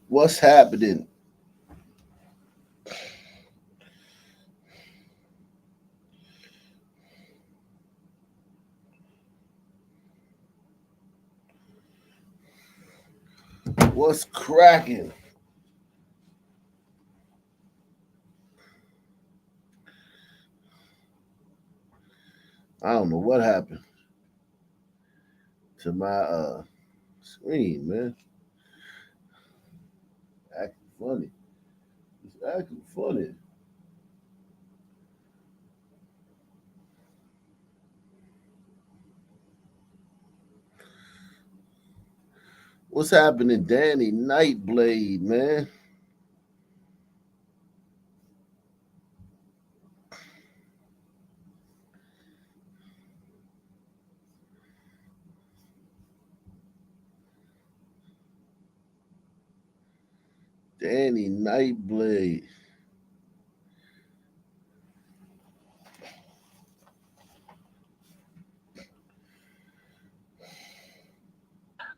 What's happening? What's cracking? I don't know what happened to my screen, man. Acting funny. It's acting funny. What's happening, Danny Nightblade, man? Danny Nightblade.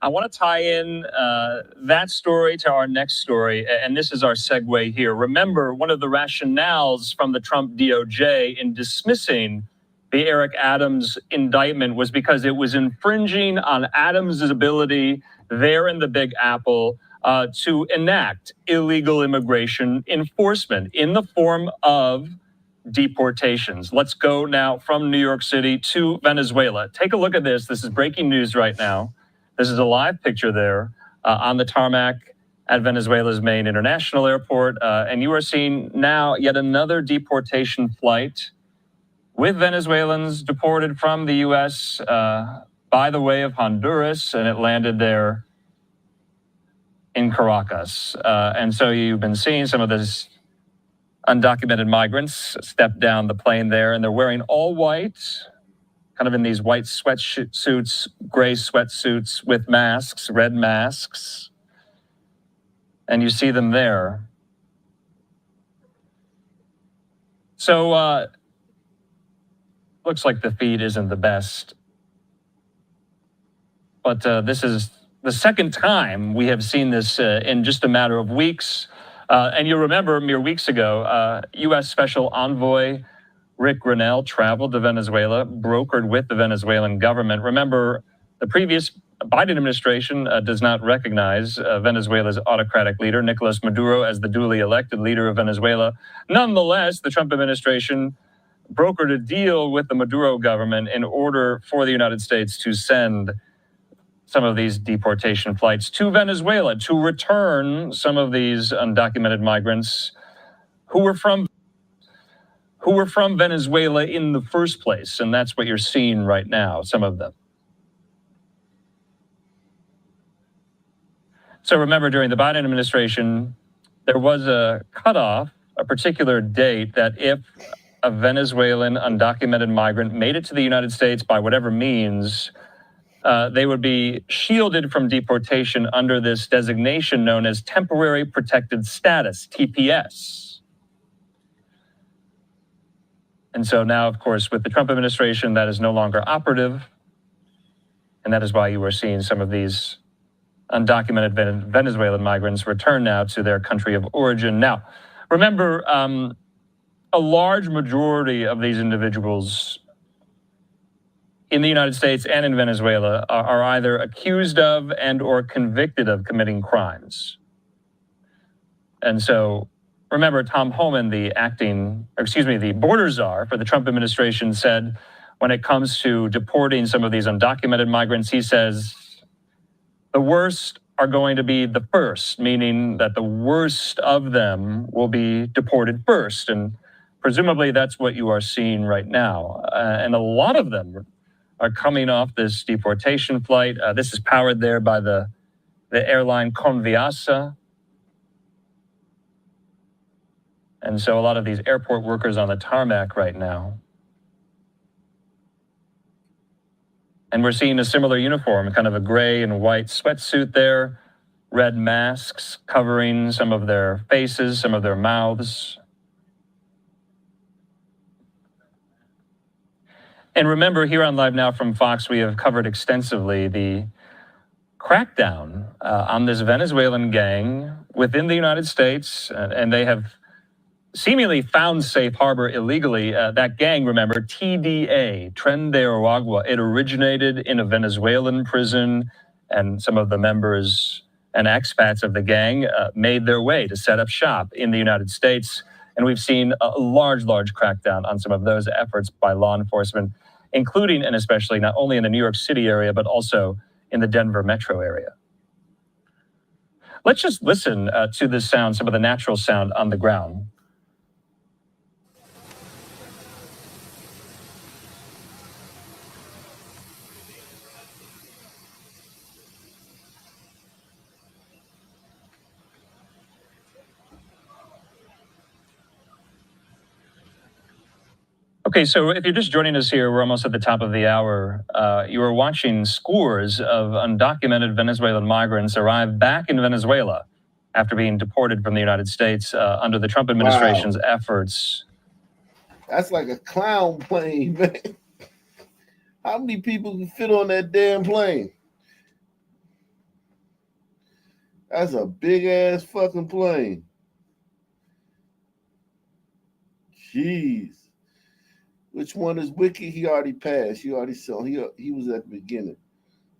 I want to tie in that story to our next story, and this is our segue here. Remember, one of the rationales from the Trump DOJ in dismissing the Eric Adams indictment was because it was infringing on Adams' ability there in the Big Apple to enact illegal immigration enforcement in the form of deportations. Let's go now from New York City to Venezuela. Take a look at this. This is breaking news right now. This is a live picture there on the tarmac at Venezuela's main international airport. And you are seeing now yet another deportation flight with Venezuelans deported from the U.S. By the way of Honduras, and it landed there in Caracas. And so you've been seeing some of this undocumented migrants step down the plane there, and they're wearing all white, kind of in these white sweatsuits, gray sweatsuits with masks, red masks. And you see them there. So, looks like the feed isn't the best. But this is the second time we have seen this in just a matter of weeks. And you remember mere weeks ago, U.S. Special Envoy Rick Grenell traveled to Venezuela, brokered with the Venezuelan government. Remember, the previous Biden administration does not recognize Venezuela's autocratic leader, Nicolas Maduro, as the duly elected leader of Venezuela. Nonetheless, the Trump administration brokered a deal with the Maduro government in order for the United States to send some of these deportation flights to Venezuela to return some of these undocumented migrants who were from Venezuela in the first place. And that's what you're seeing right now, some of them. So remember, during the Biden administration, there was a cutoff, a particular date that if a Venezuelan undocumented migrant made it to the United States by whatever means, they would be shielded from deportation under this designation known as Temporary Protected Status, TPS. And so now, of course, with the Trump administration, that is no longer operative. And that is why you are seeing some of these undocumented Venezuelan migrants return now to their country of origin. Now, remember, a large majority of these individuals in the United States and in Venezuela are either accused of and or convicted of committing crimes. And so remember, Tom Homan, the border czar for the Trump administration, said when it comes to deporting some of these undocumented migrants, he says the worst are going to be the first, meaning that the worst of them will be deported first. And presumably that's what you are seeing right now. And a lot of them are coming off this deportation flight. This is powered there by the airline Conviasa. And so a lot of these airport workers on the tarmac right now. And we're seeing a similar uniform, kind of a gray and white sweatsuit there, red masks covering some of their faces, some of their mouths. And remember, here on Live Now from Fox, we have covered extensively the crackdown on this Venezuelan gang within the United States, and they have seemingly found safe harbor illegally. That gang, remember, TDA, Tren de Aragua, it originated in a Venezuelan prison, and some of the members and expats of the gang made their way to set up shop in the United States. And we've seen a large crackdown on some of those efforts by law enforcement, including and especially not only in the New York City area, but also in the Denver metro area. Let's just listen to this sound, some of the natural sound on the ground. Okay, so if you're just joining us here, we're almost at the top of the hour. You are watching scores of undocumented Venezuelan migrants arrive back in Venezuela after being deported from the United States under the Trump administration's efforts. That's like a clown plane, man. How many people can fit on that damn plane? That's a big ass fucking plane. Jeez. Which one is wicked? He already passed. You already saw. He was at the beginning.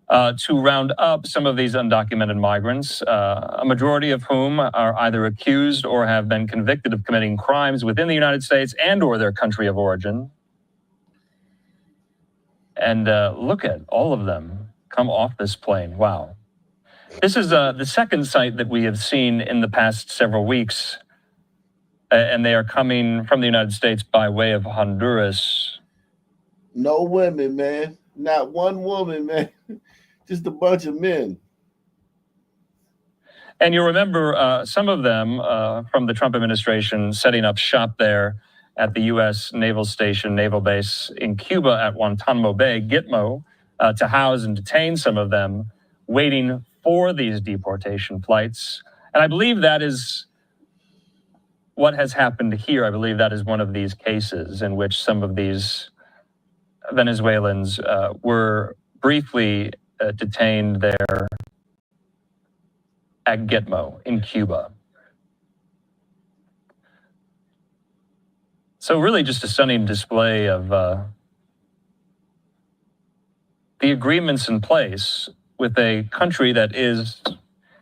To round up some of these undocumented migrants, a majority of whom are either accused or have been convicted of committing crimes within the United States and or their country of origin. And look at all of them come off this plane. Wow. This is the second site that we have seen in the past several weeks. And they are coming from the United States by way of Honduras. No women, man. Not one woman, man. Just a bunch of men. And you remember some of them from the Trump administration setting up shop there at the U.S. Naval Station, Naval Base in Cuba at Guantanamo Bay, Gitmo, to house and detain some of them, waiting for these deportation flights. And I believe that is what has happened here. I believe that is one of these cases in which some of these Venezuelans were briefly detained there at Gitmo in Cuba. So really just a stunning display of the agreements in place with a country that is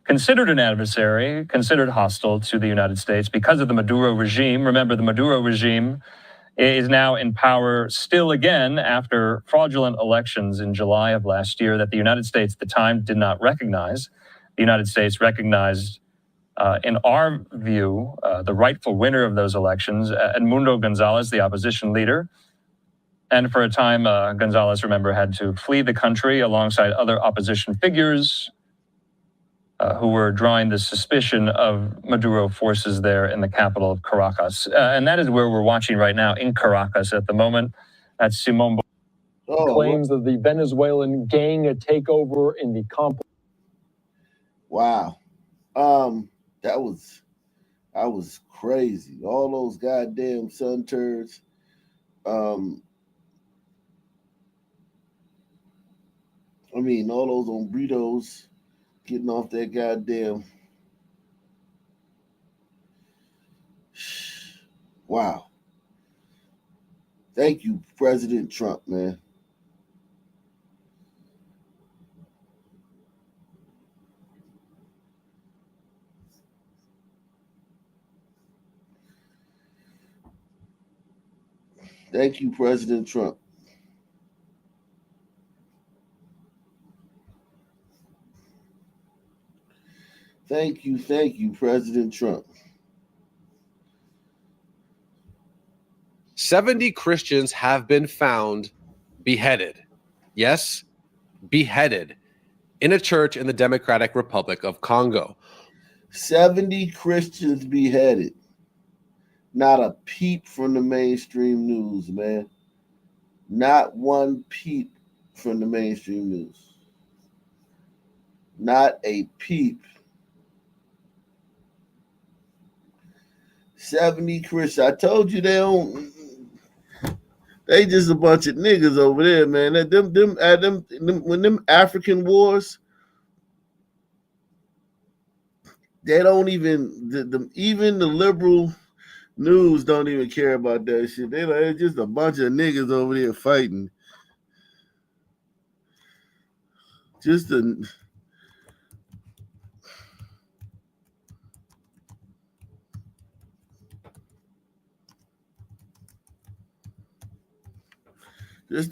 considered an adversary, considered hostile to the United States because of the Maduro regime. Remember, the Maduro regime is now in power still again after fraudulent elections in July of last year that the United States at the time did not recognize. The United States recognized, in our view, the rightful winner of those elections, Edmundo Gonzalez, the opposition leader. And for a time, Gonzalez, remember, had to flee the country alongside other opposition figures who were drawing the suspicion of Maduro forces there in the capital of Caracas. And that is where we're watching right now in Caracas at the moment. That's Simón claims of the Venezuelan gang a takeover in the complex. Wow. That was crazy. All those goddamn sun turds. I mean, all those hombritos getting off that goddamn. Wow. Thank you, President Trump, man. Thank you, President Trump. Thank you, President Trump. 70 Christians have been found beheaded. Yes, beheaded in a church in the Democratic Republic of Congo. 70 Christians beheaded. Not a peep from the mainstream news, man. Not one peep from the mainstream news. Not a peep. 70 Christians. I told you they don't. They just a bunch of niggas over there, man. When them African wars, they don't even even the liberal news don't even care about that shit. They like it's just a bunch of niggas over there fighting. Just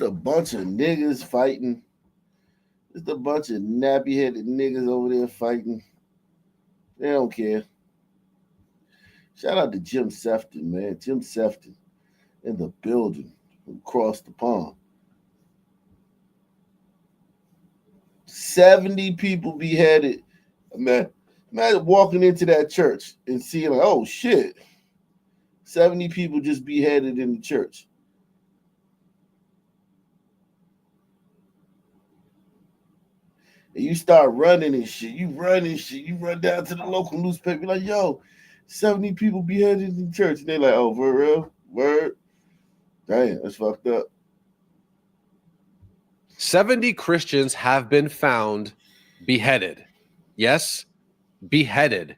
a bunch of niggas fighting. Just a bunch of nappy-headed niggas over there fighting. They don't care. Shout out to Jim Sefton, man. Jim Sefton in the building across the pond. 70 people beheaded. Man, imagine walking into that church and seeing like, oh shit, 70 people just beheaded in the church. And you start running and shit. You run down to the local newspaper, like, yo, 70 people beheaded in church. And they're like, oh, for real? Word? Damn, that's fucked up. 70 Christians have been found beheaded. Yes, beheaded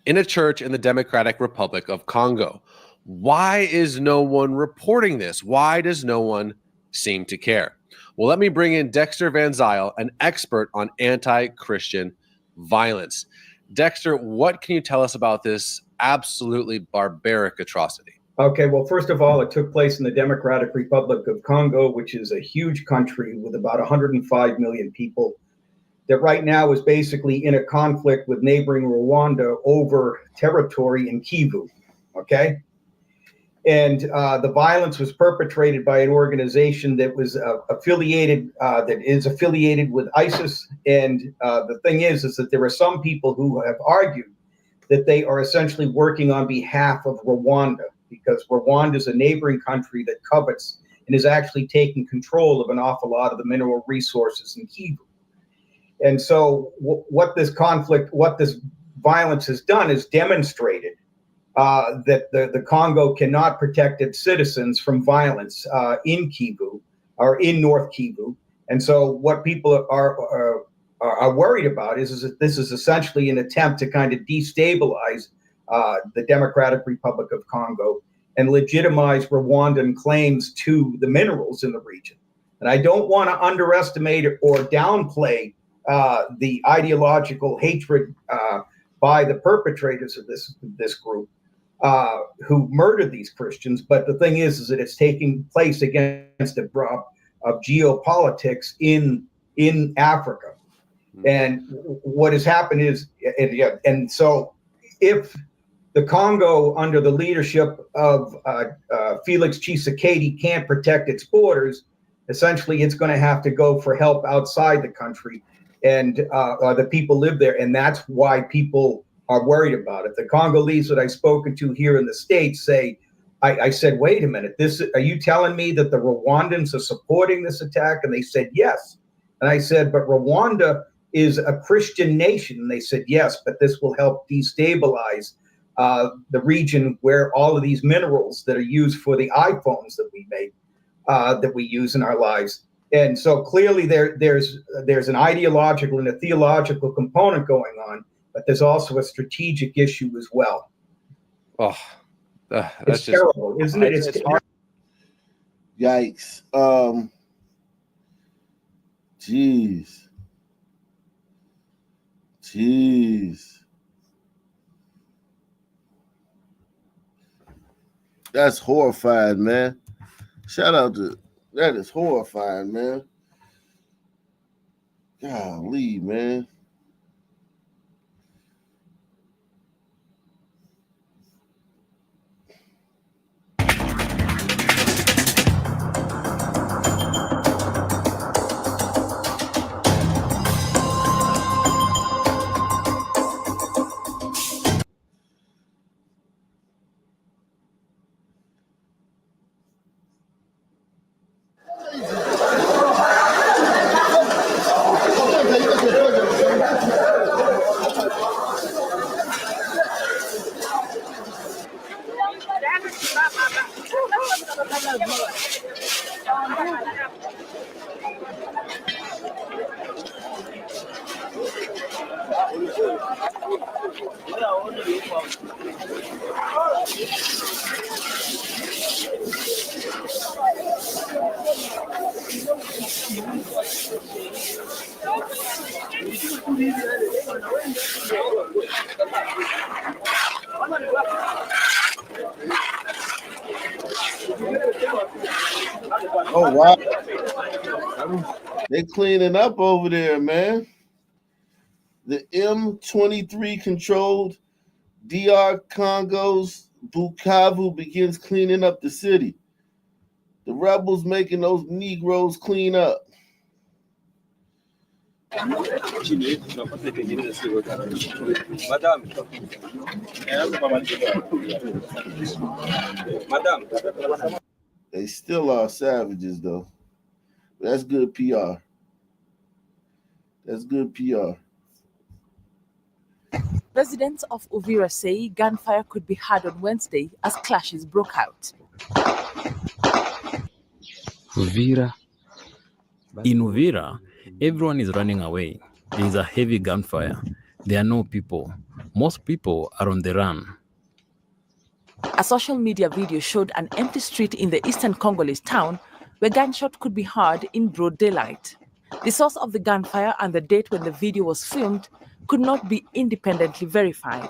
in a church in the Democratic Republic of Congo. Why is no one reporting this? Why does no one seem to care? Well, let me bring in Dexter Van Zyl, an expert on anti-Christian violence. Dexter, what can you tell us about this absolutely barbaric atrocity? Okay, well, first of all, it took place in the Democratic Republic of Congo, which is a huge country with about 105 million people, that right now is basically in a conflict with neighboring Rwanda over territory in Kivu, okay? And the violence was perpetrated by an organization that was affiliated with ISIS. And the thing is that there are some people who have argued that they are essentially working on behalf of Rwanda, because Rwanda is a neighboring country that covets and is actually taking control of an awful lot of the mineral resources in Kivu. And so what this violence has done is demonstrated that the Congo cannot protect its citizens from violence in Kivu or in North Kivu. And so what people are worried about is that this is essentially an attempt to kind of destabilize the Democratic Republic of Congo and legitimize Rwandan claims to the minerals in the region. And I don't want to underestimate or downplay the ideological hatred by the perpetrators of this group who murdered these Christians. But the thing is that it's taking place against a drop of geopolitics in Africa. And what has happened is, and so if the Congo, under the leadership of Felix Tshisekedi, can't protect its borders, essentially it's going to have to go for help outside the country, and the people live there, and that's why people are worried about it. The Congolese that I've spoken to here in the States say, I said, wait a minute, are you telling me that the Rwandans are supporting this attack? And they said, yes. And I said, but Rwanda is a Christian nation. And they said, yes, but this will help destabilize the region where all of these minerals that are used for the iPhones that we make, that we use in our lives. And so clearly there's an ideological and a theological component going on, but there's also a strategic issue as well. Oh, it's that's terrible, isn't it? It's hard. Yikes. Jeez. That's horrifying, man. Shout out to that is horrifying, man. Golly, man. Oh wow, they cleaning up over there, man. The M23 controlled DR Congo's Bukavu begins cleaning up the city. The rebels making those Negroes clean up. They still are savages, though. That's good PR. That's good PR. Residents of Uvira say gunfire could be heard on Wednesday as clashes broke out. In Uvira, everyone is running away. There is a heavy gunfire. There are no people. Most people are on the run. A social media video showed an empty street in the eastern Congolese town where gunshot could be heard in broad daylight. The source of the gunfire and the date when the video was filmed could not be independently verified.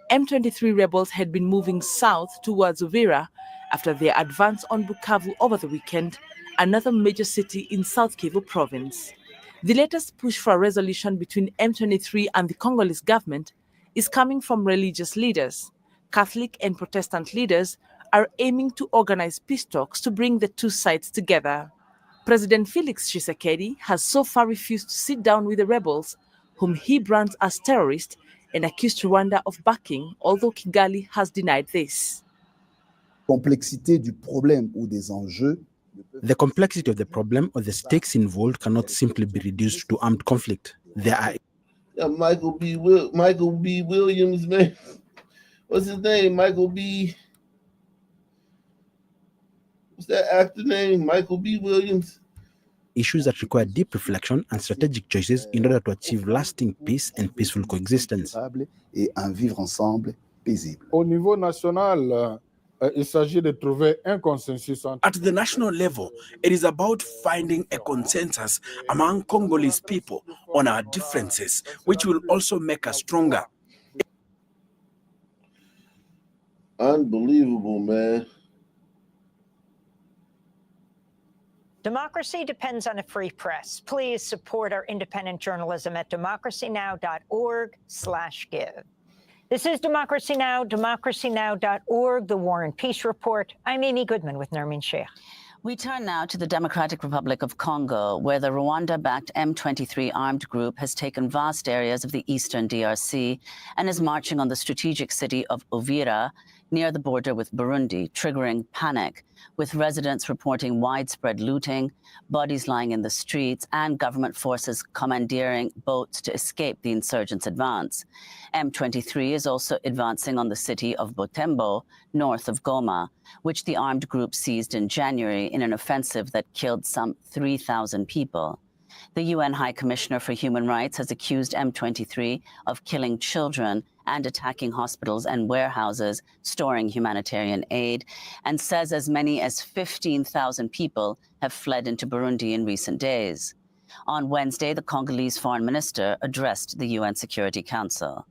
M23 rebels had been moving south towards Uvira after their advance on Bukavu over the weekend, another major city in South Kivu province. The latest push for a resolution between M23 and the Congolese government is coming from religious leaders. Catholic and Protestant leaders are aiming to organize peace talks to bring the two sides together. President Felix Tshisekedi has so far refused to sit down with the rebels, whom he brands as terrorists, and accused Rwanda of backing, although Kigali has denied this. The complexity of the problem or the stakes involved cannot simply be reduced to armed conflict. There are Michael B. Williams, man. What's his name? What's that actor name? Michael B. Williams. issues that require deep reflection and strategic choices in order to achieve lasting peace and peaceful coexistence. Au niveau national, il s'agit de trouver un consensus. At the national level, it is about finding a consensus among Congolese people on our differences, which will also make us stronger. Unbelievable, man. Democracy depends on a free press. Please support our independent journalism at democracynow.org/give. This is Democracy Now!, democracynow.org, the War and Peace Report. I'm Amy Goodman with Nermeen Sheikh. We turn now to the Democratic Republic of Congo, where the Rwanda-backed M23 armed group has taken vast areas of the eastern DRC and is marching on the strategic city of Uvira, near the border with Burundi, triggering panic, with residents reporting widespread looting, bodies lying in the streets, and government forces commandeering boats to escape the insurgents' advance. M23 is also advancing on the city of Butembo, north of Goma, which the armed group seized in January in an offensive that killed some 3,000 people. The UN High Commissioner for Human Rights has accused M23 of killing children and attacking hospitals and warehouses storing humanitarian aid, and says as many as 15,000 people have fled into Burundi in recent days. On Wednesday, the Congolese foreign minister addressed the UN Security Council.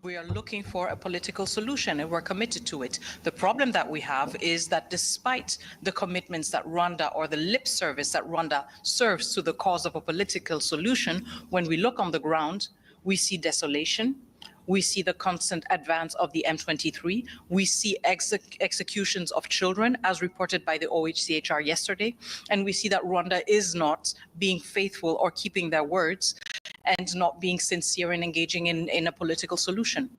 We are looking for a political solution, and we're committed to it. The problem that we have is that despite the commitments that Rwanda, or the lip service that Rwanda serves to the cause of a political solution, when we look on the ground, we see desolation. We see the constant advance of the M23. We see executions of children, as reported by the OHCHR yesterday. And we see that Rwanda is not being faithful or keeping their words and not being sincere in engaging in a political solution.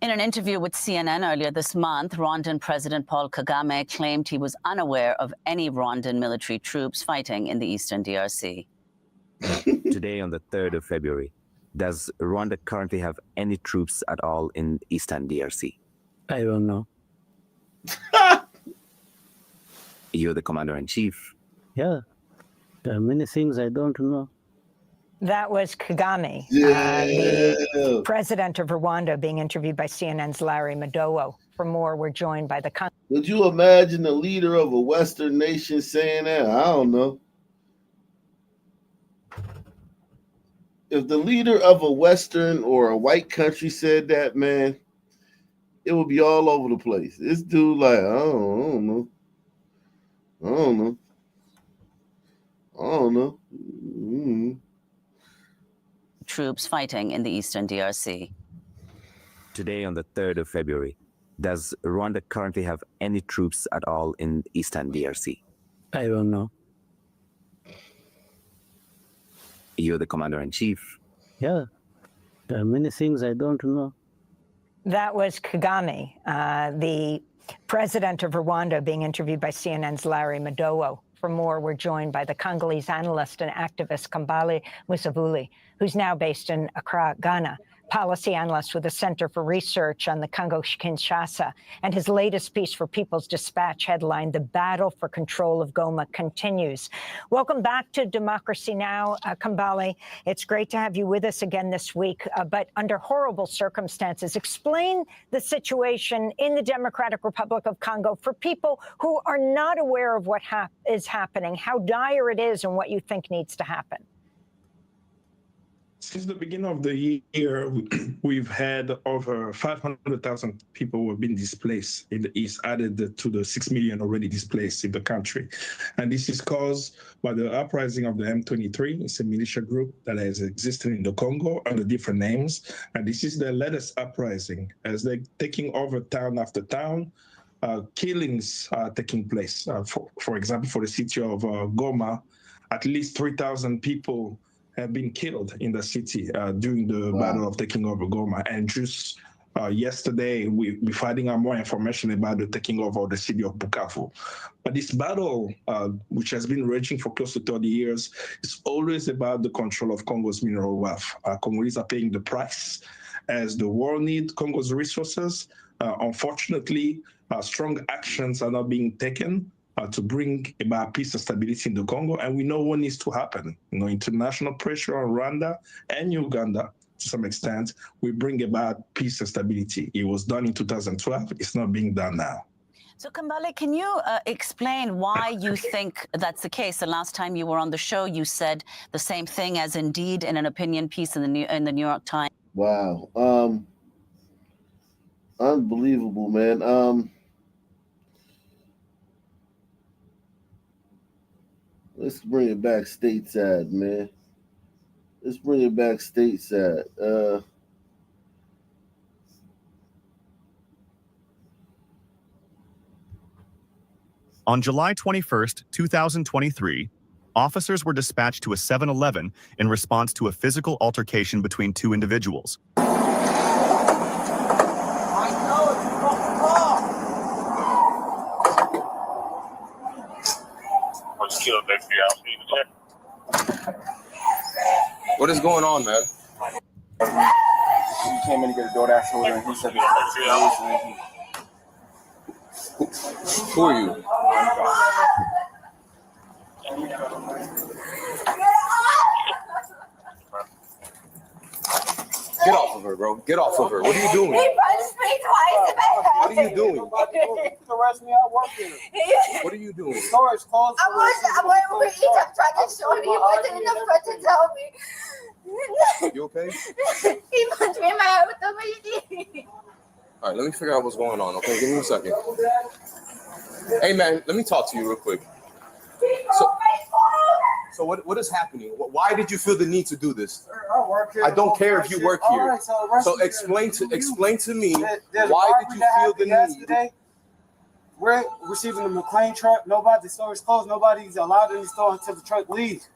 In an interview with CNN earlier this month, Rwandan President Paul Kagame claimed he was unaware of any Rwandan military troops fighting in the eastern DRC. Today, on the 3rd of February, does Rwanda currently have any troops at all in eastern DRC? I don't know. You're the commander-in-chief. Yeah, there are many things I don't know. That was Kagame, Yeah. the president of Rwanda, being interviewed by CNN's Larry Madowo. For more, we're joined by the... Would you imagine the leader of a Western nation saying that? I don't know. If the leader of a Western or a white country said that, man, it would be all over the place. This dude, like, I don't know. Mm-hmm. Troops fighting in the eastern DRC. Today, on the 3rd of February, does Rwanda currently have any troops at all in eastern DRC? I don't know. You're the commander-in-chief. Yeah, there are many things I don't know. That was Kagame, the president of Rwanda, being interviewed by CNN's Larry Madowo. For more, we're joined by the Congolese analyst and activist Kambale Musavuli, who's now based in Accra, Ghana, policy analyst with the Center for Research on the Congo-Kinshasa. And his latest piece for People's Dispatch headlined, "The Battle for Control of Goma Continues." Welcome back to Democracy Now!, Kambale. It's great to have you with us again this week, but under horrible circumstances. Explain the situation in the Democratic Republic of Congo for people who are not aware of what is happening, how dire it is, and what you think needs to happen. Since the beginning of the year, we've had over 500,000 people who have been displaced in the east, added to the 6 million already displaced in the country. And this is caused by the uprising of the M23. It's a militia group that has existed in the Congo under different names. And this is their latest uprising as they're taking over town after town. Killings are taking place. For example, for the city of Goma, at least 3,000 people have been killed in the city during the battle of taking over Goma. And just yesterday, we're finding out more information about the taking over of the city of Bukavu. But this battle, which has been raging for close to 30 years, is always about the control of Congo's mineral wealth. Congolese are paying the price as the world needs Congo's resources. Unfortunately, strong actions are not being taken to bring about peace and stability in the Congo, and we know what needs to happen. International pressure on Rwanda and Uganda, to some extent, will bring about peace and stability. It was done in 2012. It's not being done now. So, Kambale, can you explain why you think that's the case? The last time you were on the show, you said the same thing as Indeed in an opinion piece in the New York Times. Wow. Unbelievable, man. Let's bring it back stateside, man. Let's bring it back stateside. On July 21st, 2023, officers were dispatched to a 7-Eleven in response to a physical altercation between two individuals. What is going on, man? He came in to get a DoorDash order, and he said Who are you? Get off of her, bro. Get off of her. What are you doing? He punched me twice in my head. What are you doing? arrest me, I work here. What are you doing? The store is closed. I went over each. I'm trying to show him. He wasn't in the front to tell me. You okay? He punched me in my head with the machine. All right, let me figure out what's going on, okay? Give me a second. Hey, man, let me talk to you real quick. So what is happening? Why did you feel the need to do this? I work here. I don't care if you work here. Right, so explain to me why did you feel the need? Yesterday, we're receiving the McLean truck. The store is closed. Nobody's allowed in the store until the truck leaves.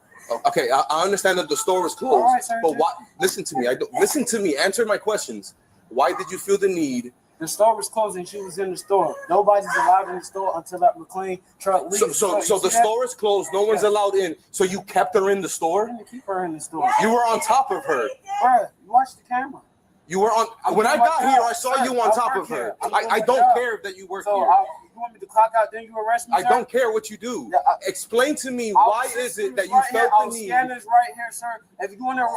Okay, I understand that the store is closed, right, sir, but why? Listen to me. Listen to me. Answer my questions. Why did you feel the need? The store was closed and she was in the store. Nobody's allowed in the store until that McLean truck leaves. So the store is closed. No one's allowed in. So you kept her in the store? I didn't keep her in the store. You were on top of her. Bruh, you watch the camera. You were on. When I got here, I saw you on top of her. I don't care that you work here. You want me to clock out, then you arrest me, I sir? don't care what you do. Explain to me why is it that you felt the need. Our scanners right here, sir. If you want to.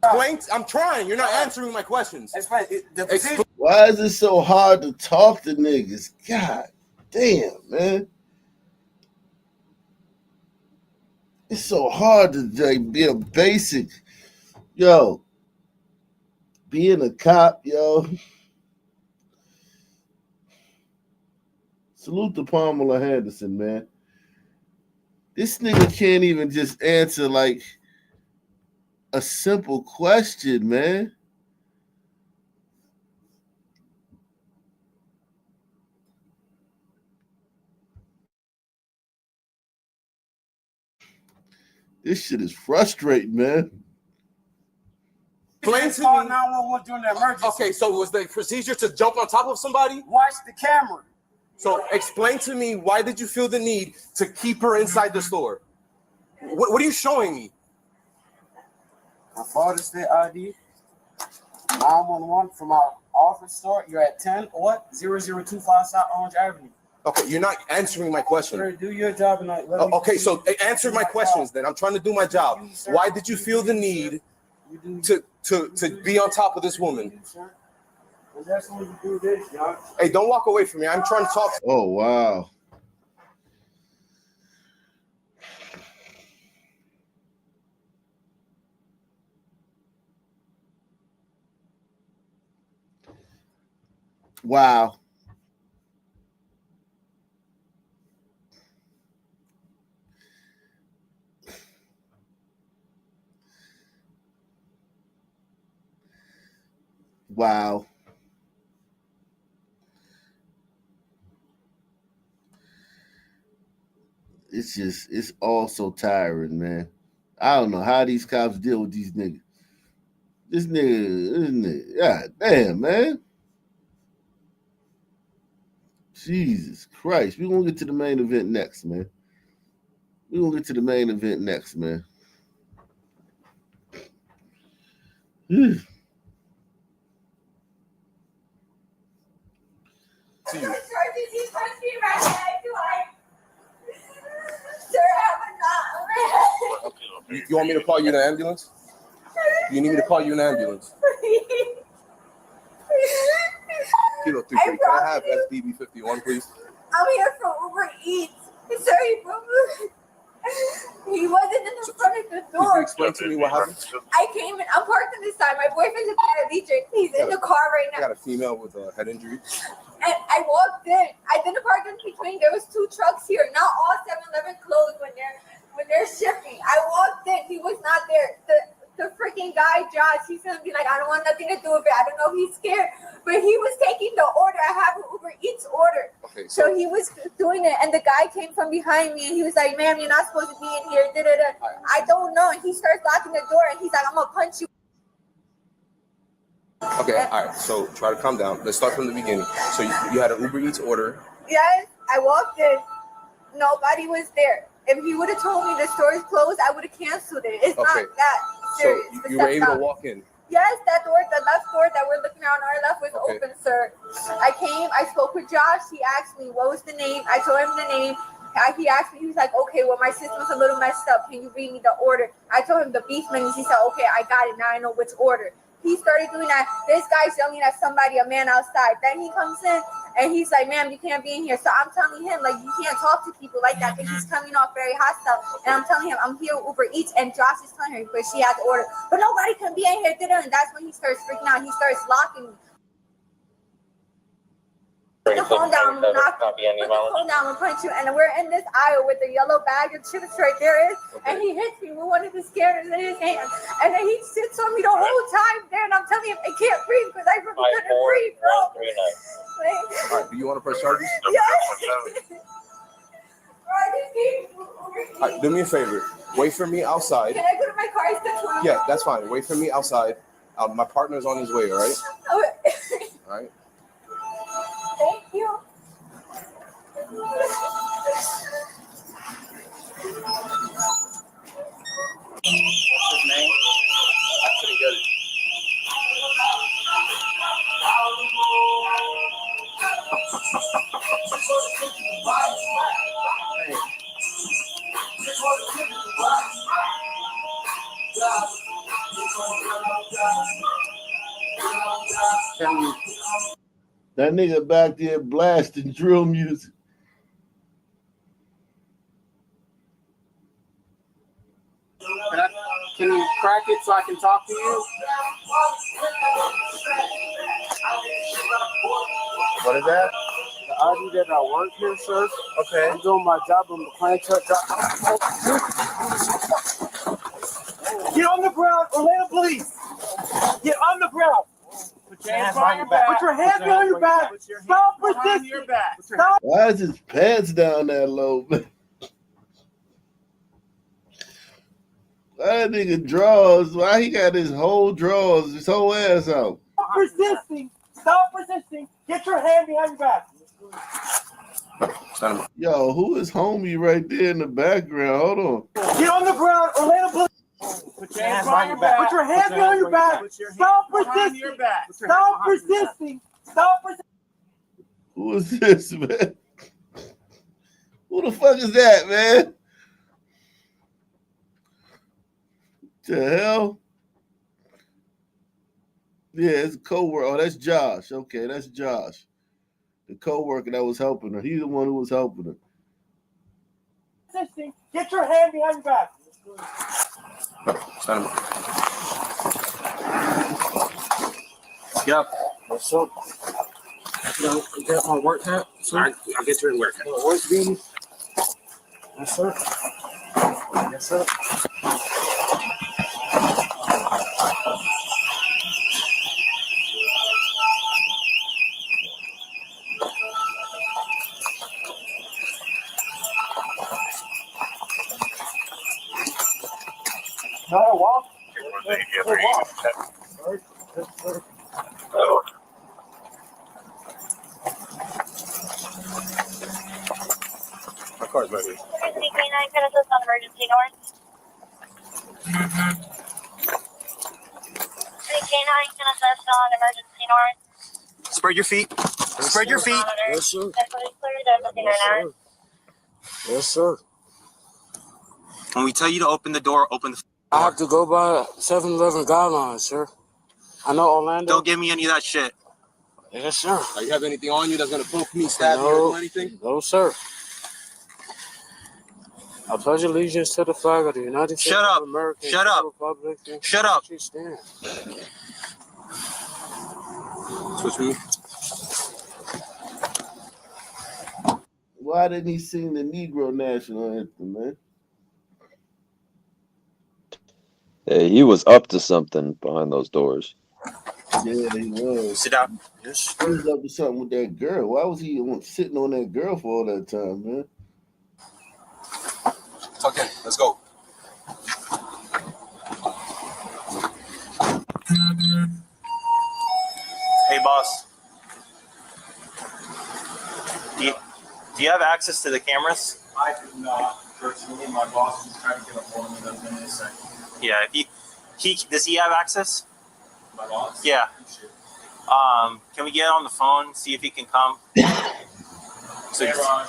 Explain. I'm trying. You're not answering my questions. Why is it so hard to talk to niggas? God damn, man. It's so hard to like, be a basic. Yo, being a cop, yo. Salute to Pamela Henderson, man. This nigga can't even just answer like a simple question, man. This shit is frustrating, man. Explain to me. 911 during the emergency. Okay, so was the procedure to jump on top of somebody? Watch the camera. So explain to me, why did you feel the need to keep her inside the store? What are you showing me? My father's state ID. 911 from our office store. You're at 00225 South Orange Avenue. Okay, you're not answering my question. Sir, do your job and let me okay, so answer my questions then. I'm trying to do my job. Why did you feel the need to be on top of this woman? That's when you do this, y'all. Hey, don't walk away from me. I'm trying to talk. Oh, wow. Wow. Wow. It's all so tiring, man. I don't know how these cops deal with these niggas. This nigga, God damn, man. Jesus Christ. We're going to get to the main event next, man. We're going to get to the main event next, man. To you. You want me to call you an ambulance? You need me to call you an ambulance? Kilo 3, can I have SDB 51, please? I'm here for Uber Eats. Sorry, he wasn't in the front of the door. Could you explain to me what happened? I came in. I'm parked on this side. My boyfriend's a paraplegic. He's in the car right now. I got a female with a head injury. And I walked in. I didn't park in between. There was 2 trucks here. Not all 7-Eleven closed when they're shipping. I walked in. He was not there. The freaking guy, Josh, he's gonna be like, I don't want nothing to do with it. I don't know if he's scared, but he was taking the order. I have an Uber Eats order. Okay, so he was doing it, and the guy came from behind me, and he was like, ma'am, you're not supposed to be in here. I don't know. And he starts locking the door, and he's like, I'm gonna punch you. Okay, all right. So try to calm down. Let's start from the beginning. So you had an Uber Eats order. Yes, I walked in. Nobody was there. If he would have told me the store is closed, I would have canceled it. It's not that serious. So you were able to walk in. Yes, that door, the left door that we're looking at on our left was open, sir. I came, I spoke with Josh. He asked me, what was the name? I told him the name. He asked me, he was like, okay, well, my system's a little messed up. Can you read me the order? I told him the beef menus. He said, okay, I got it. Now I know which order. He started doing that. This guy's yelling at somebody, a man outside. Then he comes in and he's like, ma'am, you can't be in here. So I'm telling him, like, you can't talk to people like that because he's coming off very hostile. And I'm telling him, I'm here with Uber Eats. And Josh is telling her, but she has the order. But nobody can be in here. And that's when he starts freaking out. He starts locking me. Put the phone down, put the phone down and punch you. And we're in this aisle with the yellow bag of chips right there. And he hits me with one of the scares in his hand. And then he sits on me the whole time there. And I'm telling him, I can't breathe because I really couldn't breathe, bro. All right, do you want to press charges? Yes. All right, do me a favor. Wait for me outside. Can I go to my car? Yeah, that's fine. Wait for me outside. My partner's on his way, all right? Okay. All right. Thank you. What's his name? That nigga back there blasting drill music. Can you crack it so I can talk to you? What is that? The ID that I work here, sir. Okay. I'm doing my job. I'm the plant truck job. Get on the ground, Orlando police. Get on the ground. Put your hands behind your back. Put your hands behind your back. Stop resisting. Stop. Why is his pants down that low, man? Why that nigga draws? Why he got his whole drawers, his whole ass out? Stop resisting. Stop resisting. Get your hand behind your back. Yo, who is homie right there in the background? Hold on. Get on the ground, Orlando police. Put your hands behind your back. Put your hands behind your back. Stop resisting. Stop resisting. Stop resisting. Who is this, man? Who the fuck is that, man? The hell? Yeah, it's a co-worker. Oh, that's Josh. Okay, that's Josh. The co-worker that was helping her. He's the one who was helping her. Resisting. Get your hand behind your back. Yep. What's up? You got my work hat? I'll get you in work hat. Work beanie? Yes, sir. Yes, sir. Not a walk. My car's right here. K9, can assist on emergency north. K9, can assist on emergency north. Spread your feet. Spread your feet. Yes, sir. Yes, sir. When we tell you to open the door, open the. I have to go by 7-Eleven guidelines, sir. I know Orlando. Don't give me any of that shit. Yes, sir. You have anything on you that's gonna poke me, stab me, or do anything? No, sir. I pledge allegiance to the flag of the United States Shut up. of America. Shut up. Republic, Shut up. Stand. Switch me. Why didn't he sing the Negro National Anthem, man? Hey, he was up to something behind those doors. Yeah, he was. Sit down. Yes. He was up to something with that girl. Why was he sitting on that girl for all that time, man? It's okay. Let's go. Hey, boss. Do you have access to the cameras? I do not. Personally, my boss is trying to get a hold of me. That's in a second. Yeah. If he does he have access? My boss? Yeah. Can we get on the phone, see if he can come? So Hey, Raj.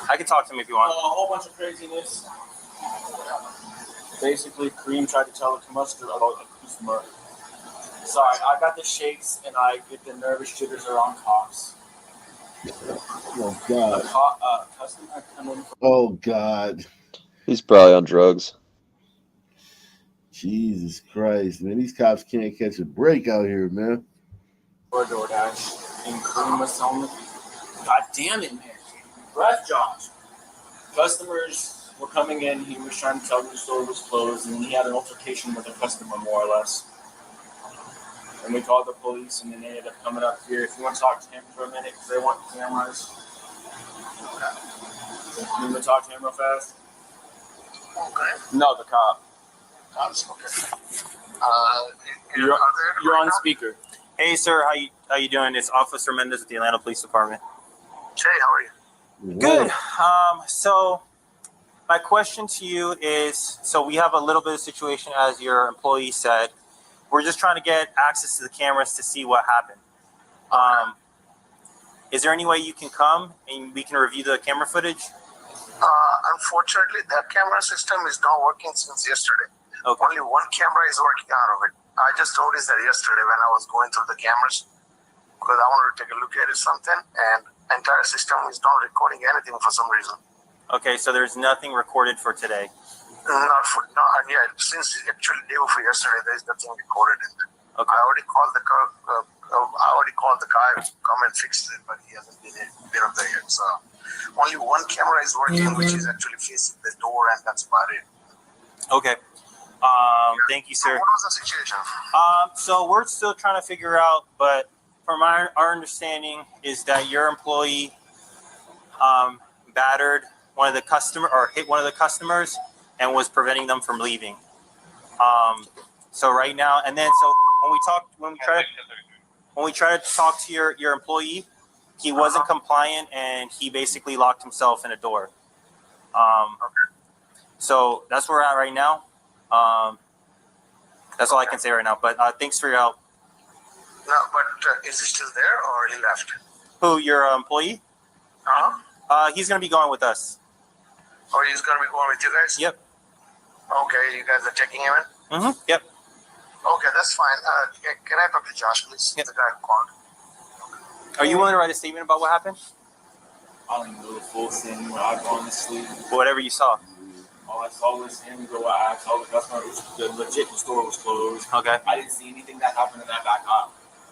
I can talk to him if you want. A whole bunch of craziness. Basically, Kareem tried to tell a customer about the customer. Sorry, I got the shakes and I get the nervous jitters around cops. Oh, God. Customer come in. Oh, God. He's probably on drugs. Jesus Christ, man. These cops can't catch a break out here, man. For DoorDash. And Kareem was telling me, God damn it, man. Breath Josh. Customers were coming in. He was trying to tell them the store was closed, and he had an altercation with a customer, more or less. And we called the police, and then they ended up coming up here. If you want to talk to him for a minute, because they want cameras. You want to talk to him real fast? Okay. No, the cop. Okay. You're on speaker. Hey, sir. How you doing? It's Officer Mendez with the Atlanta Police Department. Jay, how are you? Good. So my question to you is, so we have a little bit of situation, as your employee said. We're just trying to get access to the cameras to see what happened. Is there any way you can come and we can review the camera footage? Unfortunately, that camera system is not working since yesterday. Okay. Only one camera is working out of it. I just noticed that yesterday when I was going through the cameras because I wanted to take a look at it something, and entire system is not recording anything for some reason. Okay, so there's nothing recorded for today. Since actually day before yesterday, there's nothing recorded in it. Okay. I already called the guy to come and fix it, but he hasn't been up there yet. So only one camera is working, which is actually facing the door, and that's about it. Okay. Thank you, sir. What was the situation? So we're still trying to figure out, but from our understanding is that your employee battered one of the customer or hit one of the customers and was preventing them from leaving. So right now, and then so when we try to talk to your employee, he wasn't compliant and he basically locked himself in a door. So that's where we're at right now. That's all I can say right now. But thanks for your help. No, but is he still there or he left? Who, your employee? He's gonna be going with us. Or he's gonna be going with you guys? Yep. Okay, you guys are taking him in? Mm-hmm. Yep. Okay, that's fine. Can I talk to Josh, please? Yep. The guy who called. Are you willing to write a statement about what happened? I don't even know the full thing. When I gone to sleep, Whatever you saw. all I saw was him go out. I saw the customer. The legit store was closed. Okay. I didn't see anything that happened in that back aisle.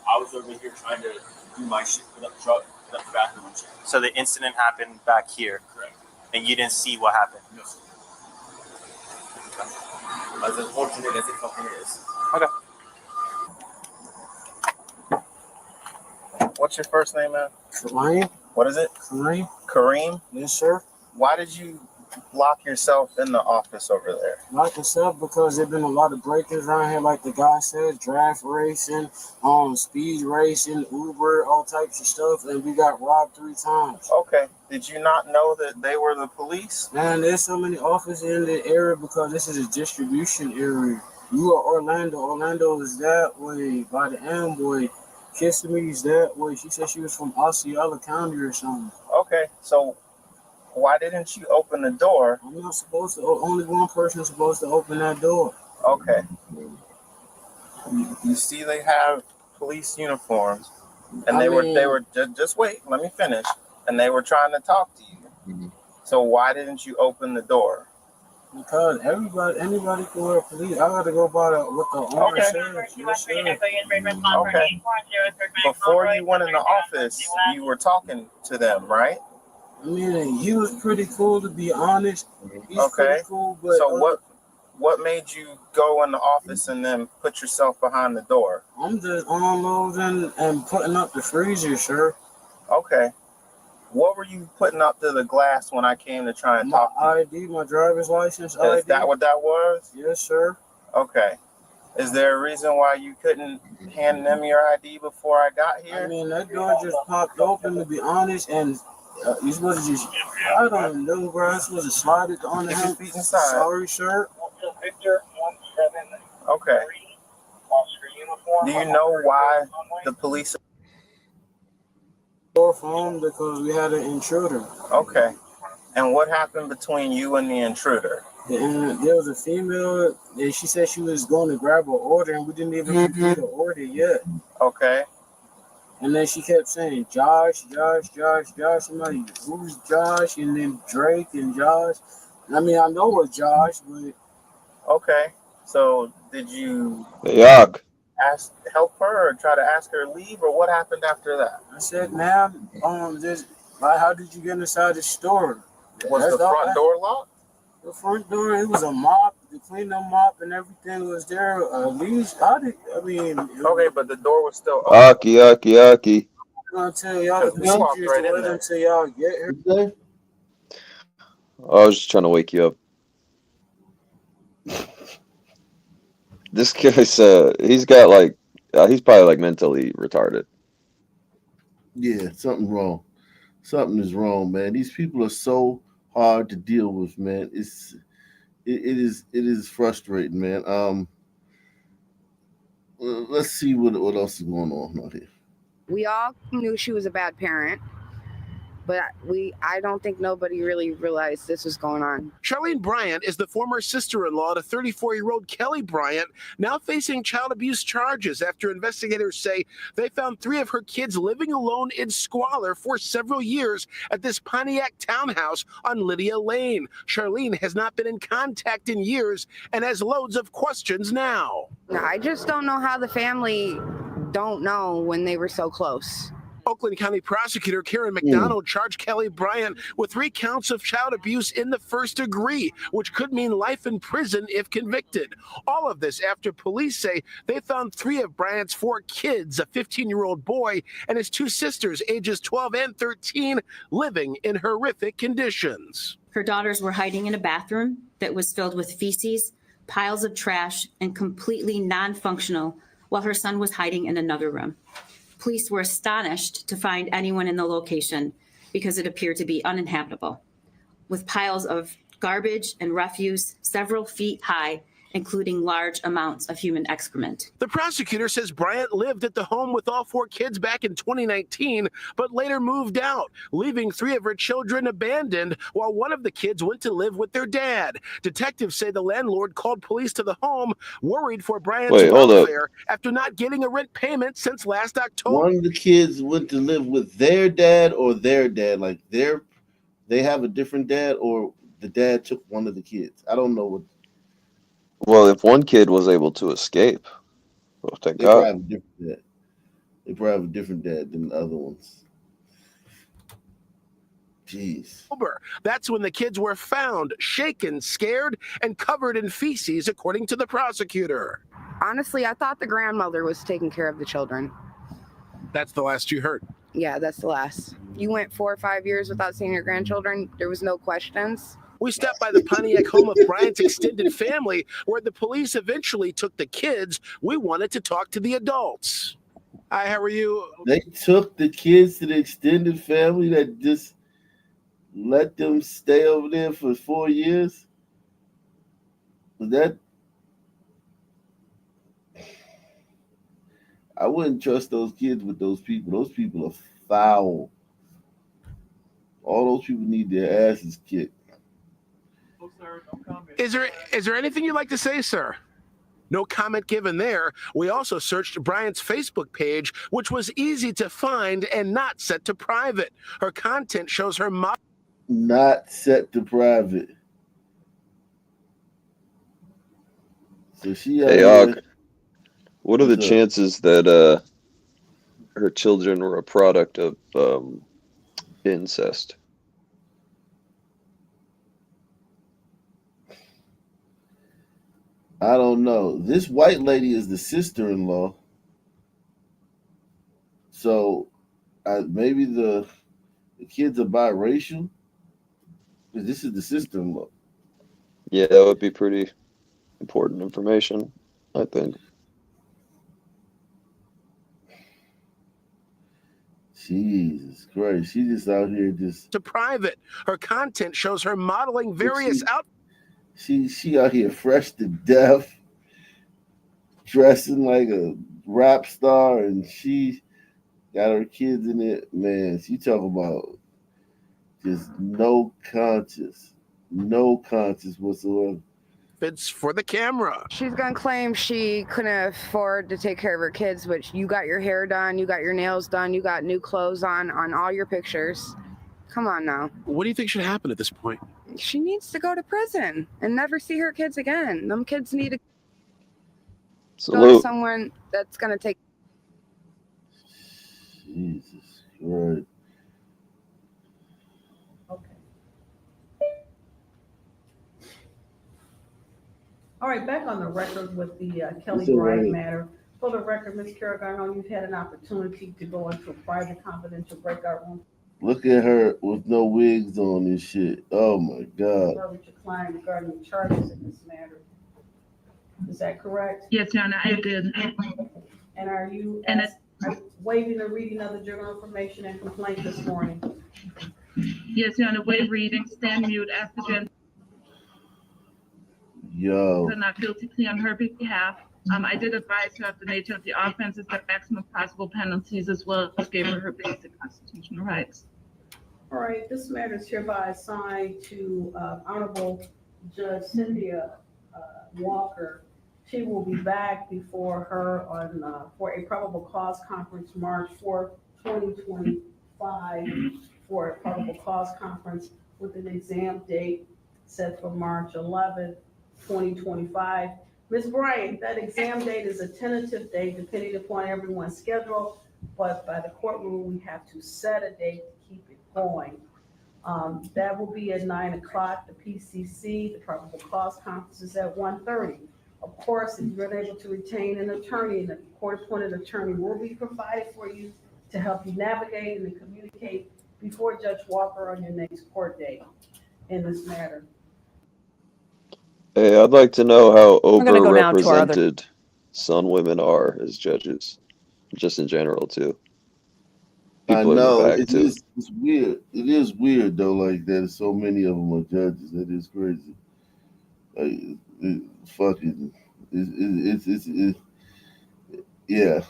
I was over here trying to do my shit, put up the truck, put up the bathroom and shit. So the incident happened back here. Correct. And you didn't see what happened. No, sir. As unfortunate as it fucking is. Okay. What's your first name, man? Kareem. What is it? Kareem. Kareem? Yes, sir. Why did you lock yourself in the office over there? Like I said, because there's been a lot of break-ins around here, like the guy said, draft racing, speed racing, Uber, all types of stuff, and we got robbed 3 times. Okay. Did you not know that they were the police? Man, there's so many offices in the area because this is a distribution area. You are Orlando. Orlando is that way by the Amboy. Kissimmee is that way. She said she was from Osceola County or something. Okay, so why didn't you open the door? I'm not supposed to. Only one person is supposed to open that door. Okay. You see, they have police uniforms, and they were just wait. Let me finish. And they were trying to talk to you. Mm-hmm. So why didn't you open the door? Because anybody can wear police. I got to go by what the owner says. Yes, sir. Okay. Before you went in the office, you were talking to them, right? I mean, he was pretty cool, to be honest. He's Okay. pretty cool, but So what made you go in the office and then put yourself behind the door? I'm just unloading and putting up the freezer, sir. Okay. What were you putting up to the glass when I came to try and talk to you? My ID, my driver's license Is ID. that what that was? Yes, sir. Okay. Is there a reason why you couldn't hand them your ID before I got here? I mean, that door just popped open, to be honest, and you're supposed to just, I don't know, bro. I'm supposed to slide it on the Get your hand. feet inside. Sorry, sir. Okay. Do you know why the police? Door phone because we had an intruder. Okay. And what happened between you and the intruder? And there was a female, and she said she was going to grab her order, and we didn't even complete the order yet. Okay. And then she kept saying, Josh, Josh, Josh, Josh. I'm like, who's Josh? And then Drake and Josh. I mean, I know it's Josh, but... Okay. So did you Yuck. help her or try to ask her to leave, or what happened after that? I said, ma'am, how did you get inside the store? Was the front door locked? The front door, it was a mop, the cleanup mop and everything was there. At least, Okay, but the door was still open. Yucky. I'm going to tell y'all the procedures to wait until y'all get here. I was just trying to wake you up. This guy's he's probably like mentally retarded. Yeah, something wrong. Something is wrong, man. These people are so hard to deal with, man. It is frustrating, man. Let's see what else is going on out here. We all knew she was a bad parent. but I don't think nobody really realized this was going on. Charlene Bryant is the former sister-in-law to 34-year-old Kelly Bryant, now facing child abuse charges after investigators say they found 3 of her kids living alone in squalor for several years at this Pontiac townhouse on Lydia Lane. Charlene has not been in contact in years and has loads of questions now. I just don't know how the family don't know when they were so close. Oakland County Prosecutor Karen McDonald charged Kelly Bryant with 3 counts of child abuse in the first degree, which could mean life in prison if convicted. All of this after police say they found 3 of Bryant's 4 kids, a 15-year-old boy and his 2 sisters, ages 12 and 13, living in horrific conditions. Her daughters were hiding in a bathroom that was filled with feces, piles of trash, and completely non-functional, while her son was hiding in another room. Police were astonished to find anyone in the location because it appeared to be uninhabitable, with piles of garbage and refuse several feet high, including large amounts of human excrement. The prosecutor says Bryant lived at the home with all 4 kids back in 2019, but later moved out, leaving 3 of her children abandoned while one of the kids went to live with their dad. Detectives say the landlord called police to the home, worried for Bryant's welfare after not getting a rent payment since last October. One of the kids went to live with their dad or their dad, like they have a different dad, or the dad took one of the kids. I don't know what. Well, if one kid was able to escape, well, thank They probably God. have a different dad. They probably have a different dad than the other ones. Jeez. That's when the kids were found, shaken, scared, and covered in feces, according to the prosecutor. Honestly, I thought the grandmother was taking care of the children. That's the last you heard. Yeah, that's the last. You went 4 or 5 years without seeing your grandchildren. There was no questions. We stepped by the Pontiac home of Bryant's extended family, where the police eventually took the kids. We wanted to talk to the adults. Hi, how are you? They took the kids to the extended family that just let them stay over there for 4 years. Was that? I wouldn't trust those kids with those people. Those people are foul. All those people need their asses kicked. Is there anything you'd like to say, sir? No comment given there. We also searched Bryant's Facebook page, which was easy to find and not set to private. Her content shows her Not set to private. So she. Hey, Og, what are the chances that her children were a product of incest? I don't know. This white lady is the sister-in-law. So maybe the kids are biracial. Because this is the sister-in-law. Yeah, that would be pretty important information, I think. Jesus Christ. She just out here just to private. Her content shows her modeling various outfits. She out here fresh to death, dressing like a rap star, and she got her kids in it. Man, she talking about just no conscience whatsoever. It's for the camera. She's gonna claim she couldn't afford to take care of her kids, but you got your hair done, you got your nails done, you got new clothes on all your pictures. Come on now. What do you think should happen at this point? She needs to go to prison and never see her kids again. Them kids need to go to someone that's gonna take. Jesus Christ. All right, back on the record with the Kelly Bryant matter. For the record, Ms. Kerrigan, I know you've had an opportunity to go into a private confidential breakout room. Look at her with no wigs on and shit. Oh my God. With your client regarding the charges in this matter. Is that correct? Yes, Your Honor, I did. And are you waiving the reading of the journal information and complaint this morning? Yes, Your Honor, waive reading, stand mute, ask the judge Yo. to not guilty plea on her behalf. I did advise her of the nature of the offenses, the maximum possible penalties, as well as gave her basic constitutional rights. All right, this matter is hereby assigned to Honorable Judge Cynthia Walker. She will be back before her on for a probable cause conference March 4th, 2025, for a probable cause conference with an exam date set for March 11th, 2025. Ms. Bryant, that exam date is a tentative date depending upon everyone's schedule, but by the court rule, we have to set a date to keep it going. That will be at 9 o'clock. The PCC, the probable cause conference, is at 1:30. Of course, if you're unable to retain an attorney, and a court-appointed attorney will be provided for you to help you navigate and communicate before Judge Walker on your next court date in this matter. Hey, I'd like to know how gonna go now to our other- overrepresented some women are as judges, just in general too. I People in the know back it's, too. it's weird. It is weird though, like that. So many of them are judges. That is crazy. Like, yeah.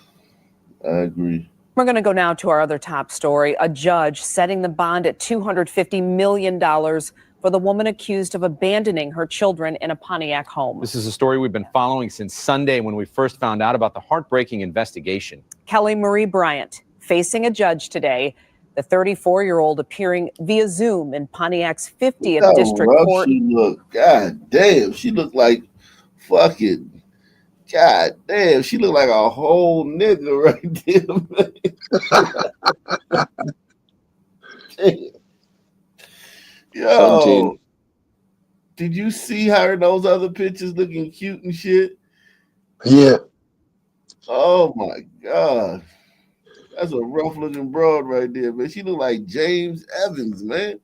I agree. We're going to go now to our other top story. A judge setting the bond at $250 million for the woman accused of abandoning her children in a Pontiac home. This is a story we've been following since Sunday when we first found out about the heartbreaking investigation. Kelly Marie Bryant facing a judge today. The 34-year-old appearing via Zoom in Pontiac's 50th How District rough Court. she looked. God damn, she looked like fucking. God damn, she looked like a whole nigga right there, man. Damn. Yo, 17. did you see her in those other pictures looking cute and shit? Yeah. Oh my god, that's a rough looking broad right there, man. She looked like James Evans, man.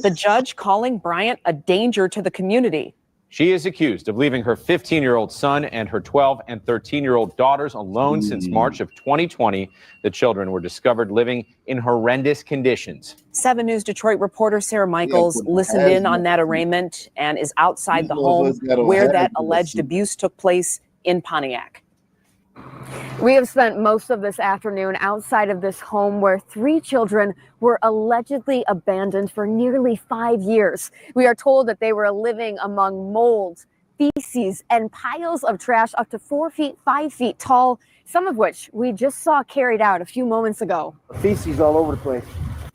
The judge calling Bryant a danger to the community. She is accused of leaving her 15-year-old son and her 12 and 13-year-old daughters alone since March of 2020. The children were discovered living in horrendous conditions. 7 News Detroit reporter Sarah Michaels listened in on that arraignment and is outside the home where that alleged abuse took place in Pontiac. We have spent most of this afternoon outside of this home where 3 children were allegedly abandoned for nearly 5 years. We are told that they were living among mold, feces, and piles of trash up to 4 feet, 5 feet tall, some of which we just saw carried out a few moments ago. Feces all over the place.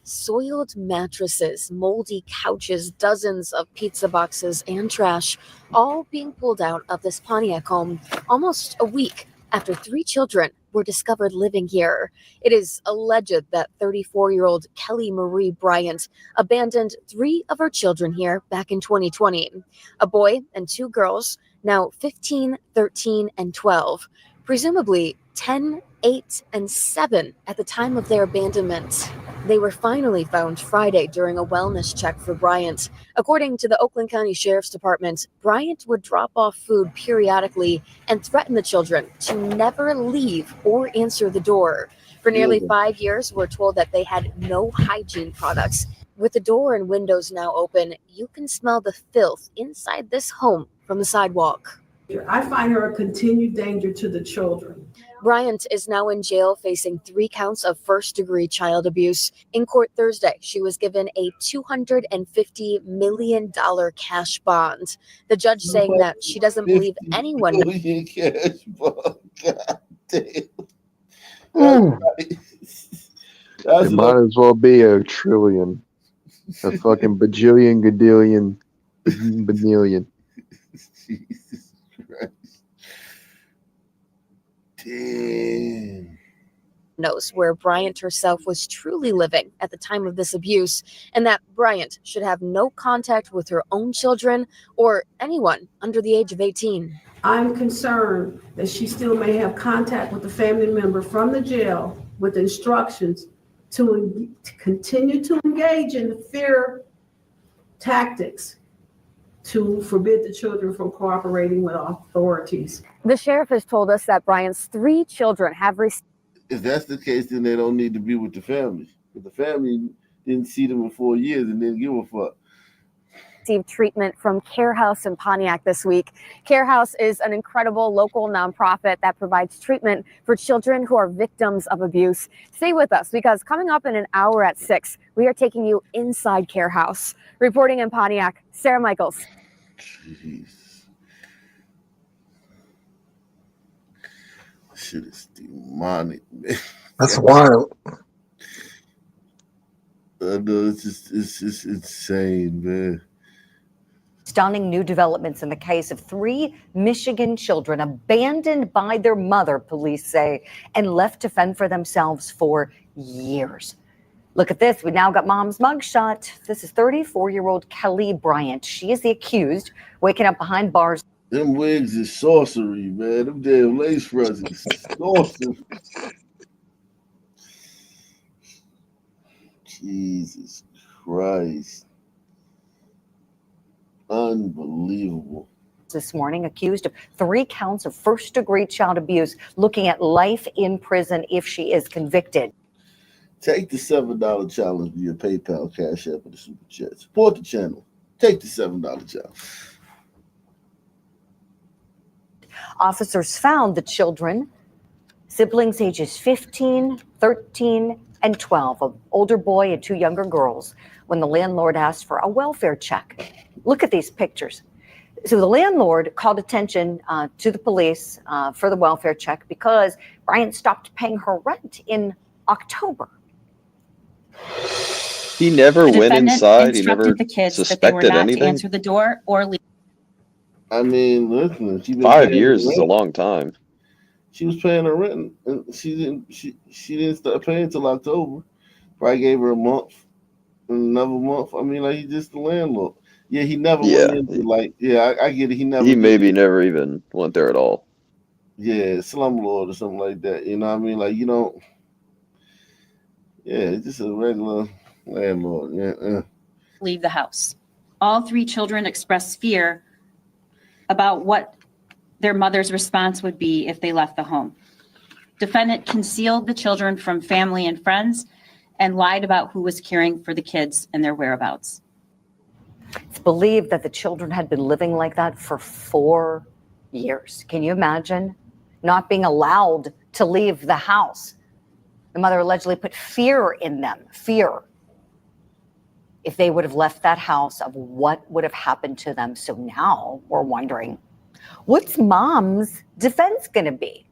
Soiled mattresses, moldy couches, dozens of pizza boxes, and trash, all being pulled out of this Pontiac home almost a week after 3 children were discovered living here. It is alleged that 34-year-old Kelly Marie Bryant abandoned 3 of her children here back in 2020. A boy and 2 girls, now 15, 13, and 12, presumably 10, 8, and 7 at the time of their abandonment. They were finally found Friday during a wellness check for Bryant. According to the Oakland County Sheriff's Department, Bryant would drop off food periodically and threaten the children to never leave or answer the door. For nearly 5 years, we're told that they had no hygiene products. With the door and windows now open, you can smell the filth inside this home from the sidewalk. I find her a continued danger to the children. Bryant is now in jail facing 3 counts of first-degree child abuse. In court Thursday, she was given a $250 million cash bond. The judge saying that she doesn't believe anyone. Cash bond. God damn. It might as well be a trillion. A fucking bajillion, gadillion, banillion. Jesus Christ. Damn. Knows where Bryant herself was truly living at the time of this abuse, and that Bryant should have no contact with her own children or anyone under the age of 18. I'm concerned that she still may have contact with a family member from the jail with instructions to continue to engage in the fear tactics to forbid the children from cooperating with authorities. The sheriff has told us that Bryant's 3 children have received. If that's the case, then they don't need to be with the family. But the family didn't see them in 4 years and didn't give a fuck. Received treatment from Care House in Pontiac this week. Care House is an incredible local nonprofit that provides treatment for children who are victims of abuse. Stay with us because coming up in an hour at 6, we are taking you inside Care House. Reporting in Pontiac, Sarah Michaels. Jeez. Shit is demonic, man. That's wild. I know, it's just insane, man. Stunning new developments in the case of 3 Michigan children abandoned by their mother, police say, and left to fend for themselves for years. Look at this. We now got mom's mugshot. This is 34-year-old Kelly Bryant. She is the accused, waking up behind bars. Them wigs is sorcery, man. Them damn lace fronts is sorcery. Jesus Christ. Unbelievable. This morning, accused of 3 counts of first-degree child abuse, looking at life in prison if she is convicted. Take the $7 challenge via PayPal, Cash App, or the Super Chat. Support the channel. Take the $7 challenge. Officers found the children, siblings ages 15, 13, and 12, an older boy and 2 younger girls, when the landlord asked for a welfare check. Look at these pictures. So the landlord called attention to the police for the welfare check because Bryant stopped paying her rent in October. He never The went defendant inside. He instructed never the kids that they were suspected not to anything. answer the door or leave. I mean, listen, she been 5 paying years her is a rent. long time. She was paying her rent, and she didn't start paying until October. Probably gave her a month, another month. I mean, like, he's just the landlord. Yeah, he never went into, like, yeah, I get it. He never. He did maybe it. never even went there at all. Yeah, slumlord or something like that. You know what I mean? Like, you don't. Yeah, it's just a regular landlord. Yeah. Leave the house. All 3 children expressed fear about what their mother's response would be if they left the home. Defendant concealed the children from family and friends and lied about who was caring for the kids and their whereabouts. It's believed that the children had been living like that for 4 years. Can you imagine not being allowed to leave the house? The mother allegedly put fear in them, fear, if they would have left that house, of what would have happened to them. So now we're wondering, what's mom's defense going to be?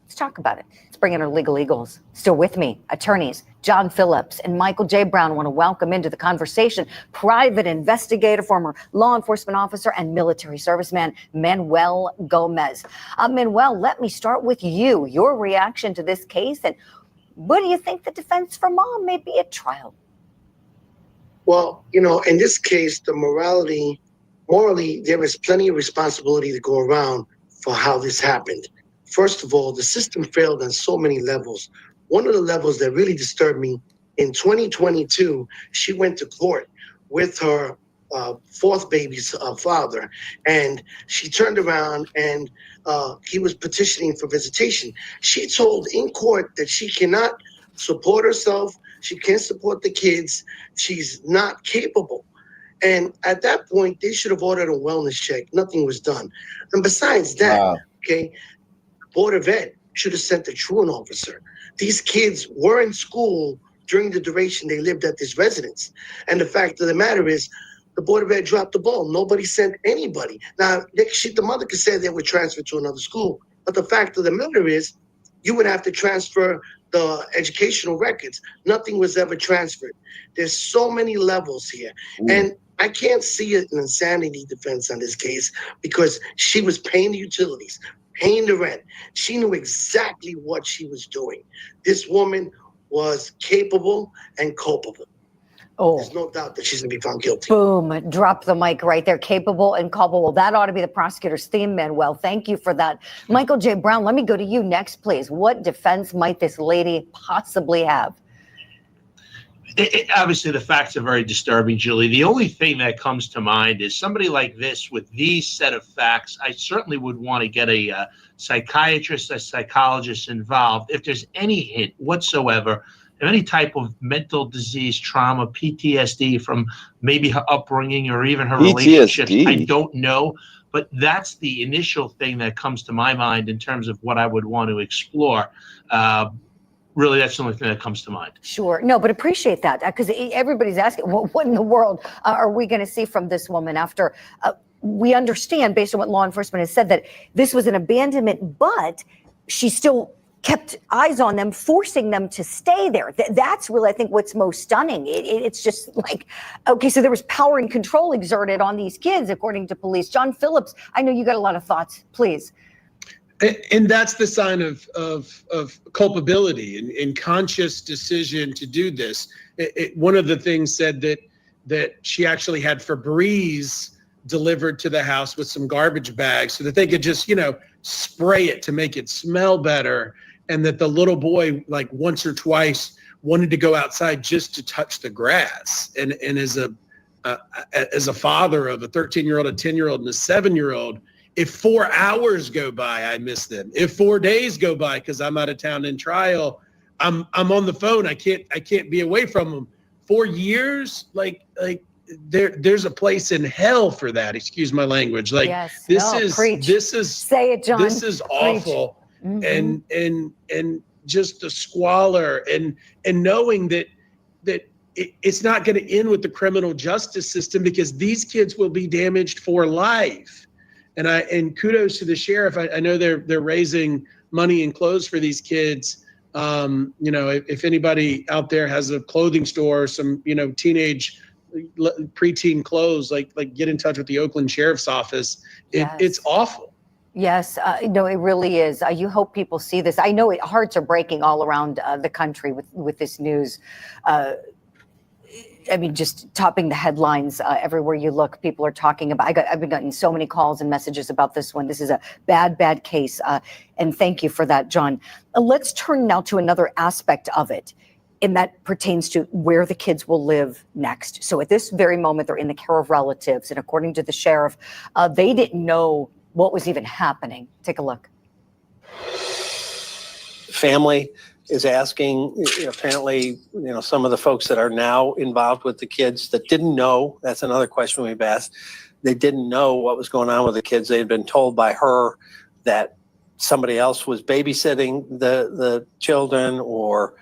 Let's talk about it. Let's bring in our legal eagles. Still with me, attorneys John Phillips and Michael J. Brown. I want to welcome into the conversation private investigator, former law enforcement officer, and military serviceman Manuel Gomez. Manuel, let me start with you. Your reaction to this case, and what do you think the defense for mom may be at trial? Well, in this case, the morally, there is plenty of responsibility to go around for how this happened. First of all, the system failed on so many levels. One of the levels that really disturbed me, in 2022, she went to court with her 4th baby's father, and she turned around and he was petitioning for visitation. She told in court that she cannot support herself, she can't support the kids, she's not capable. And at that point, they should have ordered a wellness check. Nothing was done. And besides that, okay, Board of Ed should have sent a truant officer. These kids were in school during the duration they lived at this residence. And the fact of the matter is, the Board of Ed dropped the ball. Nobody sent anybody. Now, the mother could say they were transferred to another school. But the fact of the matter is, you would have to transfer the educational records. Nothing was ever transferred. There's so many levels here. And I can't see an insanity defense on this case because she was paying the utilities, paying the rent. She knew exactly what she was doing. This woman was capable and culpable. Oh, there's no doubt that she's going to be found guilty. Boom, drop the mic right there. Capable and culpable. That ought to be the prosecutor's theme, Manuel. Thank you for that. Michael J. Brown, let me go to you next, please. What defense might this lady possibly have? Obviously, the facts are very disturbing, Julie. The only thing that comes to mind is somebody like this with these set of facts. I certainly would want to get a psychiatrist, a psychologist involved. If there's any hint whatsoever have any type of mental disease, trauma, PTSD from maybe her upbringing or even her relationships. I don't know, but that's the initial thing that comes to my mind in terms of what I would want to explore. Really, that's the only thing that comes to mind. Sure. No, but appreciate that, because everybody's asking, what in the world are we going to see from this woman after we understand, based on what law enforcement has said, that this was an abandonment, but she still kept eyes on them, forcing them to stay there. That's really, I think, what's most stunning. It's just like, okay, so there was power and control exerted on these kids, according to police. John Phillips, I know you got a lot of thoughts. Please. And that's the sign of culpability and conscious decision to do this. One of the things said that she actually had Febreze delivered to the house with some garbage bags so that they could just, spray it to make it smell better. And that the little boy, like once or twice, wanted to go outside just to touch the grass. And as a father of a 13-year-old, a 10-year-old, and a 7-year-old, if 4 hours go by, I miss them. If 4 days go by because I'm out of town in trial, I'm on the phone. I can't be away from them. 4 years, like there's a place in hell for that. Excuse my language. Like yes, this is say it, John. This is awful. Mm-hmm. And just the squalor and knowing that it's not going to end with the criminal justice system, because these kids will be damaged for life. And kudos to the sheriff. I know they're raising money and clothes for these kids. If anybody out there has a clothing store or some teenage preteen clothes, like get in touch with the Oakland Sheriff's Office. It's awful. Yes, no, it really is. You hope people see this. I know hearts are breaking all around the country with this news. I mean, just topping the headlines everywhere you look. People are talking about. I've been getting so many calls and messages about this one. This is a bad case, and thank you for that, John. Let's turn now to another aspect of it, and that pertains to where the kids will live next. So at this very moment, they're in the care of relatives, and according to the sheriff, they didn't know what was even happening. Take a look. Family is asking, apparently, some of the folks that are now involved with the kids that didn't know, that's another question we've asked. They didn't know what was going on with the kids. They had been told by her that somebody else was babysitting the children or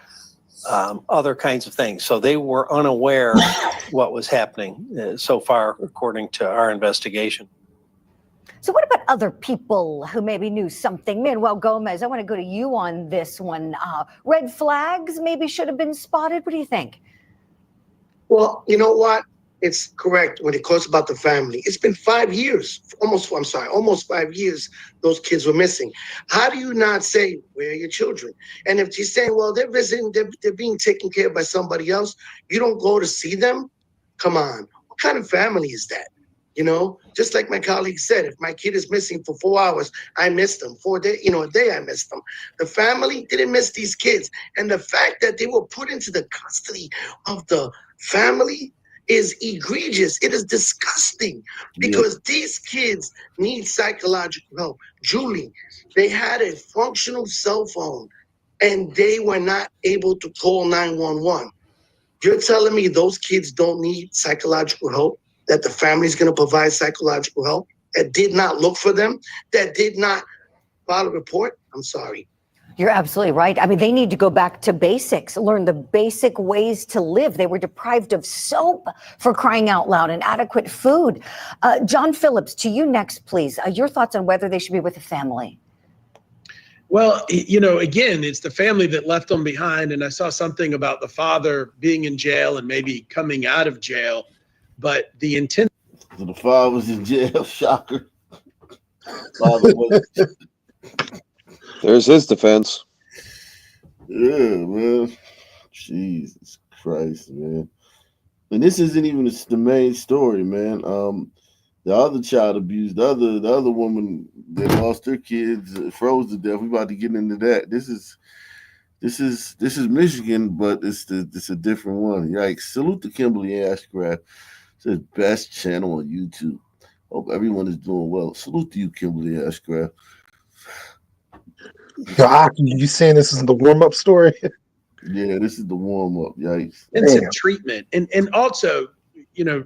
other kinds of things. So they were unaware what was happening so far, according to our investigation. So what about other people who maybe knew something? Manuel Gomez, I want to go to you on this one. Red flags maybe should have been spotted. What do you think? Well, you know what? It's correct when it goes about the family. It's been 5 years, almost 5 years those kids were missing. How do you not say, where are your children? And if she's saying, well, they're visiting, they're being taken care of by somebody else, you don't go to see them? Come on. What kind of family is that? Just like my colleague said, if my kid is missing for 4 hours, I missed them. 4 days, a day I missed them. The family didn't miss these kids. And the fact that they were put into the custody of the family is egregious. It is disgusting because these kids need psychological help. Julie, they had a functional cell phone and they were not able to call 911. You're telling me those kids don't need psychological help? That the family's going to provide psychological help, that did not look for them, that did not file a report? I'm sorry. You're absolutely right. I mean, they need to go back to basics, learn the basic ways to live. They were deprived of soap, for crying out loud, and adequate food. John Phillips, to you next, please. Your thoughts on whether they should be with a family. Well, again, it's the family that left them behind. And I saw something about the father being in jail and maybe coming out of jail. But the intent. So the father was in jail. Shocker. Father was. There's his defense. Yeah, man. Jesus Christ, man. And this isn't even the main story, man. The other child abuse, the other woman that lost her kids, froze to death. We about to get into that. This is Michigan, but it's a different one. Yikes! Salute to Kimberly Ashcraft. It's the best channel on YouTube. Hope everyone is doing well. Salute to you, Kimberly Ashcraft. You saying this is the warm-up story? Yeah, this is the warm up. Yikes. Intensive treatment. And also, you know,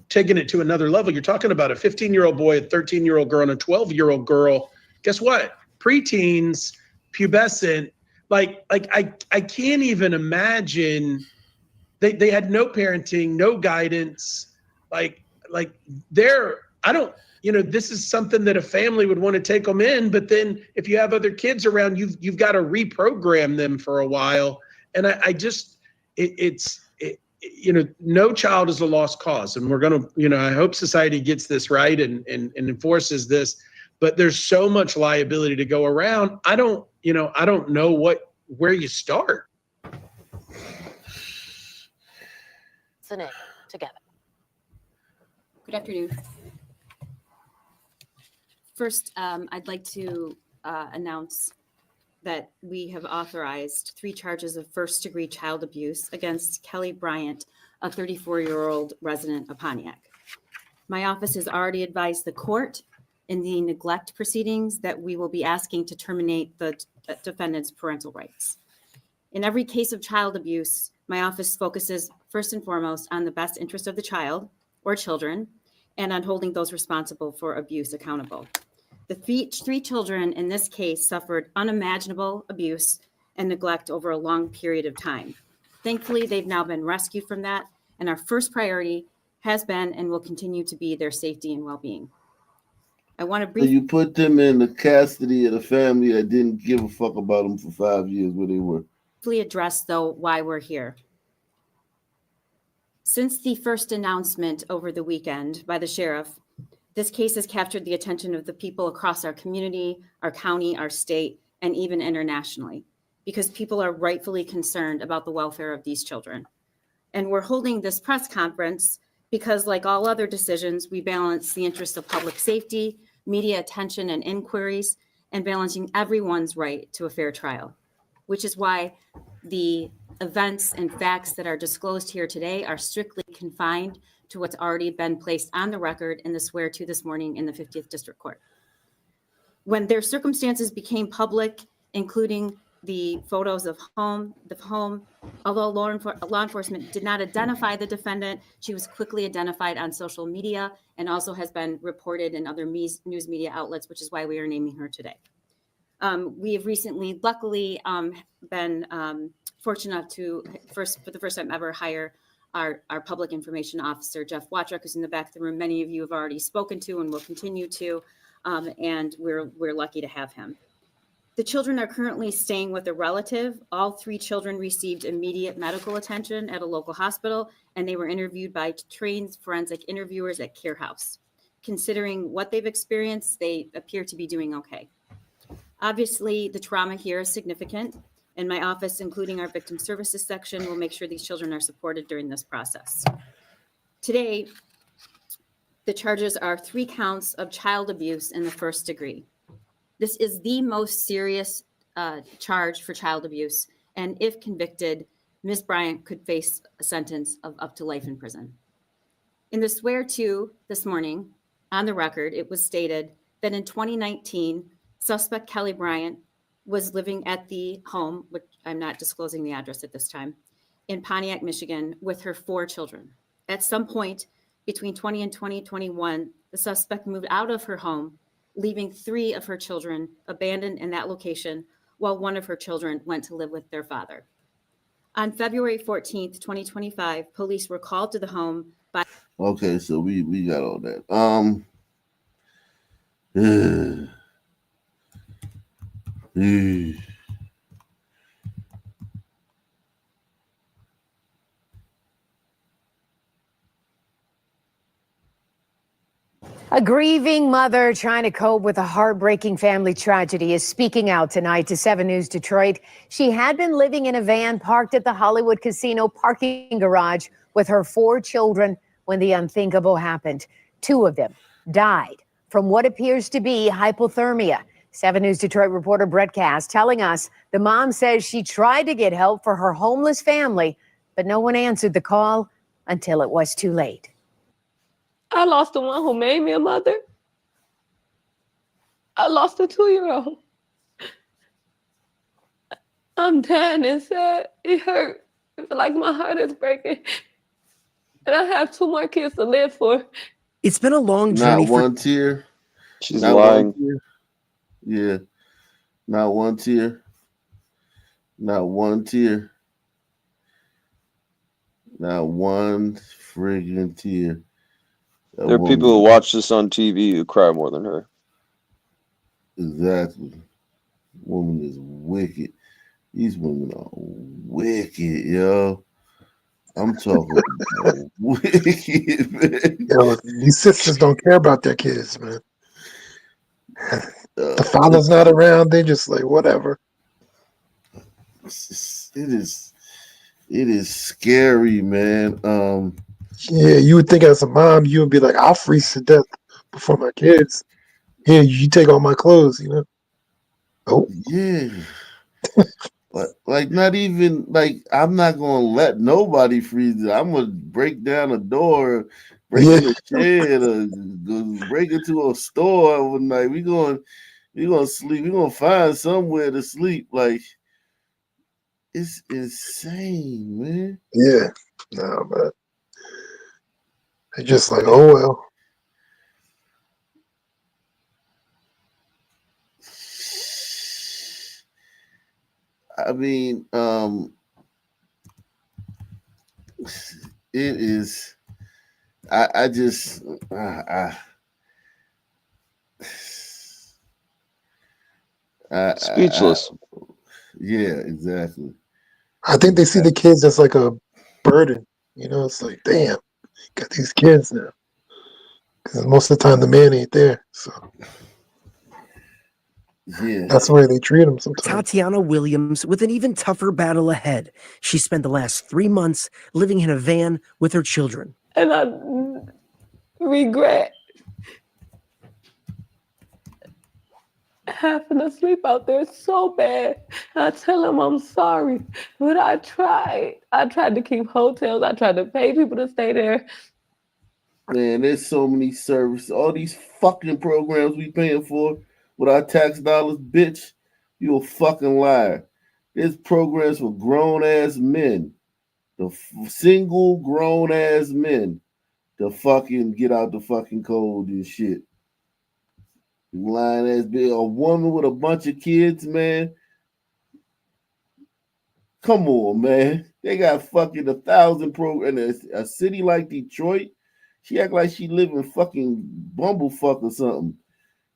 taking it to another level, you're talking about a 15-year-old boy, a 13-year-old girl, and a 12-year-old girl. Guess what? Preteens, pubescent, like I can't even imagine. They had no parenting, no guidance. Like they're, I don't, you know, this is something that a family would want to take them in, but then if you have other kids around, you've got to reprogram them for a while. And I just, you know, no child is a lost cause. And we're going to, you know, I hope society gets this right and enforces this, but there's so much liability to go around. I don't know where you start. Listening together. Good afternoon. First, I'd like to announce that we have authorized 3 charges of first-degree child abuse against Kelly Bryant, a 34-year-old resident of Pontiac. My office has already advised the court in the neglect proceedings that we will be asking to terminate the defendant's parental rights. In every case of child abuse, my office focuses first and foremost on the best interest of the child or children and on holding those responsible for abuse accountable. The 3 children in this case suffered unimaginable abuse and neglect over a long period of time. Thankfully, they've now been rescued from that, and our first priority has been and will continue to be their safety and well-being. I want to briefly... You put them in the custody of the family that didn't give a fuck about them for 5 years where they were. Address, though, why we're here. Since the first announcement over the weekend by the sheriff, this case has captured the attention of the people across our community, our county, our state, and even internationally, because people are rightfully concerned about the welfare of these children. And we're holding this press conference because, like all other decisions, we balance the interests of public safety, media attention and inquiries, and balancing everyone's right to a fair trial, which is why the events and facts that are disclosed here today are strictly confined to what's already been placed on the record in the swear to this morning in the 50th District Court. When their circumstances became public, including the photos of the home, although law enforcement did not identify the defendant, she was quickly identified on social media and also has been reported in other news media outlets, which is why we are naming her today. We have recently, luckily, been fortunate enough to, for the first time ever, hire our public information officer, Jeff Watrick, who's in the back of the room. Many of you have already spoken to and will continue to, and we're lucky to have him. The children are currently staying with a relative. All 3 children received immediate medical attention at a local hospital, and they were interviewed by trained forensic interviewers at Care House. Considering what they've experienced, they appear to be doing okay. Obviously, the trauma here is significant, and my office, including our victim services section, will make sure these children are supported during this process. Today, the charges are 3 counts of child abuse in the first degree. This is the most serious charge for child abuse, and if convicted, Ms. Bryant could face a sentence of up to life in prison. In the swear to this morning, on the record, it was stated that in 2019, suspect Kelly Bryant was living at the home, which I'm not disclosing the address at this time, in Pontiac, Michigan, with her 4 children. At some point between 20 and 2021, the suspect moved out of her home, leaving 3 of her children abandoned in that location, while 1 of her children went to live with their father. On February 14th, 2025, police were called to the home by... Okay, so we got all that. A grieving mother trying to cope with a heartbreaking family tragedy is speaking out tonight to 7 News Detroit. She had been living in a van parked at the Hollywood Casino parking garage with her 4 children when the unthinkable happened. 2 of them died from what appears to be hypothermia. 7 News Detroit reporter Brett Cass telling us the mom says she tried to get help for her homeless family, but no one answered the call until it was too late. I lost the one who made me a mother. I lost a 2-year-old. I'm dying inside. It hurt. I feel like my heart is breaking. And I have 2 more kids to live for. It's been a long Not journey for one tear. She's Not lying. one tear. Yeah. Not one tear. Not one tear. Not one friggin' tear. That There are people who woman- watch this on TV who cry more than her. Exactly. Woman is wicked. These women are wicked, yo. I'm talking about wicked, man. Yo, these sisters don't care about their kids, man. The father's not around. They just like whatever. It is scary, man. Yeah, you would think as a mom, you would be like, I'll freeze to death before my kids. Here, you take all my clothes, you know? Oh. Yeah. But like not even like I'm not gonna let nobody freeze it. I'm gonna break down a door, break in a shed, or go break into a store overnight. We gonna sleep. We gonna find somewhere to sleep. Like it's insane, man. Yeah. No, man. They're just like, oh well. I mean, it is. I just. Speechless. Yeah, exactly. I think they see the kids as like a burden. You know, it's like, damn, got these kids now. Because most of the time the man ain't there. So yeah, that's the way they treat them sometimes. Tatiana Williams with an even tougher battle ahead. She spent the last 3 months living in a van with her children. And I regret having to sleep out there so bad. I tell him I'm sorry, but I tried. I tried to keep hotels. I tried to pay people to stay there. Man, there's so many services. All these fucking programs we paying for with our tax dollars, bitch. You a fucking liar. There's programs for grown ass men, the single grown ass men, to fucking get out the fucking cold and shit. Lying ass bitch, a woman with a bunch of kids, man. Come on, man. They got fucking 1,000 programs in a city like Detroit. She act like she live in fucking Bumblefuck or something.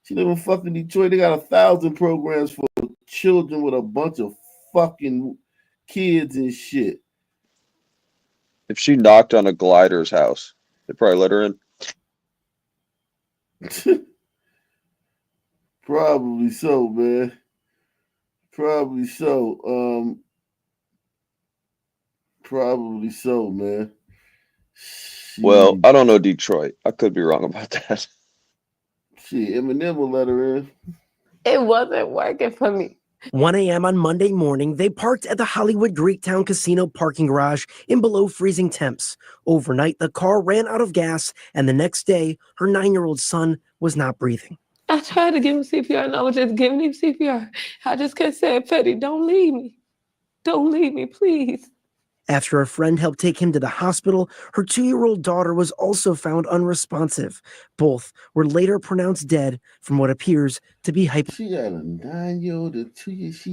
She live in fucking Detroit. They got 1,000 programs for children with a bunch of fucking kids and shit. If she knocked on a glider's house, they probably let her in. Probably so, man. Probably so. Probably so, man. Well, I don't know Detroit. I could be wrong about that. Shit, Eminem will let her in. It wasn't working for me. 1 a.m. on Monday morning, they parked at the Hollywood Greektown Casino parking garage in below freezing temps. Overnight, the car ran out of gas, and the next day, her 9-year-old son was not breathing. I tried to give him CPR and I was just giving him CPR. I just kept saying, Petty, don't leave me. Don't leave me, please. After a friend helped take him to the hospital, her 2-year-old daughter was also found unresponsive. Both were later pronounced dead from what appears to be She got a 9-year-old and 2 years.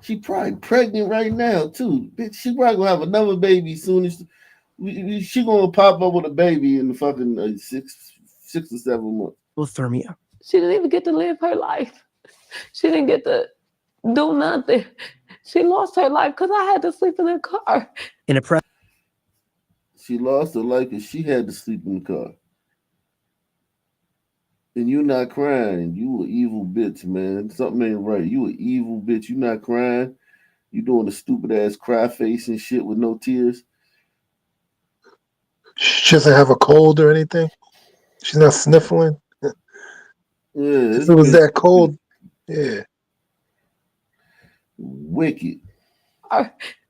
She probably pregnant right now too. Bitch, she probably gonna have another baby soon. She gonna pop up with a baby in the fucking 6 or 7 months. hypothermia. She didn't even get to live her life. She didn't get to do nothing. She lost her life because I had to sleep in the car. In a press, she lost her life because she had to sleep in the car. And you not crying. You an evil bitch, man. Something ain't right. You an evil bitch. You not crying. You doing the stupid ass cry face and shit with no tears. She doesn't have a cold or anything. She's not sniffling. Yeah, if it was that cold, yeah. Wicked.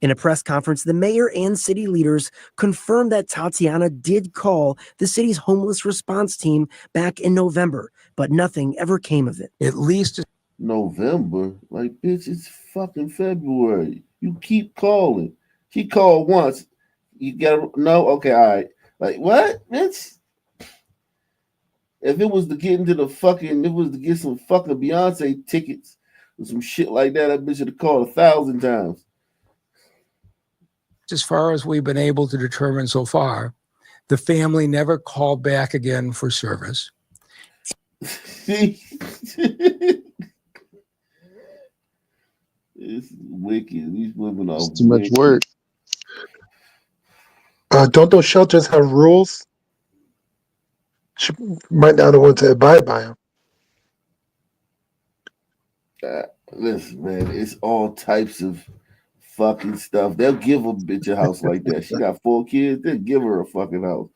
In a press conference, the mayor and city leaders confirmed that Tatiana did call the city's homeless response team back in November, but nothing ever came of it. At least November? Like, bitch, it's fucking February. You keep calling. She called once. You got no? Okay, all right. Like, what, bitch? If it was to get into the fucking, it was to get some fucking Beyonce tickets or some shit like that, that bitch should have called 1,000 times. As far as we've been able to determine so far, the family never called back again for service. It's wicked. These women are It's too much work. Don't those shelters have rules? She might not want to abide by them. Listen, man, it's all types of fucking stuff. They'll give a bitch a house like that. She got 4 kids. They'll give her a fucking house,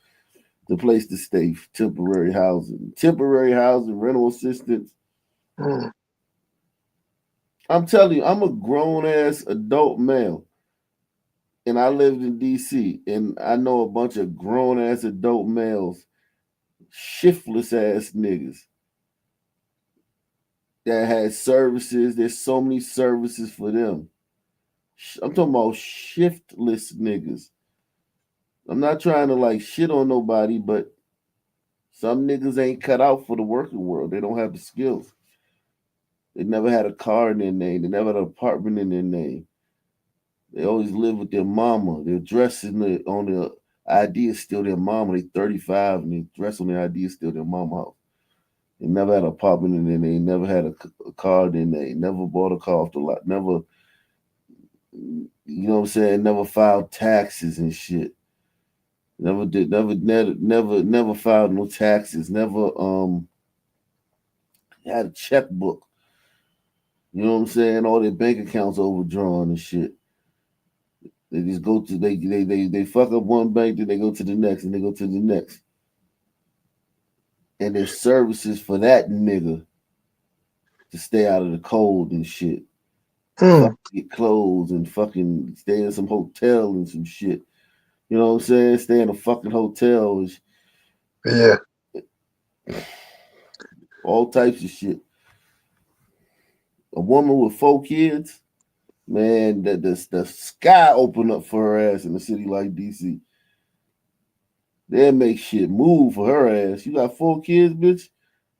the place to stay, temporary housing, rental assistance. I'm telling you, I'm a grown ass adult male, and I lived in DC, and I know a bunch of grown ass adult males, shiftless ass niggas that had services. There's so many services for them. I'm talking about shiftless niggas. I'm not trying to like shit on nobody, but some niggas ain't cut out for the working world. They don't have the skills. They never had a car in their name. They never had an apartment in their name. They always live with their mama. They're dressed on their ID is still their mama. They 35 and they dress on their ID is still their mama house. They never had an apartment in their name. Never had a car in their name. Never bought a car off the lot. Never, you know what I'm saying? Never filed taxes and shit. Never filed no taxes. Never had a checkbook. You know what I'm saying? All their bank accounts overdrawn and shit. They just go to they fuck up one bank, then they go to the next, and they go to the next. And there's services for that nigga to stay out of the cold and shit. Get clothes and fucking stay in some hotel and some shit. You know what I'm saying? Stay in a fucking hotel. Yeah. All types of shit. A woman with 4 kids, man, the sky opened up for her ass in a city like DC. They'll make shit move for her ass. You got 4 kids, bitch?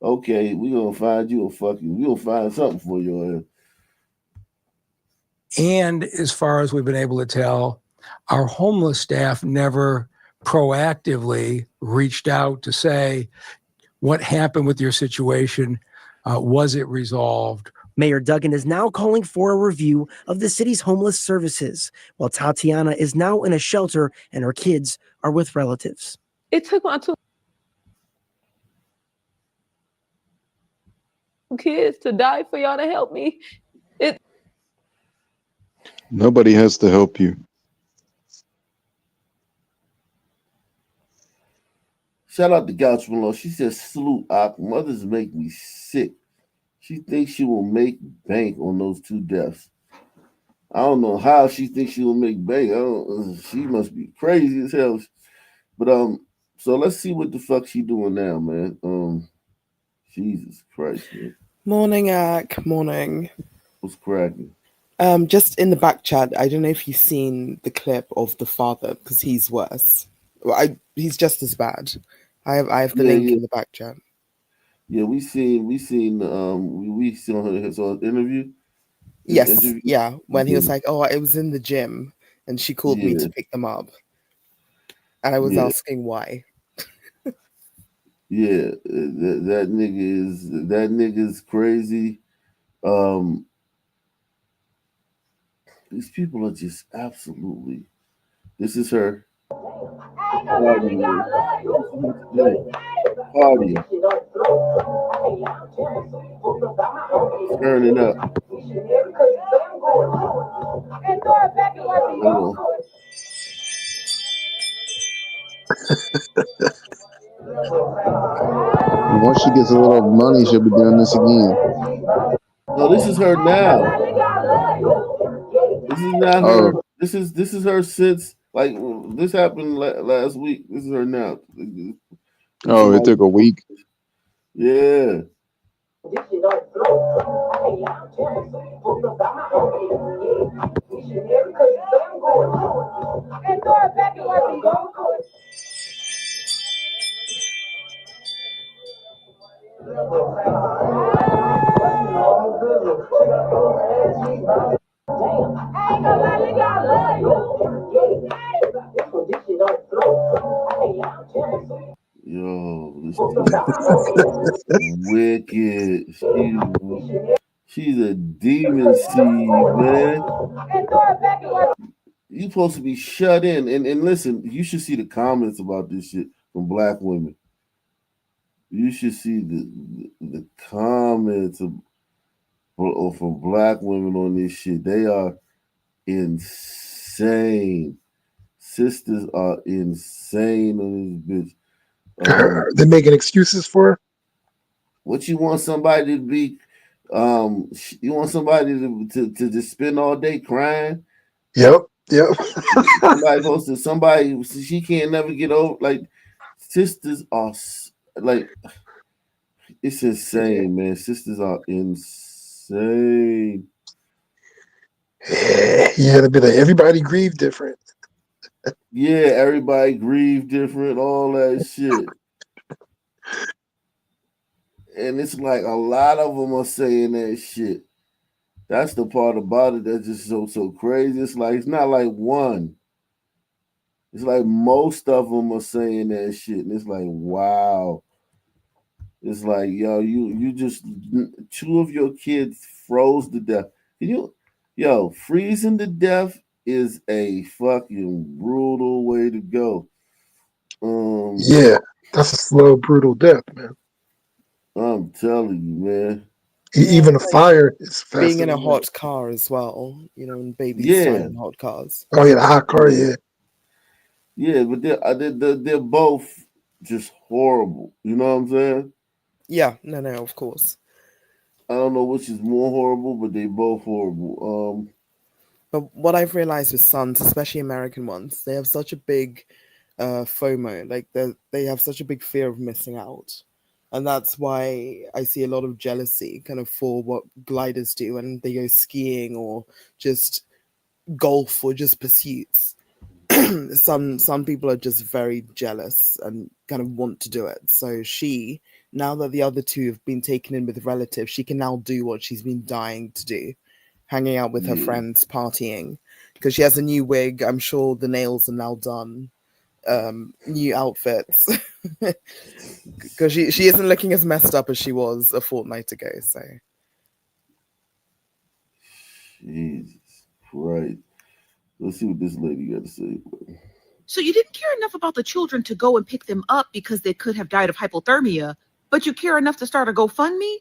Okay, we gonna find you we gonna find something for your ass. And as far as we've been able to tell, our homeless staff never proactively reached out to say, what happened with your situation? Was it resolved? Mayor Duggan is now calling for a review of the city's homeless services, while Tatiana is now in a shelter and her kids are with relatives. It took my 2 kids to die for y'all to help me. Nobody has to help you. Shout out to Gouch Malone. She says, salute, Ak. Mothers make me sick. She thinks she will make bank on those 2 deaths. I don't know how she thinks she will make bank. She must be crazy as hell. But so let's see what the fuck she doing now, man. Jesus Christ, man. Morning, Ak. Morning. What's cracking? Just in the back chat, I don't know if you've seen the clip of the father, because he's worse. Well, he's just as bad. I have the link in the back chat. Yeah, we seen his interview. Yes, interview. yeah. When he was like, "Oh, I was in the gym, and she called me to pick them up," and I was asking why. Yeah, that nigga's crazy. These people are just absolutely. This is her. Party. Turning up. Once she gets a little money, she'll be doing this again. No, this is her now. This is not her. This is her since like this happened last week. This is her now. Oh, it took a week. Yeah. Yo, this is wicked. She's a demon seed, man. You supposed to be shut in. And listen, you should see the comments about this shit from black women. You should see the comments from black women on this shit. They are insane. Sisters are insane on this bitch. They're making excuses for her? What you want somebody to be? You want somebody to just spend all day crying? Yep. somebody she can't never get over. Like, sisters are like, it's insane, man. Sisters are insane. Yeah, to be like, everybody grieve different. Yeah, everybody grieve different, all that shit. And it's like a lot of them are saying that shit. That's the part about it that's just so crazy. It's like, it's not like one. It's like most of them are saying that shit. And it's like, wow. It's like, yo, you just, 2 of your kids froze to death. Freezing to death is a fucking brutal way to go. Yeah, that's a slow, brutal death, man. I'm telling you, man. Even a fire is faster. Being in a hot car as well, and babies die in hot cars. Oh yeah, the hot car, yeah. Yeah, but they're both just horrible. You know what I'm saying? Yeah, no, of course. I don't know which is more horrible, but they both horrible. But what I've realized with sons, especially American ones, they have such a big FOMO. Like they have such a big fear of missing out. And that's why I see a lot of jealousy kind of for what gliders do when they go skiing or just golf or just pursuits. Some people are just very jealous and kind of want to do it. So she, now that the other 2 have been taken in with relatives, she can now do what she's been dying to do, hanging out with her friends, partying. Because she has a new wig. I'm sure the nails are now done. New outfits. Because she isn't looking as messed up as she was a fortnight ago. So Jesus Christ. Let's see what this lady got to say. So you didn't care enough about the children to go and pick them up because they could have died of hypothermia, but you care enough to start a GoFundMe?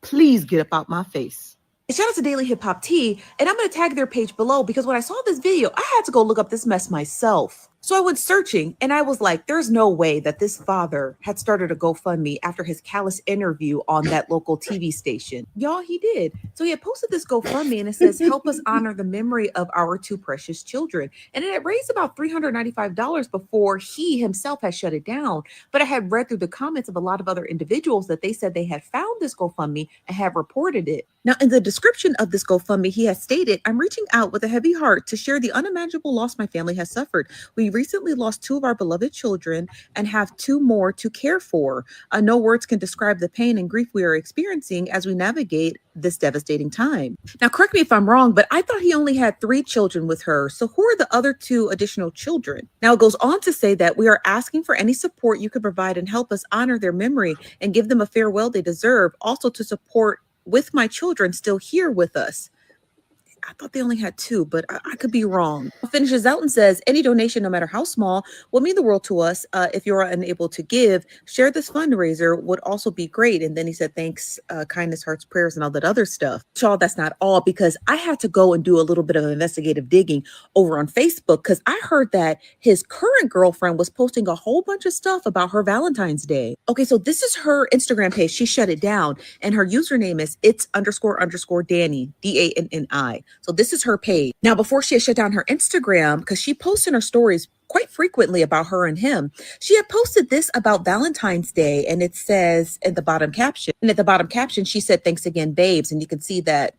Please get up out my face. Shout out to Daily Hip Hop Tea, and I'm going to tag their page below because when I saw this video, I had to go look up this mess myself. So I went searching and I was like, there's no way that this father had started a GoFundMe after his callous interview on that local TV station. Y'all, he did. So he had posted this GoFundMe and it says, help us honor the memory of our 2 precious children. And it had raised about $395 before he himself had shut it down. But I had read through the comments of a lot of other individuals that they said they had found this GoFundMe and have reported it. Now, in the description of this GoFundMe, he has stated, I'm reaching out with a heavy heart to share the unimaginable loss my family has suffered. We recently lost 2 of our beloved children and have 2 more to care for. No words can describe the pain and grief we are experiencing as we navigate this devastating time. Now, correct me if I'm wrong, but I thought he only had 3 children with her. So who are the other 2 additional children? Now, it goes on to say that we are asking for any support you could provide and help us honor their memory and give them a farewell they deserve. Also to support with my children still here with us. I thought they only had 2, but I could be wrong. Finishes out and says, any donation, no matter how small, will mean the world to us. If you're unable to give, share this fundraiser would also be great. And then he said, thanks, kindness, hearts, prayers, and all that other stuff. Y'all, that's not all, because I had to go and do a little bit of investigative digging over on Facebook because I heard that his current girlfriend was posting a whole bunch of stuff about her Valentine's Day. Okay, so this is her Instagram page. She shut it down, and her username is it's__Danny, DANNI. So this is her page. Now, before she had shut down her Instagram, because she posts in her stories quite frequently about her and him, she had posted this about Valentine's Day, and it says at the bottom caption, she said, "Thanks again, babes." And you can see that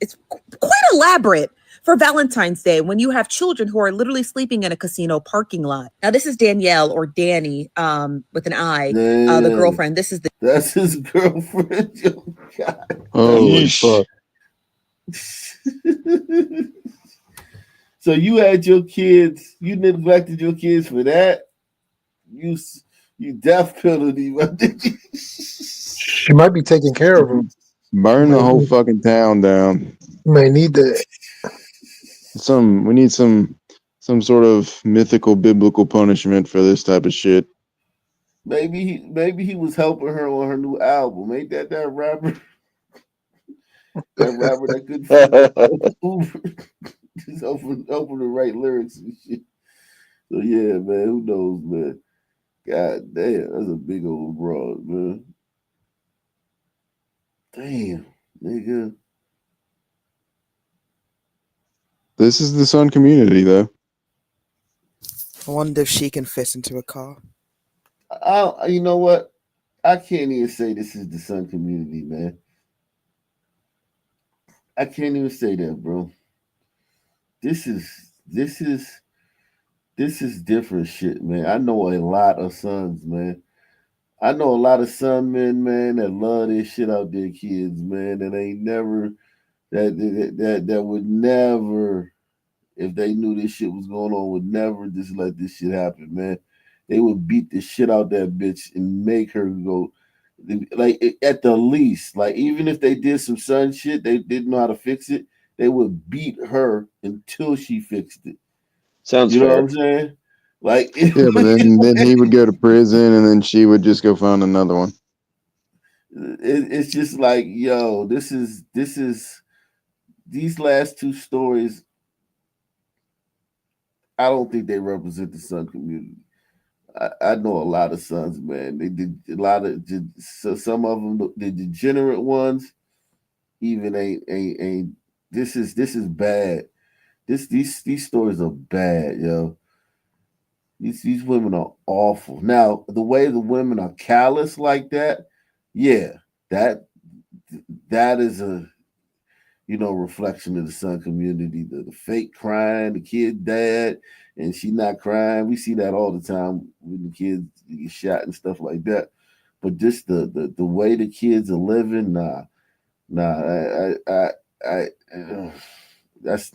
it's quite elaborate for Valentine's Day when you have children who are literally sleeping in a casino parking lot. Now, this is Danielle, or Danny, with an I, the girlfriend. That's his girlfriend. Yo, God. Holy fuck. So you had your kids, you neglected your kids for that? You death penalty. She might be taking care of him. Burn the whole fucking town down. You may need that. We need some sort of mythical biblical punishment for this type of shit. Maybe he was helping her on her new album. Ain't that rapper? That rapper that couldn't Uber. Just open the right lyrics and shit. So yeah, man, who knows, man? God damn, that's a big old broad, man. Damn, nigga. This is the Sun community, though. I wonder if she can fit into a car. You know what? I can't even say this is the Sun community, man. I can't even say that, bro. This is different shit, man. I know a lot of sons, man. I know a lot of Sun men, man, that love this shit out their kids, man. That ain't never that would never, if they knew this shit was going on, would never just let this shit happen, man. They would beat the shit out that bitch and make her go, like, at the least, like, even if they did some Sun shit, they didn't know how to fix it, they would beat her until she fixed it. Sounds you know fair. what I'm saying? Like, Yeah, but then he would go to prison, and then she would just go find another one. It's just like, yo, this is these last two stories. I don't think they represent the Sun community. I know a lot of Suns, man. They did a lot of, so some of them, the degenerate ones, even ain't. This is bad. These stories are bad, yo. These women are awful. Now, the way the women are callous like that, yeah, that is a reflection of the Sun community. The fake crying, the kid dad, and she not crying. We see that all the time when the kids get shot and stuff like that. But just the way the kids are living, that's.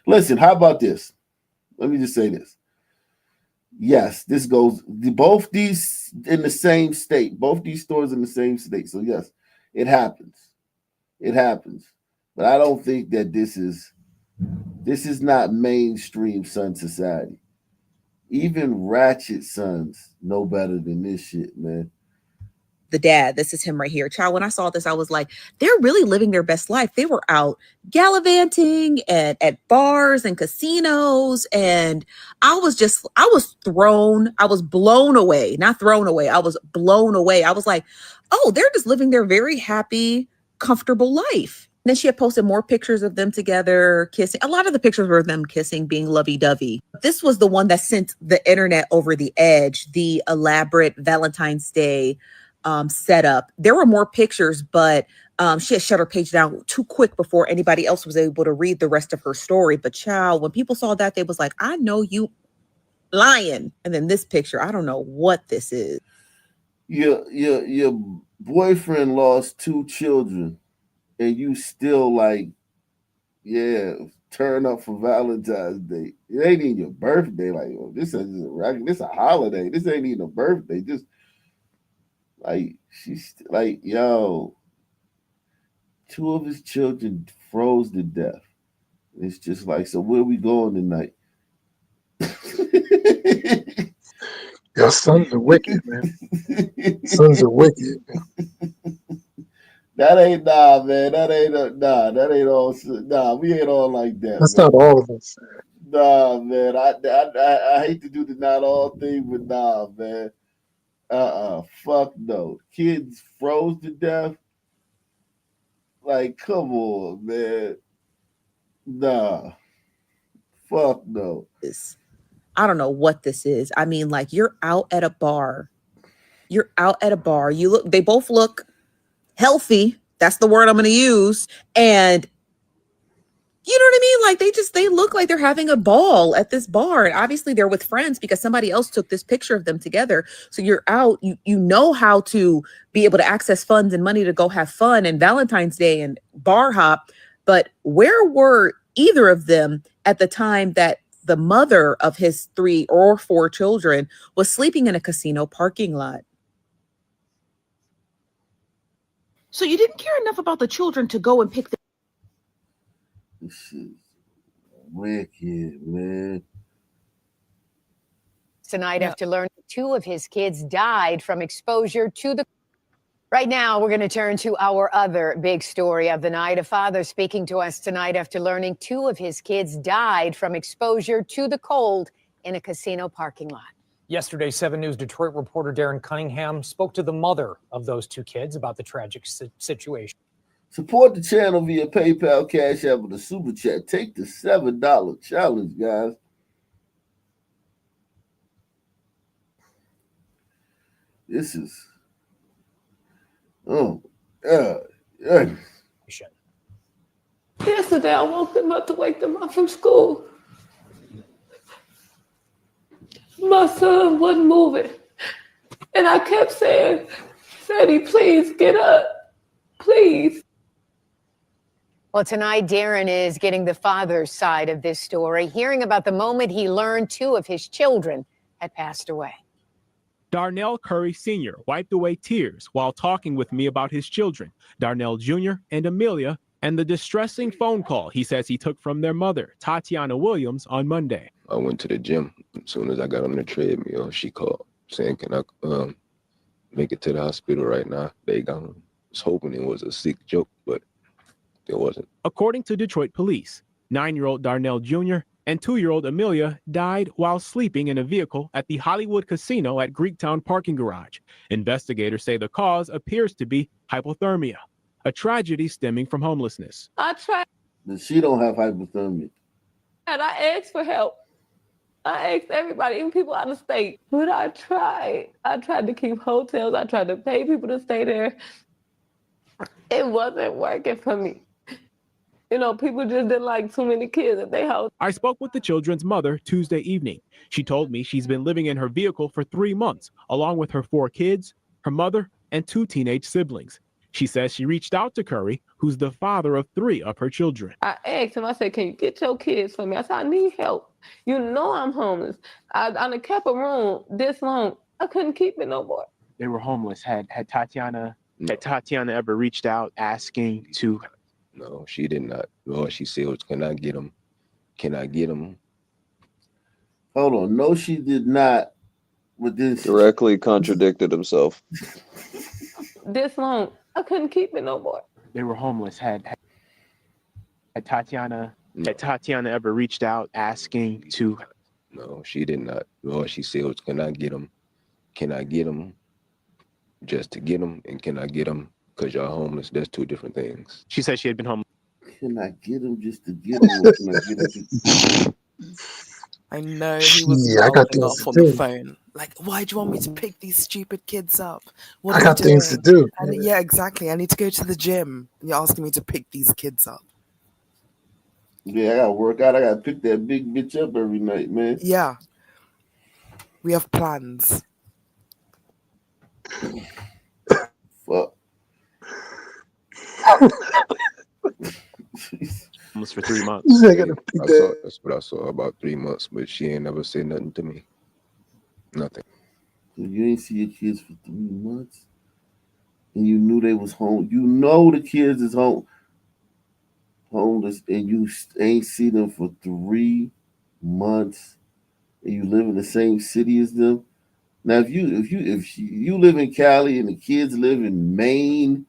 Listen, how about this? Let me just say this. Yes, this goes both these in the same state, both these stores in the same state. So yes, it happens. It happens. But I don't think that this is not mainstream Sun society. Even ratchet sons know better than this shit, man. The dad, this is him right here. Child, when I saw this, I was like, they're really living their best life. They were out gallivanting at bars and casinos. And I was blown away. Not thrown away. I was blown away. I was like, oh, they're just living their very happy, comfortable life. And then she had posted more pictures of them together, kissing. A lot of the pictures were them kissing, being lovey-dovey. This was the one that sent the internet over the edge, the elaborate Valentine's Day setup. There were more pictures, but she had shut her page down too quick before anybody else was able to read the rest of her story. But child, when people saw that, they was like, I know you lying. And then this picture, I don't know what this is. Your boyfriend lost 2 children, and you still like, yeah, turn up for Valentine's Day. It ain't even your birthday. Like, oh, this is a holiday. This ain't even a birthday. Just like, she's like, yo, 2 of his children froze to death. It's just like, so where we going tonight? Your sons are wicked, man. Sons are wicked. That ain't man. That ain't all. We ain't all like that. That's man. not all of us. Nah, man. I hate to do the not all thing, but nah, man. Fuck no. Kids froze to death. Like, come on, man. Nah. Fuck no. I don't know what this is. I mean, like, you're out at a bar. You're out at a bar. They both look healthy. That's the word I'm going to use. And you know what I mean? Like, they look like they're having a ball at this bar. And obviously they're with friends because somebody else took this picture of them together. So you're out, you know how to be able to access funds and money to go have fun and Valentine's Day and bar hop. But where were either of them at the time that the mother of his 3 or 4 children was sleeping in a casino parking lot? So you didn't care enough about the children to go and pick them. This shit's wicked, man. Tonight, after learning 2 of his kids died from exposure to the. Right now, we're going to turn to our other big story of the night. A father speaking to us tonight after learning 2 of his kids died from exposure to the cold in a casino parking lot. Yesterday, 7 News Detroit reporter Darren Cunningham spoke to the mother of those 2 kids about the tragic situation. Support the channel via PayPal, Cash App, or the Super Chat. Take the $7 challenge, guys. This is... Oh, yeah. Yesterday, I woke them up to wake them up from school. My son wasn't moving. And I kept saying, Freddie, please get up. Please. Well, tonight, Darren is getting the father's side of this story, hearing about the moment he learned 2 of his children had passed away. Darnell Curry Sr. wiped away tears while talking with me about his children, Darnell Jr. and Amelia, and the distressing phone call he says he took from their mother, Tatiana Williams, on Monday. I went to the gym. As soon as I got on the treadmill, she called saying, can I make it to the hospital right now? They gone. I was hoping it was a sick joke, but it wasn't. According to Detroit police, 9-year-old Darnell Jr. and 2-year-old Amelia died while sleeping in a vehicle at the Hollywood Casino at Greektown parking garage. Investigators say the cause appears to be hypothermia, a tragedy stemming from homelessness. I tried. But she don't have hypothermia. And I asked for help. I asked everybody, even people out of state. But I tried. I tried to keep hotels. I tried to pay people to stay there. It wasn't working for me. You know, people just didn't like too many kids at their house. I spoke with the children's mother Tuesday evening. She told me she's been living in her vehicle for 3 months, along with her 4 kids, her mother, and 2 teenage siblings. She says she reached out to Curry, who's the father of 3 of her children. I asked him, I said, can you get your kids for me? I said, I need help. You know I'm homeless. I kept a room this long. I couldn't keep it no more. They were homeless. Had Tatiana ever reached out asking to... No, she did not. All she said was, can I get them? Can I get them? Hold on. No, she did not. With this directly contradicted himself. This long. I couldn't keep it no more. They were homeless. Had Tatiana ever reached out asking to... No, she did not. All she said was, can I get them? Can I get them? Just to get them, and can I get them? Because y'all homeless, that's 2 different things. She said she had been homeless. Can I get him just to get him? Or can I get him I know he was mouthing off on the phone. Like, why do you want me to pick these stupid kids up? What I got things to do. And yeah, exactly. I need to go to the gym. And you're asking me to pick these kids up. Yeah, I gotta work out. I gotta pick that big bitch up every night, man. Yeah. We have plans. Fuck. Almost for 3 months. That's what I saw about 3 months, but she ain't never said nothing to me. Nothing. So you ain't see your kids for 3 months, and you knew they was home. You know the kids is homeless, and you ain't see them for 3 months, and you live in the same city as them. Now, if you live in Cali and the kids live in Maine,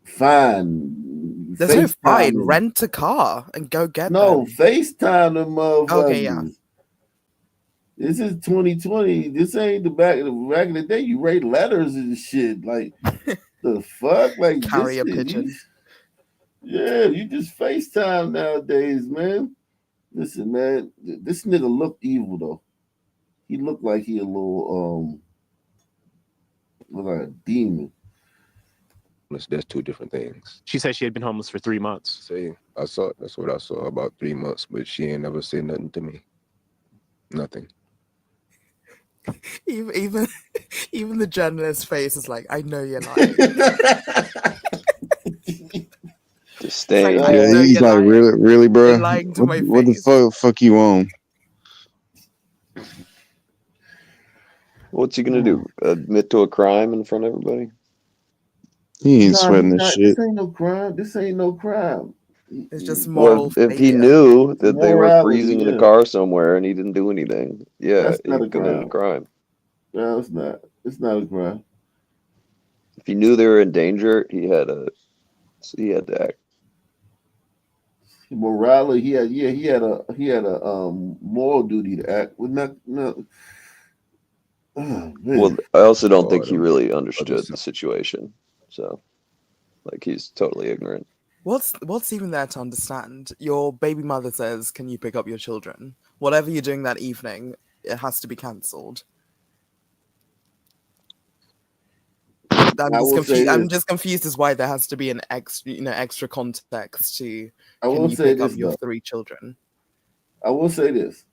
fine. There's no fine. Rent a car and go get them. No, FaceTime them motherfuckers. Okay, yeah. This is 2020. This ain't the back of the day. You write letters and shit. Like the fuck? Like carrier pigeon. Yeah, you just FaceTime nowadays, man. Listen, man, this nigga look evil though. He looked like he a little look like a demon. That's two different things. She said she had been homeless for 3 months. Say, that's what I saw, about 3 months, but she ain't never said nothing to me. Nothing. Even the journalist's face is like, I know you're lying. Disdain. I Yeah, know he's you're like, lying. really, bro. You're lying to my What the face. fuck you on? What's he gonna do? Admit to a crime in front of everybody? He ain't Nah, sweating this shit. this ain't no crime. This ain't no crime. It's just Well, moral if he failure. knew that they were Morality, freezing in a yeah. car somewhere and he didn't do anything, yeah, That's he not a committed a crime. crime. No, it's not. It's not a crime. If he knew they were in danger, he had to act. Morality, he had a moral duty to act. With not no. Oh, man. Well, I also don't think All he them really other understood stuff. the situation. So, like, he's totally ignorant. What's even there to understand? Your baby mother says, "Can you pick up your children?" Whatever you're doing that evening, it has to be cancelled. I'm I just will say confused. I'm this. just confused as why there has to be an extra context to. I Can will you say pick up this your though. 3 children? I will say this.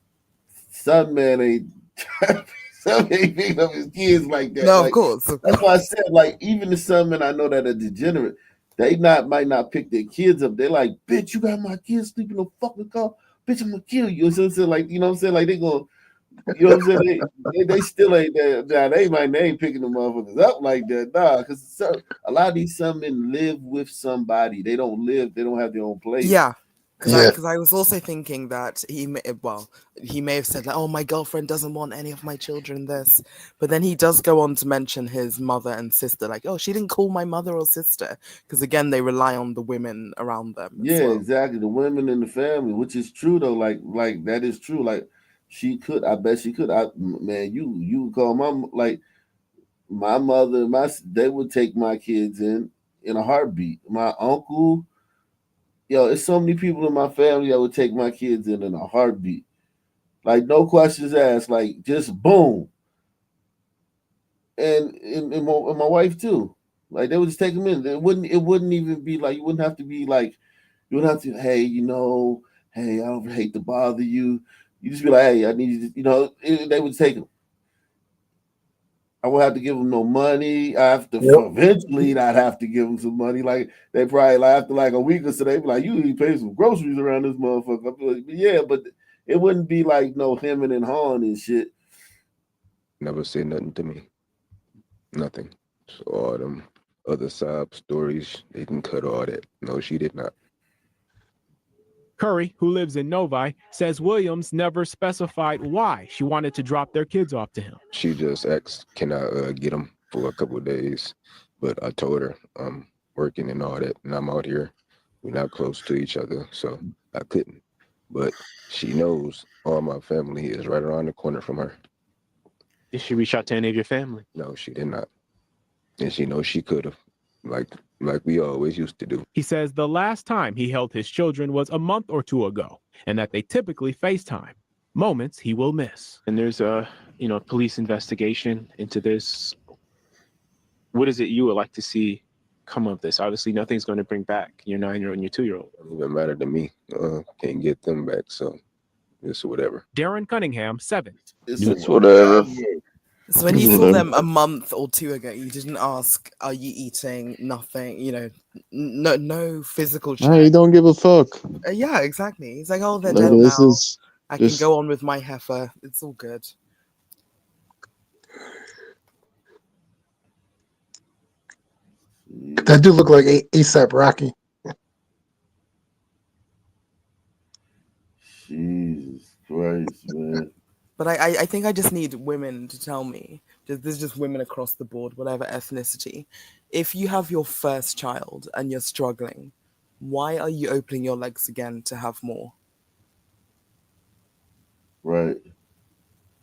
Some man ain't some ain't picking up his kids like that. No, of Like course. that's why I said, like, even the some men I know that are degenerate, they might not pick their kids up. They're like, bitch, you got my kids sleeping in the fucking car. Bitch, I'm gonna kill you. So it's like, you know what I'm saying? Like they gonna, you know what I'm saying? They still ain't there. Now they ain't picking the motherfuckers up like that. Nah, because a lot of these some men live with somebody. They don't have their own place. Yeah, Yeah. because I was also thinking that he may have said like, "Oh, my girlfriend doesn't want any of my children." This, but then he does go on to mention his mother and sister, like, "Oh, she didn't call my mother or sister," because again, they rely on the women around them as Yeah, well. exactly. The women in the family, which is true though. Like that is true. Like she could. I bet she could. Man, you call my mother. They would take my kids in a heartbeat. My uncle. Yo, it's so many people in my family that would take my kids in a heartbeat. Like no questions asked. Like just boom. And my wife too. Like they would just take them in. It wouldn't even be like, you wouldn't have to be like, you wouldn't have to, hey, hey, I don't hate to bother you. You just be like, hey, I need you to, they would take them. I would have to give them no money. I have to eventually I'd have to give them some money. Like they probably like after like a week or so, they'd be like, you need to pay some groceries around this motherfucker. I'd be like, yeah, but it wouldn't be like no hemming and hawing and shit. Never said nothing to me. Nothing. So all them other sob stories, they can cut all that. No, she did not. Curry, who lives in Novi, says Williams never specified why she wanted to drop their kids off to him. She just asked, can I get them for a couple of days? But I told her I'm working and all that, and I'm out here. We're not close to each other, so I couldn't. But she knows all my family is right around the corner from her. Did she reach out to any of your family? No, she did not. And she knows she could have, like we always used to do. He says the last time he held his children was a month or 2 ago, and that they typically FaceTime, moments he will miss. And there's a, police investigation into this. What is it you would like to see come of this? Obviously, nothing's going to bring back your 9-year-old and your 2-year-old. It doesn't even matter to me. Can't get them back, so it's whatever. Darren Cunningham, 7. It's whatever. So when you saw them a month or 2 ago, you didn't ask, "Are you eating?" Nothing, no physical check. I don't give a fuck. Yeah, exactly. It's like, "Oh, they're Like, dead this now. is I can just- go on with my heifer. It's all good." That dude look like ASAP Rocky. Jesus Christ, man. But I think I just need women to tell me. This is just women across the board, whatever ethnicity. If you have your first child and you're struggling, why are you opening your legs again to have more? Right.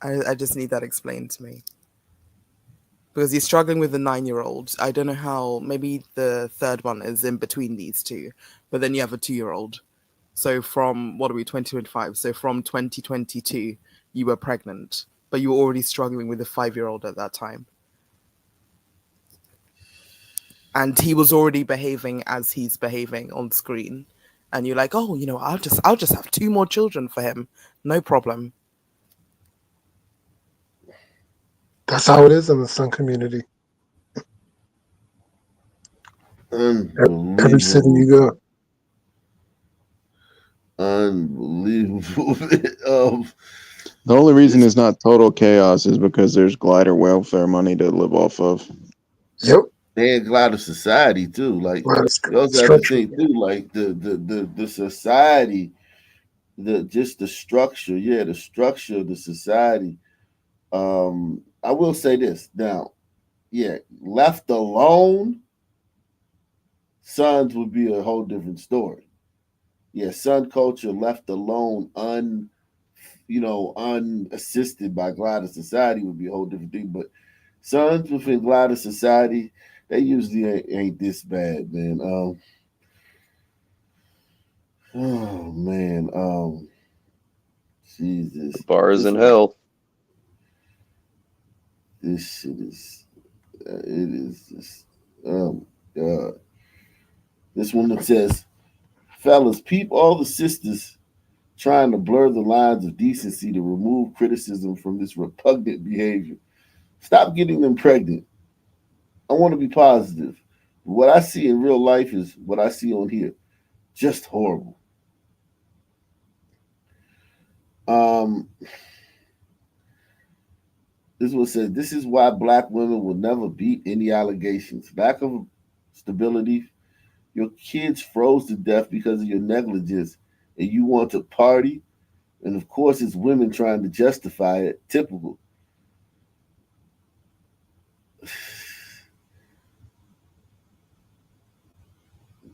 I just need that explained to me. because he's struggling with the 9-year-old. I don't know how. Maybe the third one is in between these two, but then you have a 2-year-old. So from, what are we, 2025? So from 2022, you were pregnant, but you were already struggling with a 5-year-old at that time. And he was already behaving as he's behaving on screen. And you're like, oh, I'll just have 2 more children for him. No problem. That's how it is in the Sun community. Every city you go. Unbelievable. The only reason it's not total chaos is because there's glider welfare money to live off of. Yep. And glider society too. Like you also have to think too, like the society, the structure, the structure of the society. I will say this now, left alone, sons would be a whole different story. Sun culture left alone, unassisted by glider society would be a whole different thing. But sons within glider society, they usually ain't this bad, man. Oh man, Jesus, the bar is in hell. This shit is, it is just, oh God. This one that says, fellas, peep all the sisters trying to blur the lines of decency to remove criticism from this repugnant behavior. Stop getting them pregnant. I want to be positive. What I see in real life is what I see on here. Just horrible. This one says, this is why Black women will never beat any allegations. Lack of stability. Your kids froze to death because of your negligence, and you want to party. And of course, it's women trying to justify it. Typical.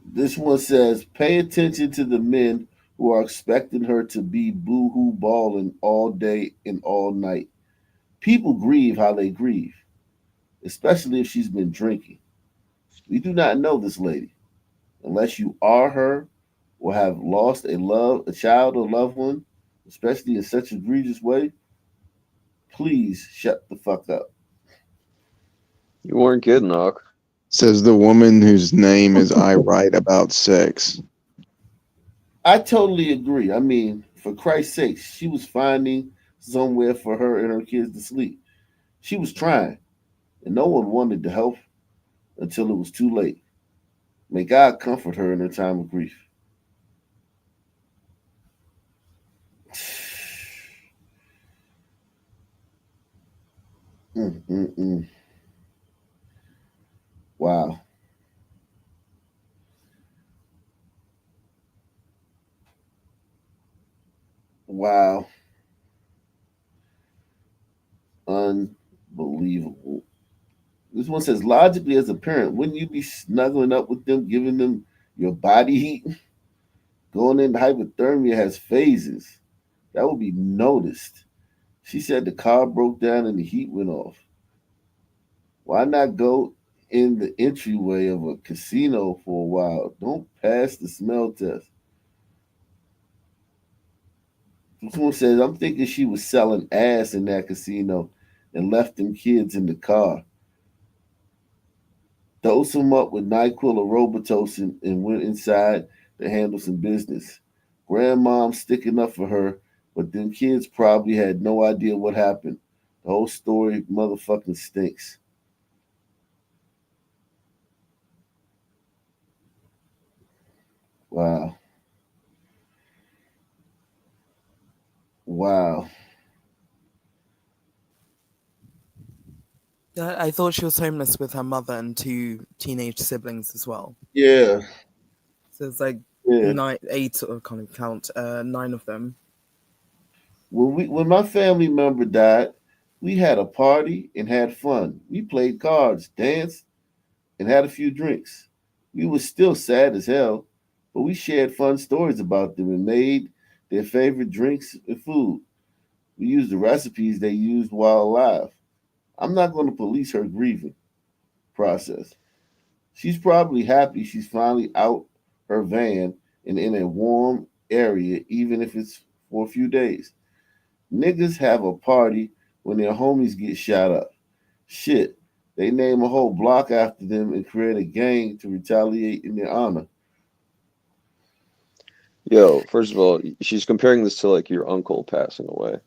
This one says, pay attention to the men who are expecting her to be boo-hoo balling all day and all night. People grieve how they grieve, especially if she's been drinking. We do not know this lady. Unless you are her or have lost a child or loved one, especially in such an egregious way, please shut the fuck up. You weren't kidding, Hawk. Says the woman whose name is I write about sex. I totally agree. I mean, for Christ's sake, she was finding somewhere for her and her kids to sleep. She was trying, and no one wanted to help until it was too late. May God comfort her in her time of grief. Wow. Wow. Unbelievable. This one says, logically, as a parent, wouldn't you be snuggling up with them, giving them your body heat? Going into hypothermia has phases. That would be noticed. She said the car broke down and the heat went off. Why not go in the entryway of a casino for a while? Don't pass the smell test. This one says, I'm thinking she was selling ass in that casino and left them kids in the car. Dose them up with NyQuil or Robitussin and went inside to handle some business. Grandmom's sticking up for her, but them kids probably had no idea what happened. The whole story motherfucking stinks. Wow. Wow. I thought she was homeless with her mother and 2 teenage siblings as well. Yeah. So it's like 9 of them. When my family member died, we had a party and had fun. We played cards, danced, and had a few drinks. We were still sad as hell, but we shared fun stories about them and made their favorite drinks and food. We used the recipes they used while alive. I'm not going to police her grieving process. She's probably happy she's finally out her van and in a warm area, even if it's for a few days. Niggas have a party when their homies get shot up. Shit, they name a whole block after them and create a gang to retaliate in their honor. Yo, first of all, she's comparing this to like your uncle passing away.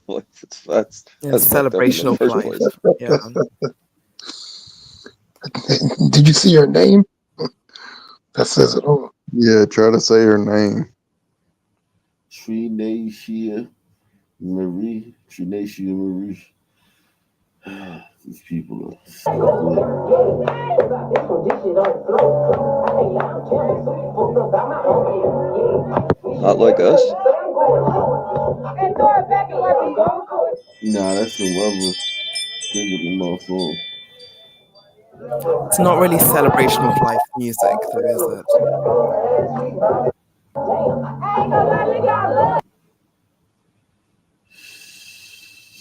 Like that's celebration of life. Yeah. Did you see her name? That says it all. Yeah, try to say her name. Trinacia Marie. These people are Not like us. Nah, that's some other bigger song. It's not really celebration of life music, though, is it?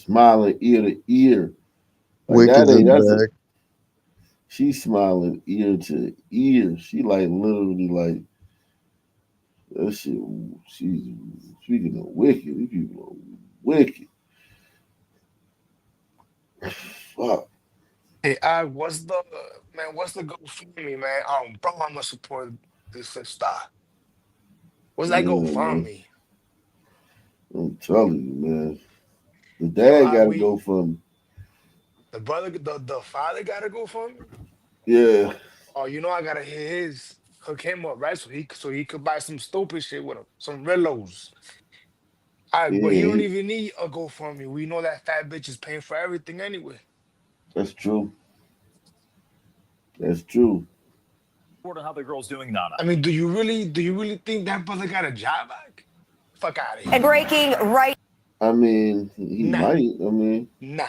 Smiling ear to ear. Wicked is back. She's smiling ear to ear. She like literally like that shit. She's speaking of wicked. These people are wicked. Fuck. Hey, what's the GoFundMe, man? Bro, I'm gonna support this star. What's that GoFundMe? I'm telling you, man. The dad got to go from the brother, the father got to go from me. Yeah. Oh, you know I gotta hook him up, right? So he could buy some stupid shit with him, some Rillos. But he don't even need a GoFundMe. We know that fat bitch is paying for everything anyway. That's true. That's true. Wonder how the girl's doing, Nana. I mean, do you really think that brother got a job back? Fuck out of here. And breaking right. I mean, he might. I mean, nah.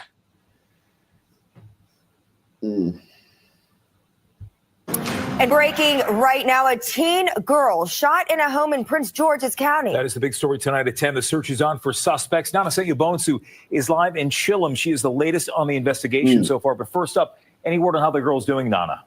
And breaking right now, a teen girl shot in a home in Prince George's County. That is the big story tonight at 10. The search is on for suspects. Nana Sayubonsu is live in Chillum. She is the latest on the investigation so far. But first up, any word on how the girl's doing, Nana?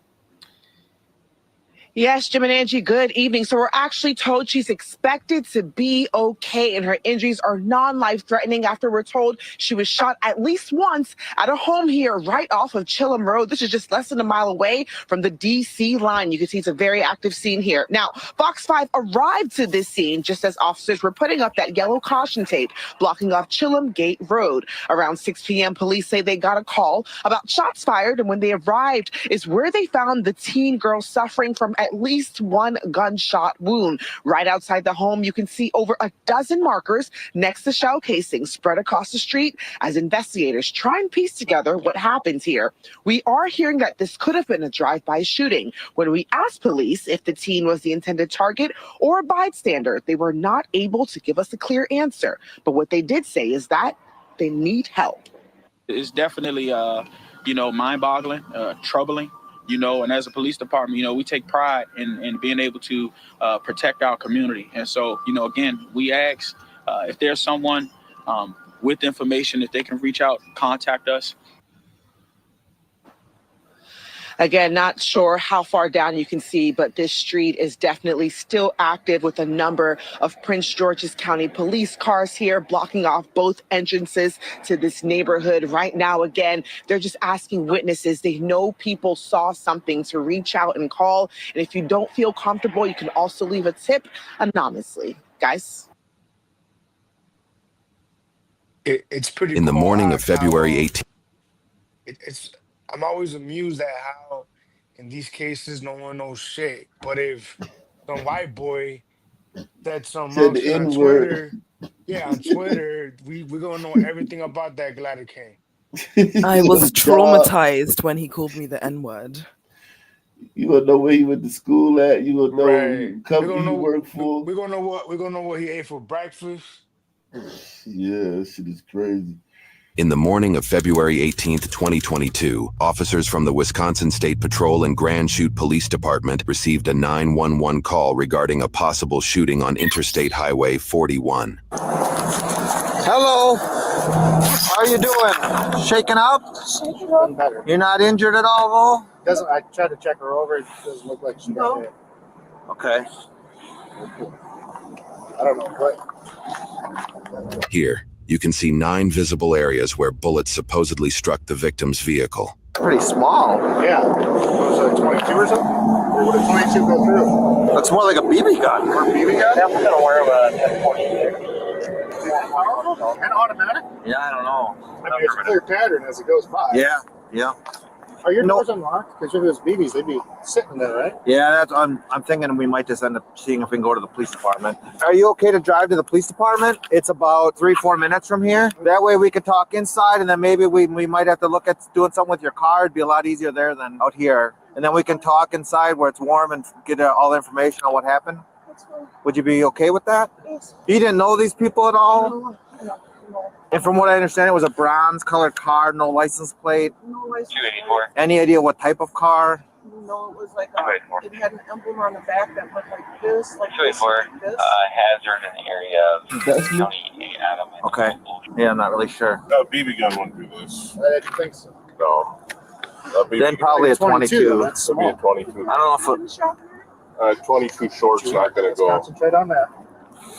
Yes, Jim and Angie, good evening. So we're actually told she's expected to be okay and her injuries are non-life threatening after we're told she was shot at least once at a home here right off of Chillum Road. This is just less than a mile away from the DC line. You can see it's a very active scene here. Now, Fox 5 arrived to this scene just as officers were putting up that yellow caution tape blocking off Chillum Gate Road. Around 6 p.m., police say they got a call about shots fired, and when they arrived is where they found the teen girl suffering from at least one gunshot wound. Right outside the home, you can see over a dozen markers next to shell casings spread across the street as investigators try and piece together what happened here. We are hearing that this could have been a drive-by shooting. When we asked police if the teen was the intended target or a bystander, they were not able to give us a clear answer. But what they did say is that they need help. It's definitely, mind-boggling, troubling. And as a police department, we take pride in being able to protect our community. And so, again, we ask if there's someone with information, if they can reach out, contact us. Again, not sure how far down you can see, but this street is definitely still active with a number of Prince George's County police cars here blocking off both entrances to this neighborhood. Right now, again, they're just asking witnesses. They know people saw something to reach out and call. And if you don't feel comfortable, you can also leave a tip anonymously. Guys. It's pretty In the morning of February 18th. I'm always amused at how, in these cases, no one knows shit. But if some white boy said some nonsense on Twitter, on Twitter, we're gonna know everything about that Glider King. I was traumatized when he called me the N-word. You gonna know where he went to school at. You gonna know what company he worked for. We're gonna know what he ate for breakfast. Yeah, that shit is crazy. In the morning of February 18th, 2022, officers from the Wisconsin State Patrol and Grand Chute Police Department received a 911 call regarding a possible shooting on Interstate Highway 41. Hello. How are you doing? Shaking up? Shaking up. Better. You're not injured at all, Doesn't. I tried to check her over. It doesn't look like she got hit. though? Okay. I don't know what. Here, you can see 9 visible areas where bullets supposedly struck the victim's vehicle. Pretty small. Yeah. What was it, 22 or something? Or what did 22 go through? That's more like a BB gun. Or a BB gun? Yeah, we're gonna wear a 10.26. And automatic? Yeah, I don't know. I mean, it's a clear pattern as it goes by. Yeah, yeah. Are your doors unlocked? Because if it was BBs, they'd be sitting there, right? Yeah, that's. I'm thinking we might just end up seeing if we can go to the police department. Are you okay to drive to the police department? It's about 3-4 minutes from here. That way we could talk inside, and then maybe we might have to look at doing something with your car. It'd be a lot easier there than out here. And then we can talk inside where it's warm and get all the information on what happened. Would you be okay with that? Yes. You didn't know these people at all? No. And from what I understand, it was a bronze-colored car, no license plate. No license. 284. Any idea what type of car? No, it was like it had an emblem on the back that looked like this, like 284. Hazard in the area of That's County Adam. Okay. Yeah, I'm not really sure. No, BB gun wouldn't do this. I didn't think so. No. Then probably a 22. That's It'd be a small. 22. I don't know if it, 22 short's not gonna Let's go. concentrate on that.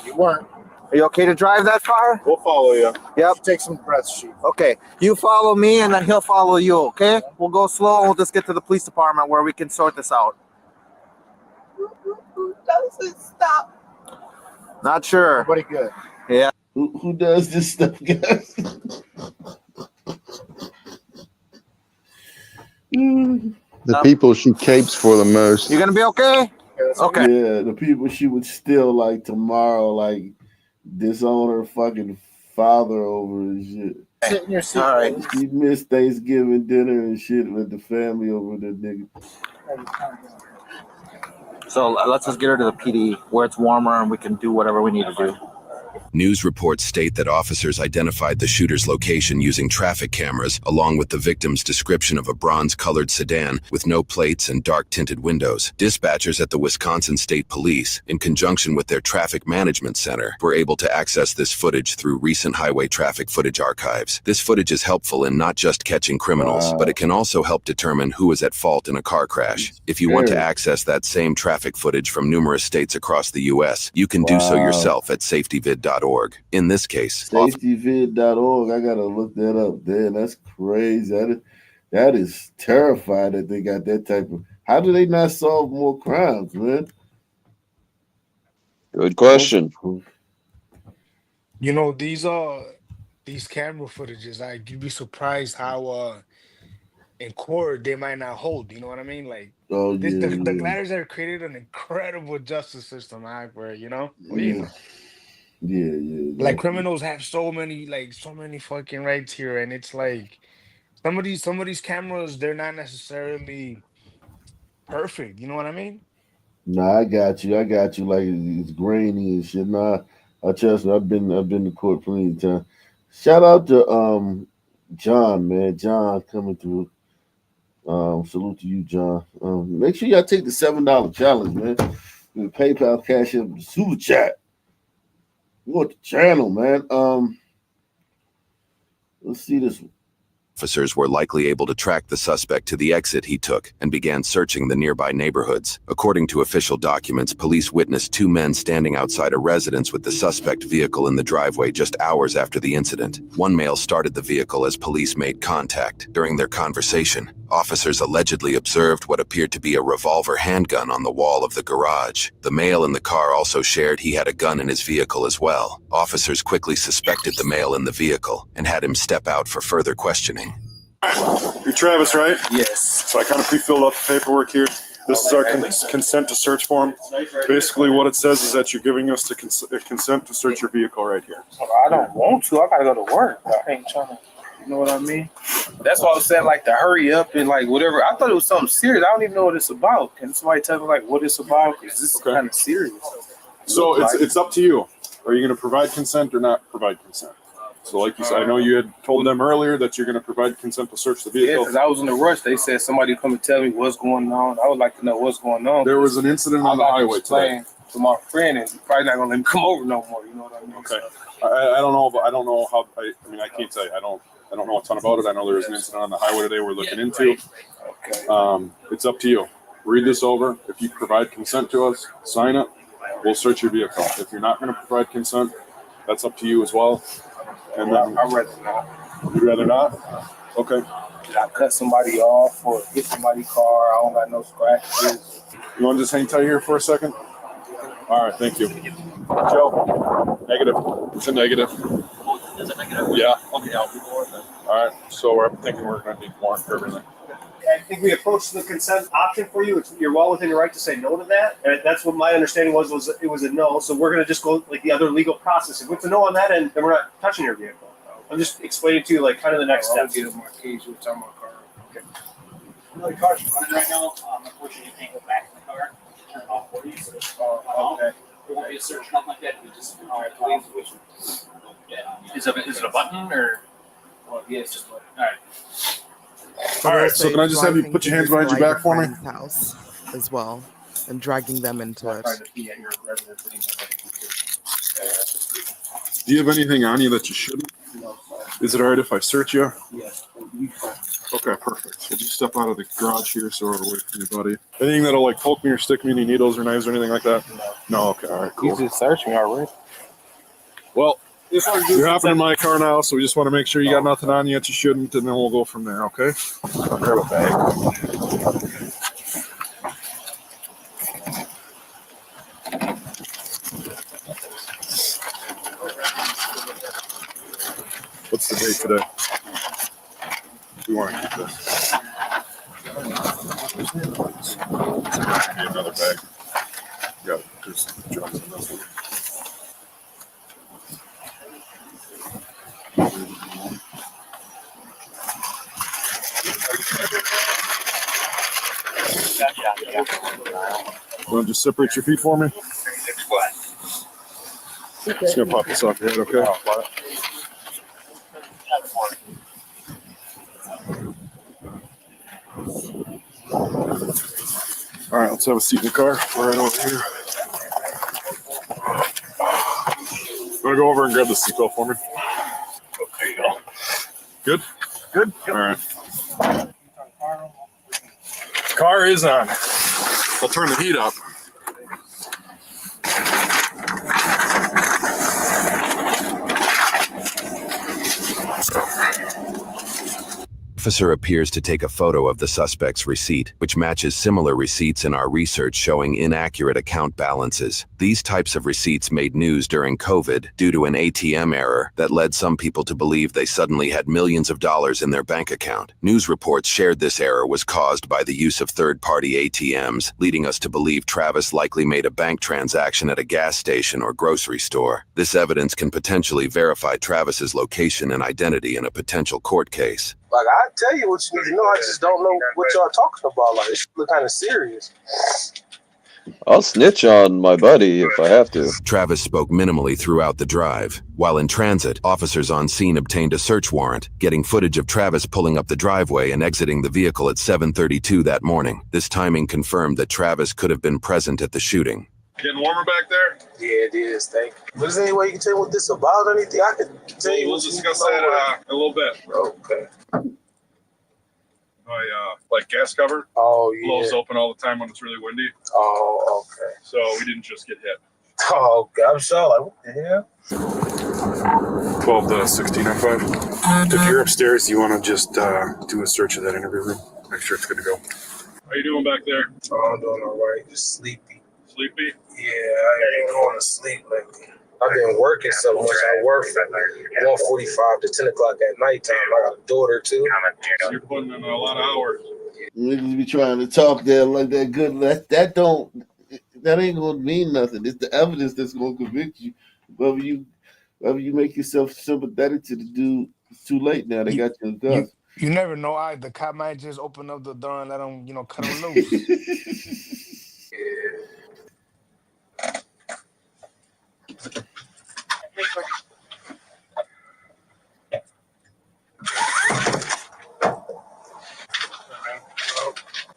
You weren't. are you okay to drive that far? We'll follow you. Yep. Take some breaths, Chief. Okay. You follow me and then he'll follow you, okay? We'll go slow and we'll just get to the police department where we can sort this out. Doesn't stop. Not sure. Everybody good. Yeah. Who does this stuff, guys? The people she capes for the most. You gonna be okay? Okay. Yeah, the people she would still like tomorrow, like disown her fucking father over and shit. Sit in your seat. All right. She missed Thanksgiving dinner and shit with the family over the nigga. So let's just get her to the PD where it's warmer and we can do whatever we need to do. News reports state that officers identified the shooter's location using traffic cameras, along with the victim's description of a bronze-colored sedan with no plates and dark-tinted windows. Dispatchers at the Wisconsin State Police, in conjunction with their traffic management center, were able to access this footage through recent highway traffic footage archives. This footage is helpful in not just catching criminals, but it can also help determine who is at fault in a car crash. If you want to access that same traffic footage from numerous states across the U.S., you can do so yourself at safetyvid.org. In this case, Safetyvid.org. I gotta look that up. Damn, that's crazy. That is terrifying that they got that type of. How do they not solve more crimes, man? Good question. You know, these camera footages, like you'd be surprised how in court they might not hold. You know what I mean? Like the gliders have created an incredible justice system, where you know. Yeah. Like criminals have so many fucking rights here, and it's like some of these cameras, they're not necessarily perfect. You know what I mean? Nah, I got you. Like it's grainy and shit. Nah, I trust me. I've been to court plenty of times. Shout out to John, man. John coming through. Salute to you, John. Make sure y'all take the $7 challenge, man. With PayPal, Cash App, Super Chat. What the channel, man? Let's see this one. officers were likely able to track the suspect to the exit he took and began searching the nearby neighborhoods. According to official documents, police witnessed 2 men standing outside a residence with the suspect vehicle in the driveway just hours after the incident. One male started the vehicle as police made contact. During their conversation, officers allegedly observed what appeared to be a revolver handgun on the wall of the garage. The male in the car also shared he had a gun in his vehicle as well. Officers quickly suspected the male in the vehicle and had him step out for further questioning. You're Travis, right? Yes. So I kind of pre-filled out the paperwork here. This is our consent to search form. Basically what it says is that you're giving us the consent to search your vehicle right here. I don't want to. I gotta go to work. I ain't trying to, you know what I mean? That's why I was saying, like, to hurry up and, like, whatever. I thought it was something serious. I don't even know what it's about. Can somebody tell me, like, what it's about? Because this is kind of serious. So it's up to you. Are you going to provide consent or not provide consent? So like you said, I know you had told them earlier that you're going to provide consent to search the vehicle. Yeah, because I was in a rush. They said somebody come and tell me what's going on. I would like to know what's going on. There was an incident on the highway today. to my friend, and probably not gonna let him come over no more. You know what I mean? Okay. I don't know, but I don't know how. I mean, I can't tell you. I don't know a ton about it. I know there was an incident on the highway today we're looking into. Okay. It's up to you. Read this over. If you provide consent to us, sign it. We'll search your vehicle. If you're not going to provide consent, that's up to you as well. And then I'd rather not. You'd rather not? Okay. Did I cut somebody off or hit somebody's car? I don't got no scratches. You want to just hang tight here for a second? All right, thank you. Joe, negative. It's a negative. Is it negative? Yeah. Okay, I'll be more than. All right, so I'm thinking we're going to need warrant for everything. I think we approached the consent option for you. You're well within your right to say no to that. And that's what my understanding was it was a no. So we're going to just go like the other legal process. If it's a no on that end, then we're not touching your vehicle. I'm just explaining to you like kind of the next steps. Get my keys. We'll tell my car. Okay. The car's running right now. Unfortunately, you can't go back in the car. Turn it off for you. So Okay. there won't be a search, nothing like that. We just please switch. Yeah. Is it a button or? Well, yeah, it's just a button. All right. All right, so can I just have you put your hands behind your back for me? House as well, and dragging them into it. Do you have anything on you that you shouldn't? Is it all right if I search you? Yes. Okay, perfect. So just step out of the garage here so we're away from your buddy. Anything that'll like poke me or stick me, any needles or knives or anything like that? No, okay, all right, cool. You just searched me already. Well, you're hopping in my car now, so we just want to make sure you got nothing on you that you shouldn't, and then we'll go from there, okay? I'll grab a bag. What's the date today? We want to keep this. Need another bag. Yeah, there's drugs in this one. You want to just separate your feet for me? Just gonna pop this off your head, okay? All right, let's have a seat in the car. We're right over here. You want to go over and grab the seatbelt for me? There you go. Good? Good? All right. Car is on. I'll turn the heat up. Officer appears to take a photo of the suspect's receipt, which matches similar receipts in our research showing inaccurate account balances. These types of receipts made news during COVID due to an ATM error that led some people to believe they suddenly had millions of dollars in their bank account. News reports shared this error was caused by the use of third-party ATMs, leading us to believe Travis likely made a bank transaction at a gas station or grocery store. This evidence can potentially verify Travis's location and identity in a potential court case. Like, I tell you what you need to know. I just don't know what y'all talking about. Like, this look kind of serious. I'll snitch on my buddy if I have to. Travis spoke minimally throughout the drive. While in transit, officers on scene obtained a search warrant, getting footage of Travis pulling up the driveway and exiting the vehicle at 7:32 that morning. This timing confirmed that Travis could have been present at the shooting. Getting warmer back there? Yeah, it is. Thank you. But is there any way you can tell me what this about or anything? I can tell you. We'll discuss that a little bit. Okay. My like gas cover. Oh yeah. Blows open all the time when it's really windy. Oh, okay. So we didn't just get hit. Oh, okay. I'm sure. Like, what the hell? 12 to 1605. If you're upstairs, you want to just do a search of that interview room. Make sure it's good to go. How you doing back there? Oh, I'm doing all right. Just sleepy. Sleepy? Yeah, I ain't going to sleep lately. I've been working so much. I work from 1:45 to 10 o'clock at nighttime. I got a daughter too. So you're putting in a lot of hours. Niggas be trying to talk there like that good. That ain't gonna mean nothing. It's the evidence that's gonna convict you. Whether you make yourself sympathetic to the dude, it's too late now. They got your gun. You never know. The cop might just open up the door and let him, cut him loose.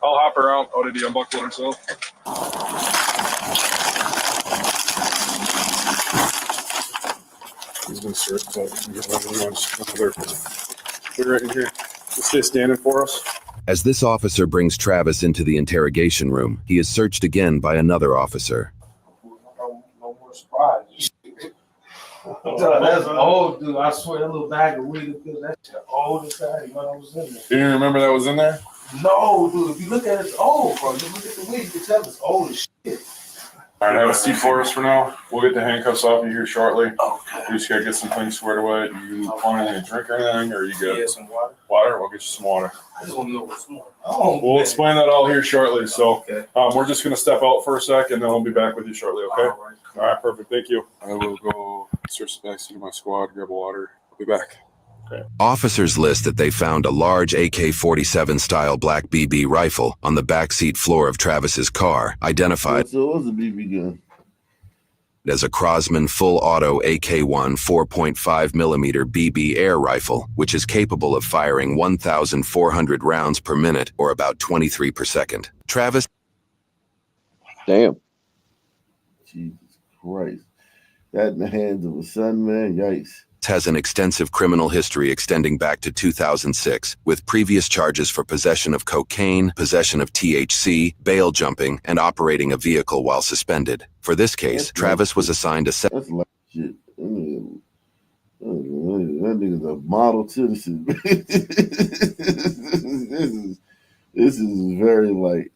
I'll hop around. Oh, did he unbuckle himself? He's been searched. So another right in here. Just stay standing for us. As this officer brings Travis into the interrogation room, he is searched again by another officer. No more surprise. That's old, dude. I swear, that little bag of weed, that's the oldest thing when I was in there. You didn't remember that was in there? No, dude. If you look at it, it's old, bro. You look at the weed, you can tell it's old as shit. All right, have a seat for us for now. We'll get the handcuffs off you here shortly. Okay. We just gotta get some things squared away. You want anything to drink or anything, or you good? Yeah, some water. Water? We'll get you some water. I just want to know what's more. Oh, We'll man. explain that all here shortly. So Okay. we're just gonna step out for a sec, and then we'll be back with you shortly. Okay? All All right, perfect. Thank you. I will go search the backseat of my squad, grab a water. I'll be back. Okay. Officers list that they found a large AK-47 style black BB rifle on the backseat floor of Travis's car, identified So it was a BB gun. as a Crosman full-auto AK-1 4.5mm BB air rifle, which is capable of firing 1,400 rounds per minute, or about 23 per second. Travis. Damn. Jesus Christ. That in the hands of a son, man. Yikes. Has an extensive criminal history extending back to 2006, with previous charges for possession of cocaine, possession of THC, bail jumping, and operating a vehicle while suspended. For this case, Travis was assigned a That's like shit. That nigga's a model citizen. This is very light.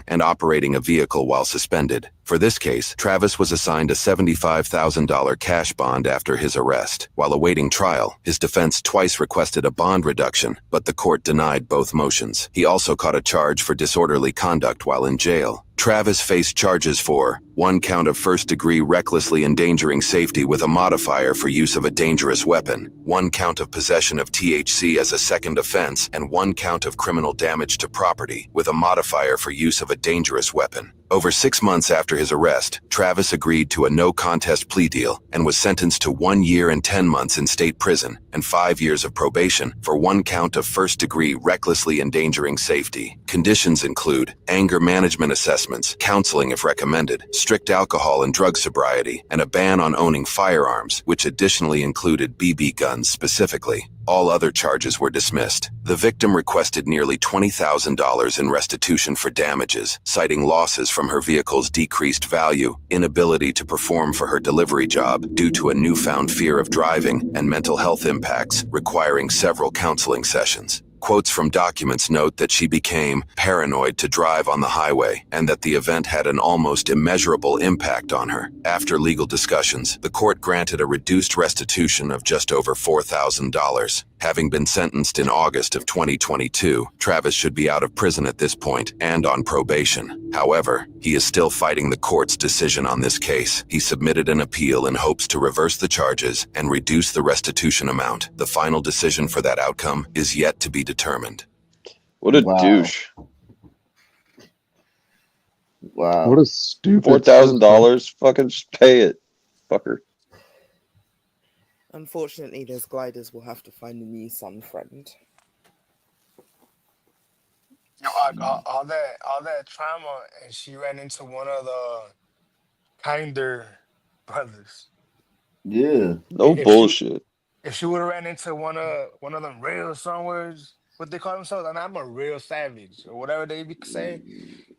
and operating a vehicle while suspended. For this case, Travis was assigned a $75,000 cash bond after his arrest. While awaiting trial, his defense twice requested a bond reduction, but the court denied both motions. He also caught a charge for disorderly conduct while in jail. Travis faced charges for 1 count of first-degree recklessly endangering safety with a modifier for use of a dangerous weapon, 1 count of possession of THC as a second offense, and 1 count of criminal damage to property with a modifier for use of a dangerous weapon. Over 6 months after his arrest, Travis agreed to a no-contest plea deal and was sentenced to 1 year and 10 months in state prison and 5 years of probation for 1 count of first-degree recklessly endangering safety. Conditions include anger management assessments, counseling if recommended, strict alcohol and drug sobriety, and a ban on owning firearms, which additionally included BB guns specifically. All other charges were dismissed. The victim requested nearly $20,000 in restitution for damages, citing losses from her vehicle's decreased value, inability to perform for her delivery job due to a newfound fear of driving, and mental health impacts, requiring several counseling sessions. Quotes from documents note that she became paranoid to drive on the highway and that the event had an almost immeasurable impact on her. After legal discussions, the court granted a reduced restitution of just over $4,000. Having been sentenced in August of 2022, Travis should be out of prison at this point and on probation. However, he is still fighting the court's decision on this case. He submitted an appeal in hopes to reverse the charges and reduce the restitution amount. The final decision for that outcome is yet to be determined. What a douche. Wow. What a stupid $4,000. Fucking just pay it, fucker. Unfortunately, those gliders will have to find a new son friend. Yo, all that trauma, and she ran into one of the kinder brothers. Yeah. No bullshit. If she would have ran into one of them real somewhere, what they call themselves, and I'm a real savage or whatever they be saying,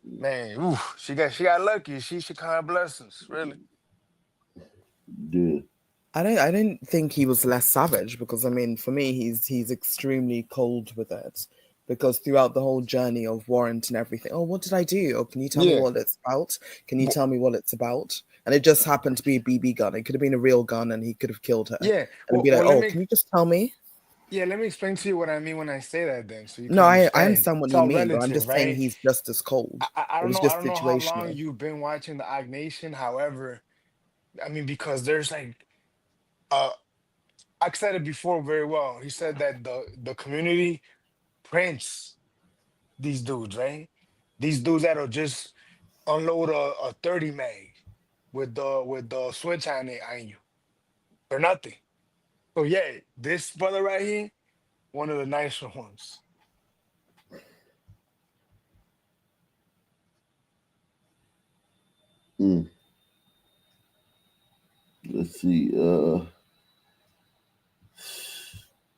man, oof, she got lucky. She should count blessings, really. Yeah. I don't think he was less savage because I mean for me he's extremely cold with it because throughout the whole journey of warrant and everything, oh, what did I do? Oh, can you tell me what it's about? Can you tell me what it's about? And it just happened to be a BB gun. It could have been a real gun and he could have killed her. Yeah. And be like, can you just tell me? Yeah, let me explain to you what I mean when I say that then. So you can No, I understand what It's you all mean, but I'm just saying right? he's just as cold. I It don't was know. just I don't know how long situational. you've been watching the Og Nation. However, I mean, because there's like, I said it before very well. He said that the community prints these dudes, right? These dudes that'll just unload a 30 mag with the switch on it on you for nothing. So yeah, this brother right here, one of the nicer ones. Let's see.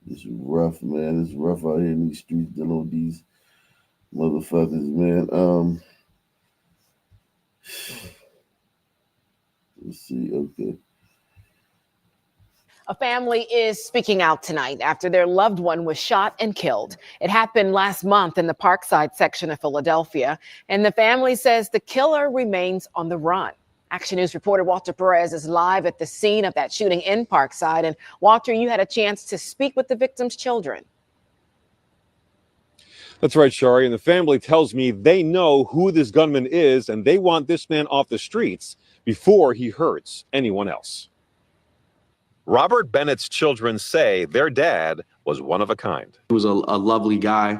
It's rough, man. It's rough out here in these streets dealing with these motherfuckers, man. Let's see. Okay. A family is speaking out tonight after their loved one was shot and killed. It happened last month in the Parkside section of Philadelphia, and the family says the killer remains on the run. Action News reporter Walter Perez is live at the scene of that shooting in Parkside. And Walter, you had a chance to speak with the victim's children. That's right, Shari. And the family tells me they know who this gunman is, and they want this man off the streets before he hurts anyone else. Robert Bennett's children say their dad was one of a kind. He was a lovely guy.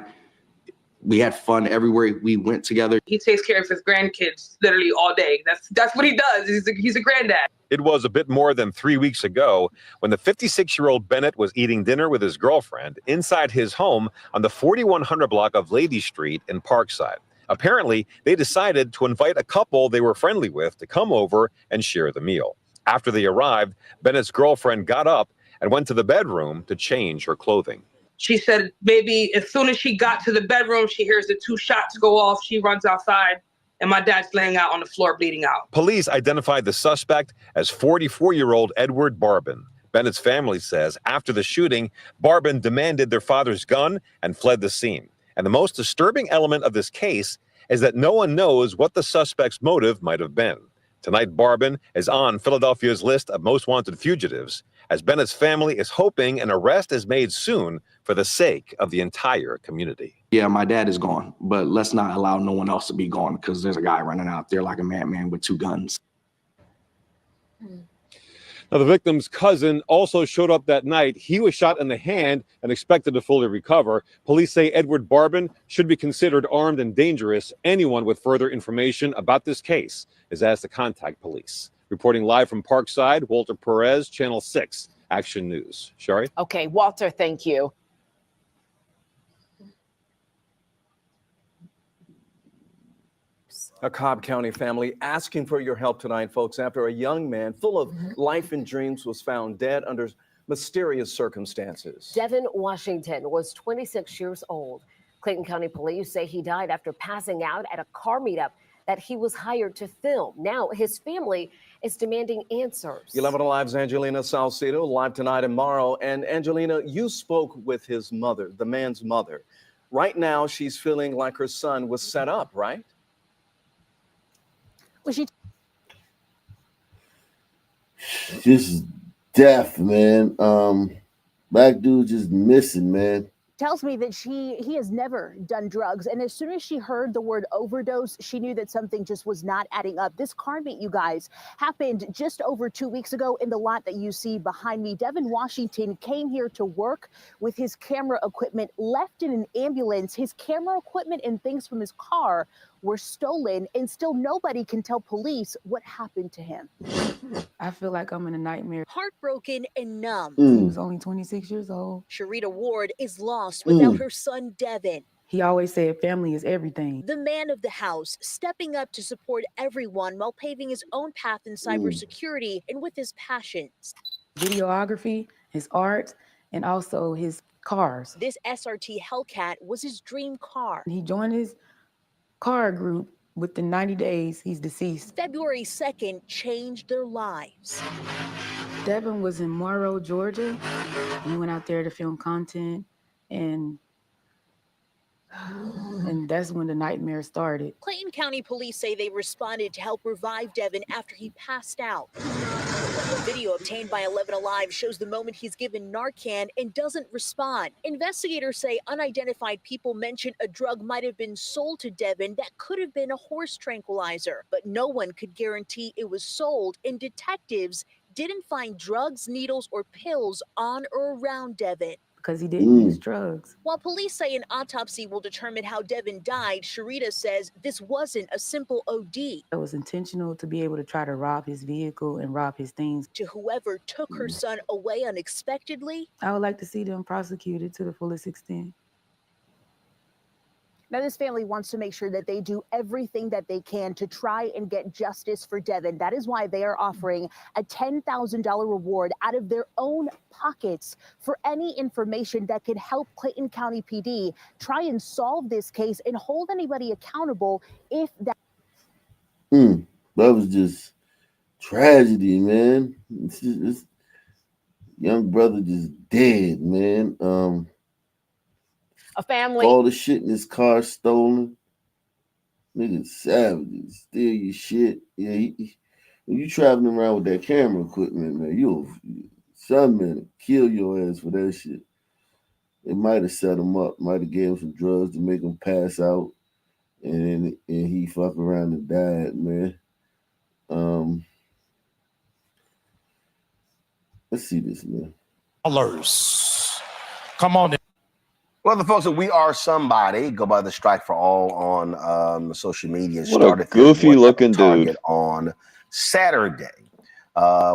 We had fun everywhere we went together. He takes care of his grandkids literally all day. That's what he does. He's a granddad. It was a bit more than 3 weeks ago when the 56-year-old Bennett was eating dinner with his girlfriend inside his home on the 4100 block of Lady Street in Parkside. Apparently, they decided to invite a couple they were friendly with to come over and share the meal. After they arrived, Bennett's girlfriend got up and went to the bedroom to change her clothing. She said maybe as soon as she got to the bedroom, she hears the 2 shots go off. She runs outside, and my dad's laying out on the floor bleeding out. Police identified the suspect as 44-year-old Edward Barbin. Bennett's family says after the shooting, Barbin demanded their father's gun and fled the scene. And the most disturbing element of this case is that no one knows what the suspect's motive might have been. Tonight, Barbin is on Philadelphia's list of most wanted fugitives, as Bennett's family is hoping an arrest is made soon for the sake of the entire community. Yeah, my dad is gone, but let's not allow no one else to be gone because there's a guy running out there like a madman with 2 guns. Now, the victim's cousin also showed up that night. He was shot in the hand and expected to fully recover. Police say Edward Barbin should be considered armed and dangerous. Anyone with further information about this case is asked to contact police. Reporting live from Parkside, Walter Perez, Channel 6, Action News. Shari? Okay, Walter, thank you. A Cobb County family asking for your help tonight, folks, after a young man full of life and dreams was found dead under mysterious circumstances. Devin Washington was 26 years old. Clayton County police say he died after passing out at a car meetup that he was hired to film. Now his family is demanding answers. 11 Alive's Angelina Salcido live tonight and tomorrow. And Angelina, you spoke with his mother, the man's mother. Right now, she's feeling like her son was set up, right? Just death, man. Black dude just missing, man. Tells me that he has never done drugs, and as soon as she heard the word overdose, she knew that something just was not adding up. This car meet, you guys, happened just over 2 weeks ago in the lot that you see behind me. Devin Washington came here to work with his camera equipment, left in an ambulance. His camera equipment and things from his car were stolen, and still nobody can tell police what happened to him. I feel like I'm in a nightmare. Heartbroken and numb. He was only 26 years old. Sharita Ward is lost without her son, Devin. He always said family is everything. The man of the house, stepping up to support everyone while paving his own path in cybersecurity and with his passions. Videography, his art, and also his cars. This SRT Hellcat was his dream car. He joined his car group. Within 90 days, he's deceased. February 2nd changed their lives. Devin was in Morrow, Georgia. And he went out there to film content, and that's when the nightmare started. Clayton County police say they responded to help revive Devin after he passed out. The video obtained by 11 Alive shows the moment he's given Narcan and doesn't respond. Investigators say unidentified people mentioned a drug might have been sold to Devin that could have been a horse tranquilizer, but no one could guarantee it was sold, and detectives didn't find drugs, needles, or pills on or around Devin. Because he didn't use drugs. While police say an autopsy will determine how Devin died, Sharita says this wasn't a simple OD. It was intentional to be able to try to rob his vehicle and rob his things. To whoever took her son away unexpectedly, I would like to see them prosecuted to the fullest extent. Now, this family wants to make sure that they do everything that they can to try and get justice for Devin. That is why they are offering a $10,000 reward out of their own pockets for any information that could help Clayton County PD try and solve this case and hold anybody accountable if that. That was just tragedy, man. This young brother just dead, man. A family. All the shit in his car stolen. Niggas savages. Steal your shit. Yeah, when you traveling around with that camera equipment, man, some men kill your ass for that shit. They might have set him up, might have gave him some drugs to make him pass out, and he fucked around and died, man. Let's see this, man. Come on. Well, the folks at We Are Somebody go by the Strike for All on social media. What a goofy looking dude. On Saturday.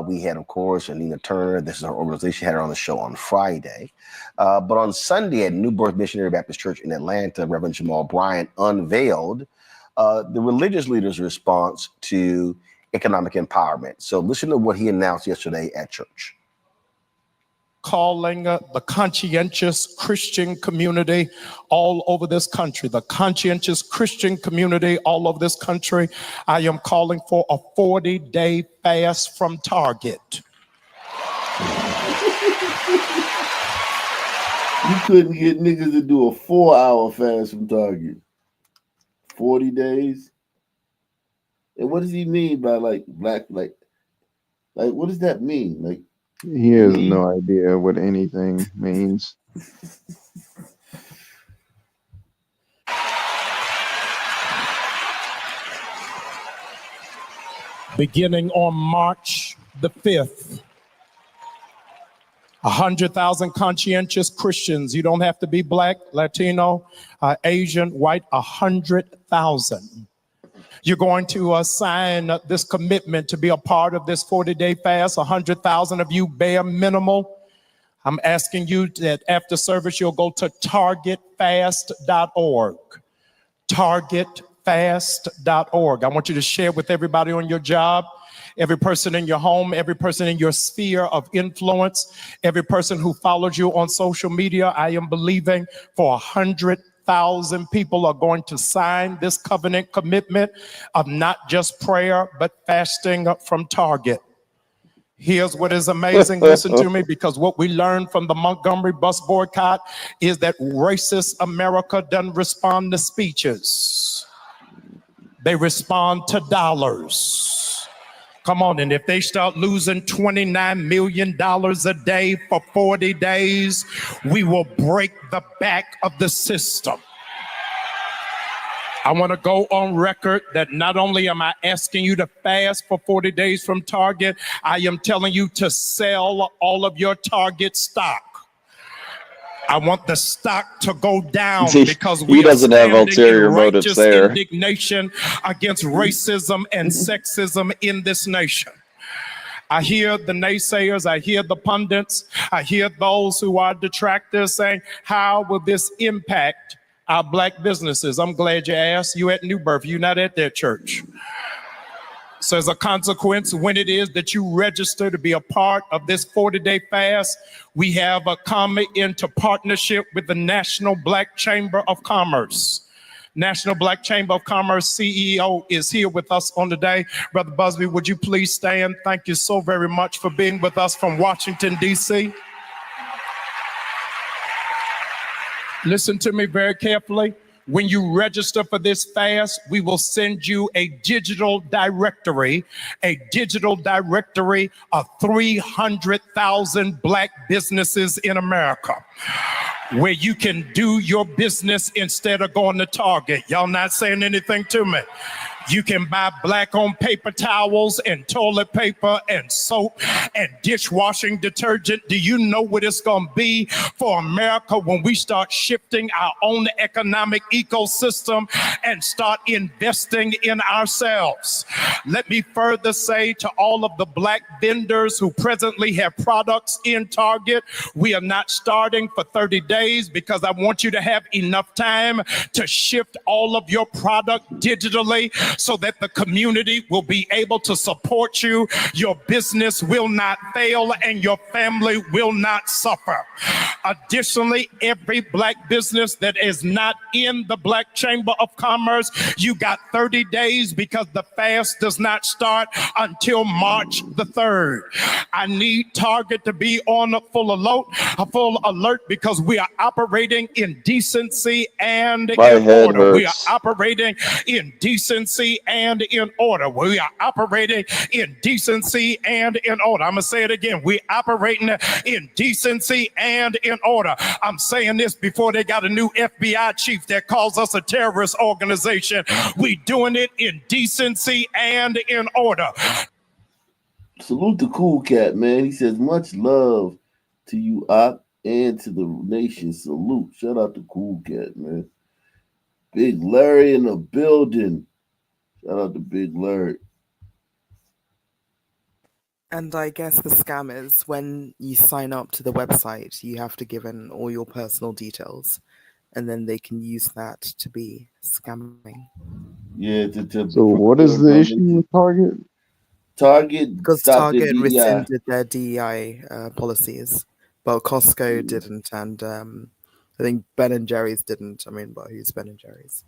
We had, of course, Anina Turner. This is her organization. Had her on the show on Friday. But on Sunday at New Birth Missionary Baptist Church in Atlanta, Reverend Jamal Bryant unveiled the religious leaders' response to economic empowerment. So listen to what he announced yesterday at church. Calling the conscientious Christian community all over this country, the conscientious Christian community all over this country. I am calling for a 40-day fast from Target. You couldn't get niggas to do a 4-hour fast from Target. 40 days? And what does he mean by black, like what does that mean? Like, he has no idea what anything means. Beginning on March the 5th, 100,000 conscientious Christians. You don't have to be black, Latino, Asian, white, 100,000. You're going to sign this commitment to be a part of this 40-day fast. 100,000 of you bare minimal. I'm asking you that after service, you'll go to targetfast.org. Targetfast.org. I want you to share with everybody on your job, every person in your home, every person in your sphere of influence, every person who follows you on social media. I am believing for 100,000 people are going to sign this covenant commitment of not just prayer, but fasting from Target. Here's what is amazing. Listen to me, because what we learned from the Montgomery bus boycott is that racist America doesn't respond to speeches. They respond to dollars. Come on, and if they start losing $29 million a day for 40 days, we will break the back of the system. I want to go on record that not only am I asking you to fast for 40 days from Target, I am telling you to sell all of your Target stock. I want the stock to go down because we doesn't have ulterior motives there. Indignation against racism and sexism in this nation. I hear the naysayers, I hear the pundits, I hear those who are detractors saying, how will this impact our black businesses? I'm glad you asked. You at New Birth, you're not at that church. So as a consequence, when it is that you register to be a part of this 40-day fast, we have come into partnership with the National Black Chamber of Commerce. National Black Chamber of Commerce CEO is here with us on the day. Brother Busby, would you please stand? Thank you so very much for being with us from Washington, D.C. Listen to me very carefully. When you register for this fast, we will send you a digital directory of 300,000 black businesses in America, where you can do your business instead of going to Target. Y'all not saying anything to me. You can buy black-owned paper towels and toilet paper and soap and dishwashing detergent. Do you know what it's going to be for America when we start shifting our own economic ecosystem and start investing in ourselves? Let me further say to all of the black vendors who presently have products in Target, we are not starting for 30 days because I want you to have enough time to shift all of your product digitally so that the community will be able to support you. Your business will not fail and your family will not suffer. Additionally, every black business that is not in the Black Chamber of Commerce, you got 30 days because the fast does not start until March the 3rd. I need Target to be on a full alert because we are operating in decency and My in head order. We are hurts. operating in decency and in order. We are operating in decency and in order. I'm going to say it again. We're operating in decency and in order. I'm saying this before they got a new FBI chief that calls us a terrorist organization. We doing it in decency and in order. Salute the Cool Cat, man. He says, much love to you, Op, and to the nation. Salute. Shout out to Cool Cat, man. Big Larry in the building. Shout out to Big Larry. And I guess the scam is when you sign up to the website, you have to give in all your personal details, and then they can use that to be scamming. Yeah. So what is the issue with Target? Target Because stopped their Target DEI. rescinded their DEI policies, but Costco didn't, and I think Ben and Jerry's didn't. I mean, but who's Ben and Jerry's?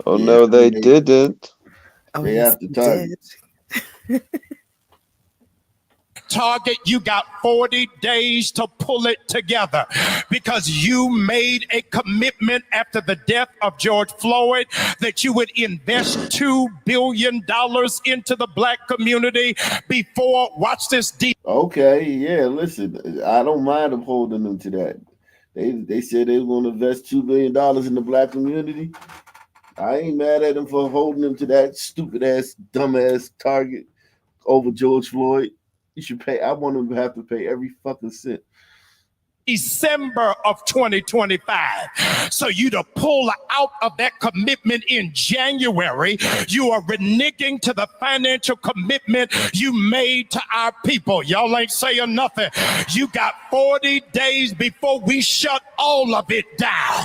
Oh Yeah, no, I they mean, didn't. Oh, they yes, have to they Target. did. Target, you got 40 days to pull it together because you made a commitment after the death of George Floyd that you would invest $2 billion into the black community before, watch this deep. Okay, yeah, listen, I don't mind them holding them to that. They said they were going to invest $2 billion in the black community. I ain't mad at them for holding them to that stupid ass, dumb ass target over George Floyd. You should pay. I want them to have to pay every fucking cent. December of 2025. So you to pull out of that commitment in January, you are reneging to the financial commitment you made to our people. Y'all ain't saying nothing. You got 40 days before we shut all of it down.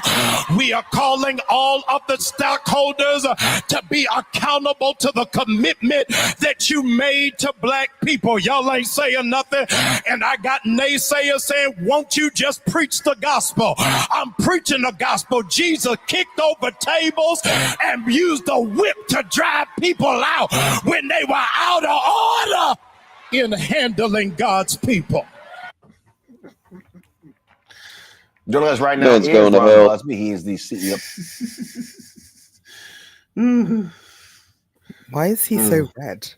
We are calling all of the stockholders to be accountable to the commitment that you made to black people. Y'all ain't saying nothing. And I got naysayers saying, won't you just preach the gospel? I'm preaching the gospel. Jesus kicked over tables and used the whip to drive people out when they were out of order in handling God's people. Joining us right now Man's is going to Ron hell. Busby. He is the CEO. Why is he so red?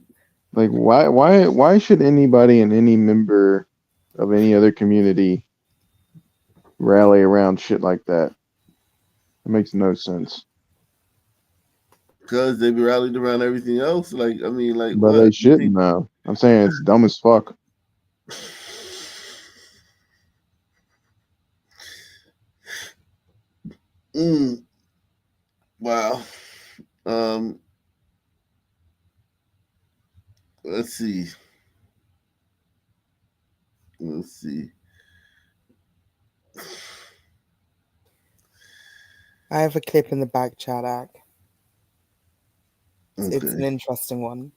Like, why should anybody and any member of any other community rally around shit like that? It makes no sense. Because they be rallied around everything else. Like, I mean, like, But what? they shouldn't though. I'm saying it's dumb as fuck. Wow. Let's see. I have a clip in the back chat, Ak. It's Okay. an interesting one.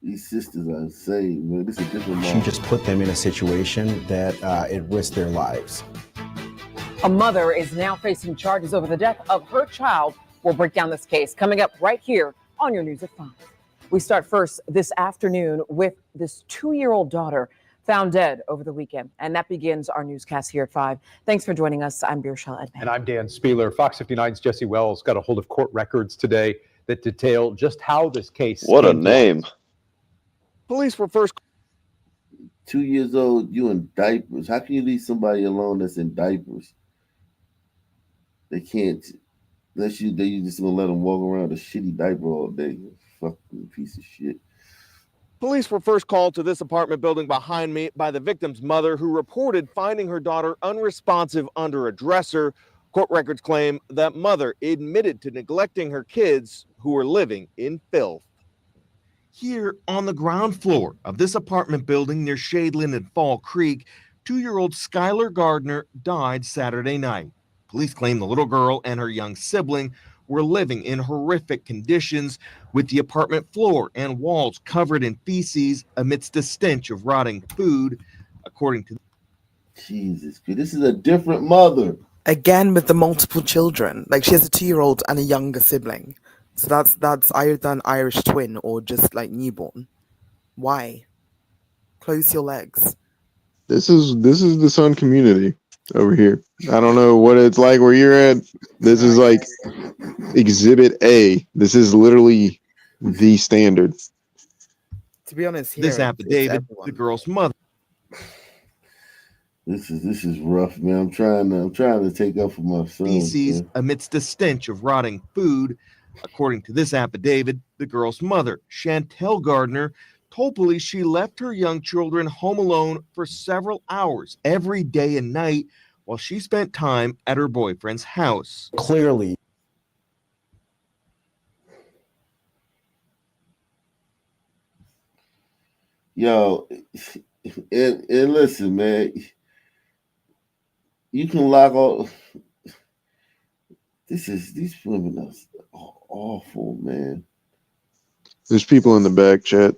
These sisters are insane, man. This is a different She model. just put them in a situation that it risked their lives. A mother is now facing charges over the death of her child. We'll break down this case coming up right here on your News at 5. We start first this afternoon with this 2-year-old daughter found dead over the weekend. And that begins our newscast here at 5. Thanks for joining us. I'm Birshal Edman. And I'm Dan Spieler. Fox 59's Jesse Wells got a hold of court records today that detail just how this case What a came to name. light. Police were first 2 years old, you in diapers. How can you leave somebody alone that's in diapers? They can't, unless you just gonna let them walk around a shitty diaper all day. Fucking piece of shit. Police were first called to this apartment building behind me by the victim's mother, who reported finding her daughter unresponsive under a dresser. Court records claim that mother admitted to neglecting her kids who were living in filth. Here on the ground floor of this apartment building near Shadeland and Fall Creek, 2-year-old Skylar Gardner died Saturday night. Police claim the little girl and her young sibling were living in horrific conditions, with the apartment floor and walls covered in feces amidst a stench of rotting food, according to Jesus, this is a different mother. Again with the multiple children. Like, she has a 2-year-old and a younger sibling. So that's either an Irish twin or just like newborn. Why? Close your legs. This is the Sun community over here. I don't know what it's like where you're at. This is like Exhibit A. This is literally the standard. To be honest, this affidavit, the girl's mother. This is rough, man. I'm trying to take up for my son. Feces amidst a stench of rotting food. According to this affidavit, the girl's mother, Chantel Gardner, told police she left her young children home alone for several hours every day and night while she spent time at her boyfriend's house. Clearly. Yo, and listen, man, you can lock all. These women are awful, man. There's people in the back chat.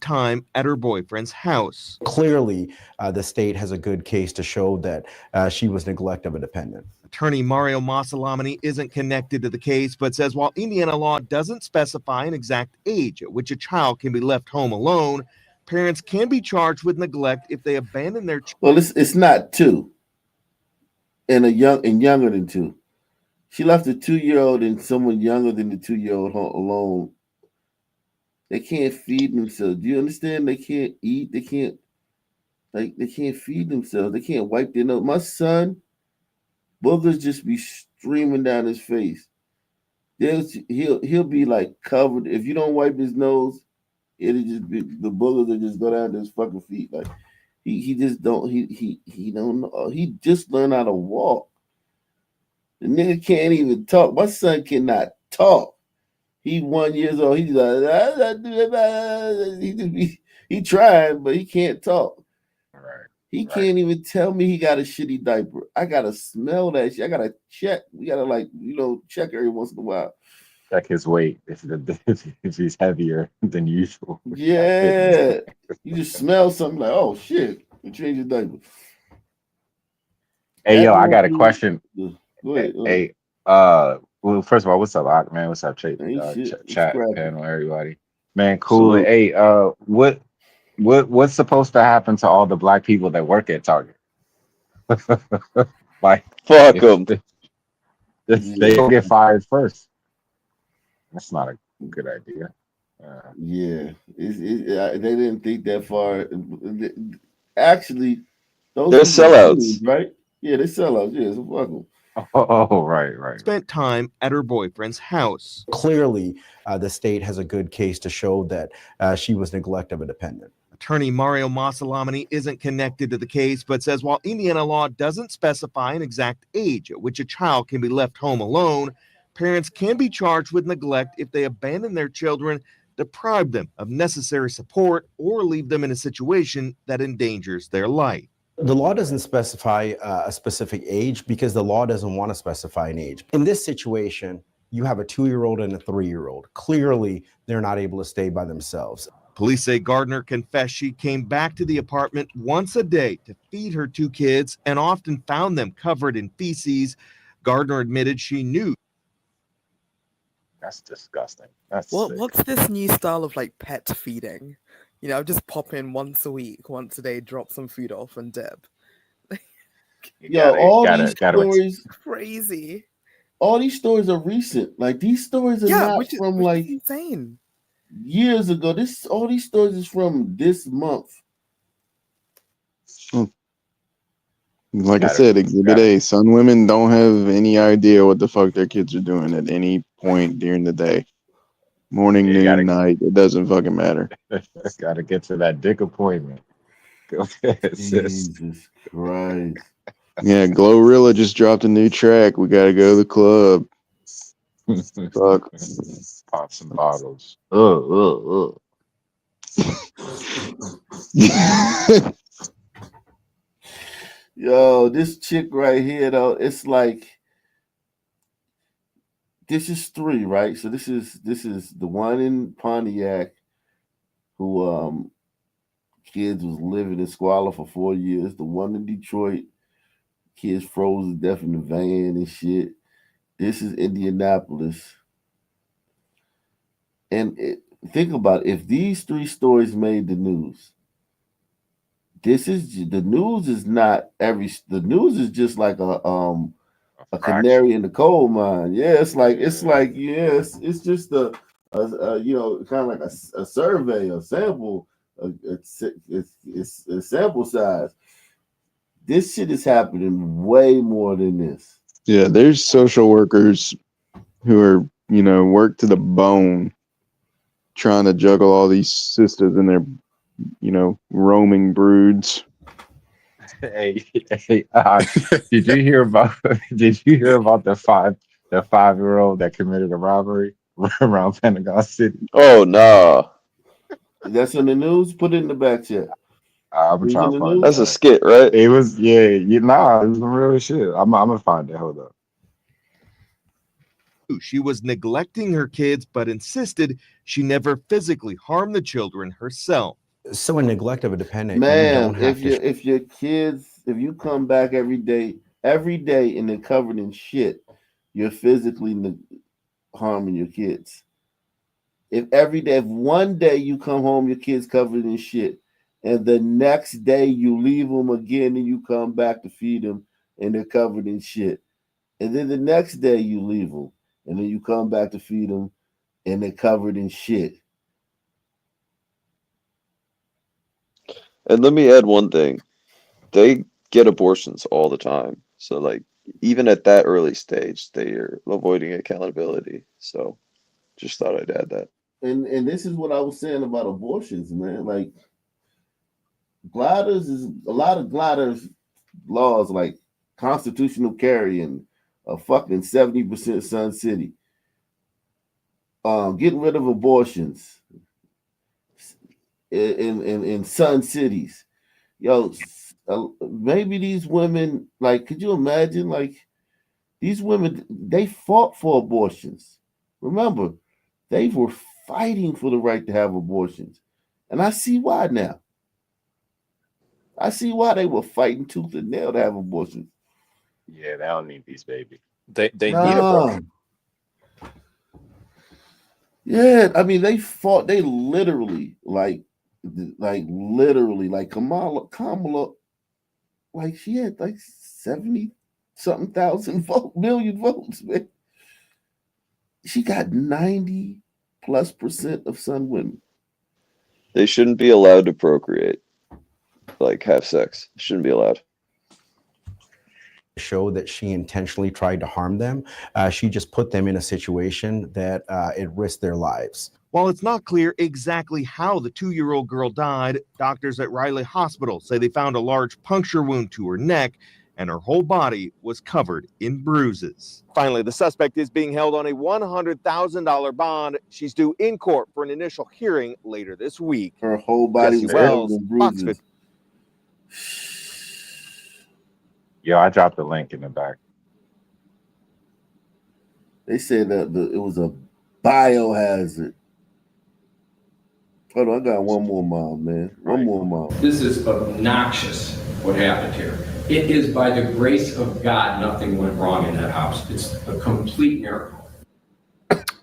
Time at her boyfriend's house. Clearly, the state has a good case to show that she was neglect of a dependent. Attorney Mario Masalamani isn't connected to the case, but says while Indiana law doesn't specify an exact age at which a child can be left home alone, parents can be charged with neglect if they abandon their child. Well, it's not 2. And younger than 2. She left a 2-year-old and someone younger than the 2-year-old alone. They can't feed themselves. Do you understand? They can't eat. They can't feed themselves. They can't wipe their nose. My son, boogers just be streaming down his face. He'll be like covered. If you don't wipe his nose, it'll just be the boogers will just go down to his fucking feet. Like he just don't know. He just learned how to walk. The nigga can't even talk. My son cannot talk. He 1 year old. He's like, he tried, but he can't talk. He can't even tell me he got a shitty diaper. I gotta smell that shit. I gotta check. We gotta check every once in a while. Check his weight if he's heavier than usual. Yeah, you just smell something like, oh shit, you change your diaper. Hey yo, I got a question. Go ahead. Hey, well, first of all, what's up, Ock, man? What's up, chat panel, everybody? Man, cool. Salute. Hey, what's supposed to happen to all the black people that work at Target? Like, fuck them. They don't get fired first. That's not a good idea. Yeah, they didn't think that far. Actually, those they're are sellouts, right? Yeah, they're sellouts. Yeah, so fuck them. Oh, right. Spent time at her boyfriend's house. Clearly, the state has a good case to show that she was neglect of a dependent. Attorney Mario Masalamani isn't connected to the case, but says while Indiana law doesn't specify an exact age at which a child can be left home alone, parents can be charged with neglect if they abandon their children, deprive them of necessary support, or leave them in a situation that endangers their life. The law doesn't specify a specific age because the law doesn't want to specify an age. In this situation, you have a 2-year-old and a 3-year-old. Clearly, they're not able to stay by themselves. Police say Gardner confessed she came back to the apartment once a day to feed her 2 kids and often found them covered in feces. Gardner admitted she knew. That's disgusting. That's What sick. what's this new style of like pet feeding? You know, just pop in once a week, once a day, drop some food off and dip. These stories crazy. All these stories are recent. Like these stories are not which from is like insane. years ago. All these stories is from this month. Like I said, Exhibit A, some women don't have any idea what the fuck their kids are doing at any point during the day. Morning, noon, night, it doesn't fucking matter. Gotta get to that dick appointment. Go ahead, sis. Jesus Christ. Yeah, Glorilla just dropped a new track. We gotta go to the club. Fuck. Pop some bottles. Yo, this chick right here, though, it's like, this is 3, right? So this is the one in Pontiac who kids was living in squalor for 4 years. The one in Detroit, kids froze to death in the van and shit. This is Indianapolis. And think about it, if these 3 stories made the news, the news is just like a canary in the coal mine. Yeah, it's just kind of like a survey, a sample, it's a sample size. This shit is happening way more than this. Yeah, there's social workers who are, worked to the bone trying to juggle all these sisters and their, roaming broods. Hey, did you hear about the 5-year-old that committed a robbery around Pentagon City? Oh no. That's in the news. Put it in the back chat. I'm trying to find That's a skit, right? It was, it was some real shit. I'm gonna find it. Hold up. She was neglecting her kids, but insisted she never physically harmed the children herself. So in neglect of a dependent, man, if you come back every day and they're covered in shit, you're physically harming your kids. If one day you come home, your kids covered in shit, and the next day you leave them again and you come back to feed them and they're covered in shit, and then the next day you leave them and then you come back to feed them and they're covered in shit. And let me add one thing. They get abortions all the time. So like even at that early stage, they are avoiding accountability. So just thought I'd add that. And this is what I was saying about abortions, man. Like Gliders is a lot of Gliders laws like constitutional carry and a fucking 70% Sun City. Getting rid of abortions in Sun cities. Yo, maybe these women, like, could you imagine, like, these women, they fought for abortions. Remember, they were fighting for the right to have abortions. And I see why now. I see why they were fighting tooth and nail to have abortions. Yeah, they don't need these babies. They need abortion. Yeah, I mean, they fought, they literally, like Kamala, like she had like 70-something thousand million votes, man. She got 90+% of Sun women. They shouldn't be allowed to procreate, like have sex. Shouldn't be allowed. Show that she intentionally tried to harm them. She just put them in a situation that it risked their lives. While it's not clear exactly how the 2-year-old girl died, doctors at Riley Hospital say they found a large puncture wound to her neck and her whole body was covered in bruises. Finally, the suspect is being held on a $100,000 bond. She's due in court for an initial hearing later this week. Her whole body was covered in bruises. Yo, I dropped the link in the back. They said that it was a biohazard. Hold on, I got one more mom, man. One more mom. This is obnoxious what happened here. It is by the grace of God nothing went wrong in that house. It's a complete miracle.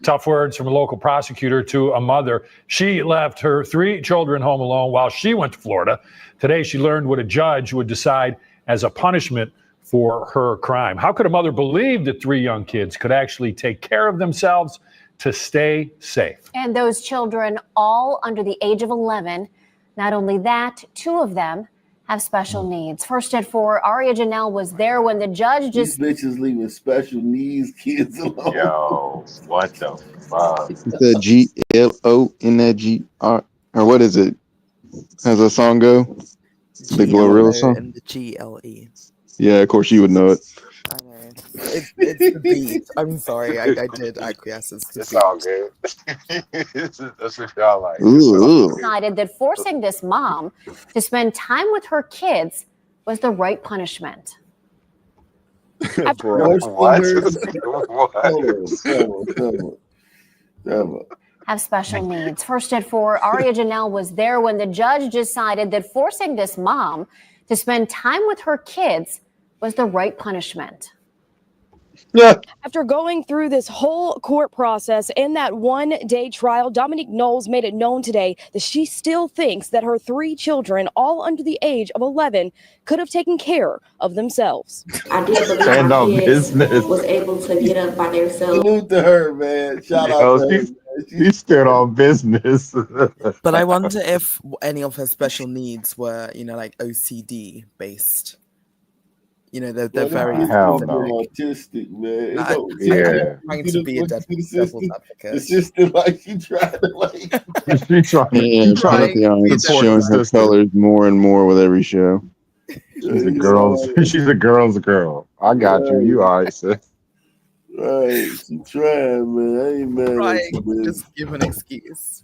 Tough words from a local prosecutor to a mother. She left her 3 children home alone while she went to Florida. Today, she learned what a judge would decide as a punishment for her crime. How could a mother believe that 3 young kids could actually take care of themselves? to stay safe. And those children all under the age of 11. Not only that, 2 of them have special needs. First at 4, Aria Janelle was there when the judge just... These bitches leaving special needs kids alone. Yo, what the fuck? It's that GLO in that GR, or what is it? How's that song go? The Glorilla song? And the GLE. Yeah, of course you would know it. It's the beat. I'm sorry, I did acquiesce. It's all good. That's what y'all like. decided that forcing this mom to spend time with her kids was the right punishment. Have special needs. First at 4, Aria Janelle was there when the judge decided that forcing this mom to spend time with her kids was the right punishment. After going through this whole court process in that one-day trial, Dominique Knowles made it known today that she still thinks that her 3 children, all under the age of 11, could have taken care of themselves. I did believe Stand my on kids business. was able to get up by themselves. Salute to her, man. Shout out to her. He stood on business. But I wonder if any of her special needs were, like OCD based. They're very autistic, man. I'm trying to be a devil's advocate. The sister, like, she tried to, like... She's trying It's showing her colors more and more with every show. She's a girl's girl. I got you. You all right, sis. Right, she trying, man. I ain't mad Right, at you, man. just give an excuse.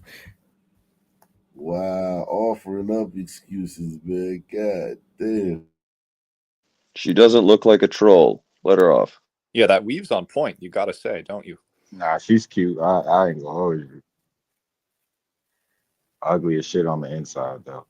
Wow, offering up excuses, man. God damn. She doesn't look like a troll. Let her off. Yeah, that weave's on point. You gotta say, don't you? Nah, she's cute. I ain't gonna hold you. Ugly as shit on the inside, though.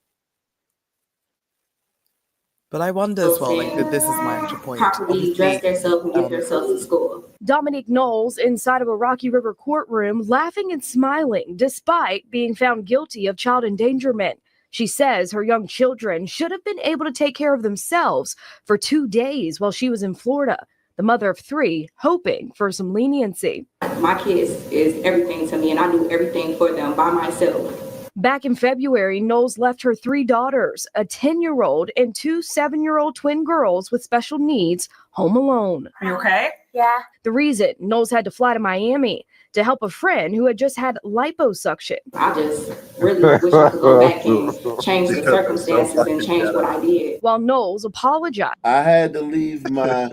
But I wonder as well, like, this is my actual point. Properly dress themselves and get themselves to school. Dominique Knowles inside of a Rocky River courtroom, laughing and smiling despite being found guilty of child endangerment. She says her young children should have been able to take care of themselves for 2 days while she was in Florida. The mother of 3 hoping for some leniency. My kids is everything to me, and I do everything for them by myself. Back in February, Knowles left her 3 daughters, a 10-year-old and 2 7-year-old twin girls with special needs, home alone. Are you okay? Yeah. The reason Knowles had to fly to Miami to help a friend who had just had liposuction. I just really wish I could go back and change the circumstances and change what I did. While Knowles apologized. I had to leave my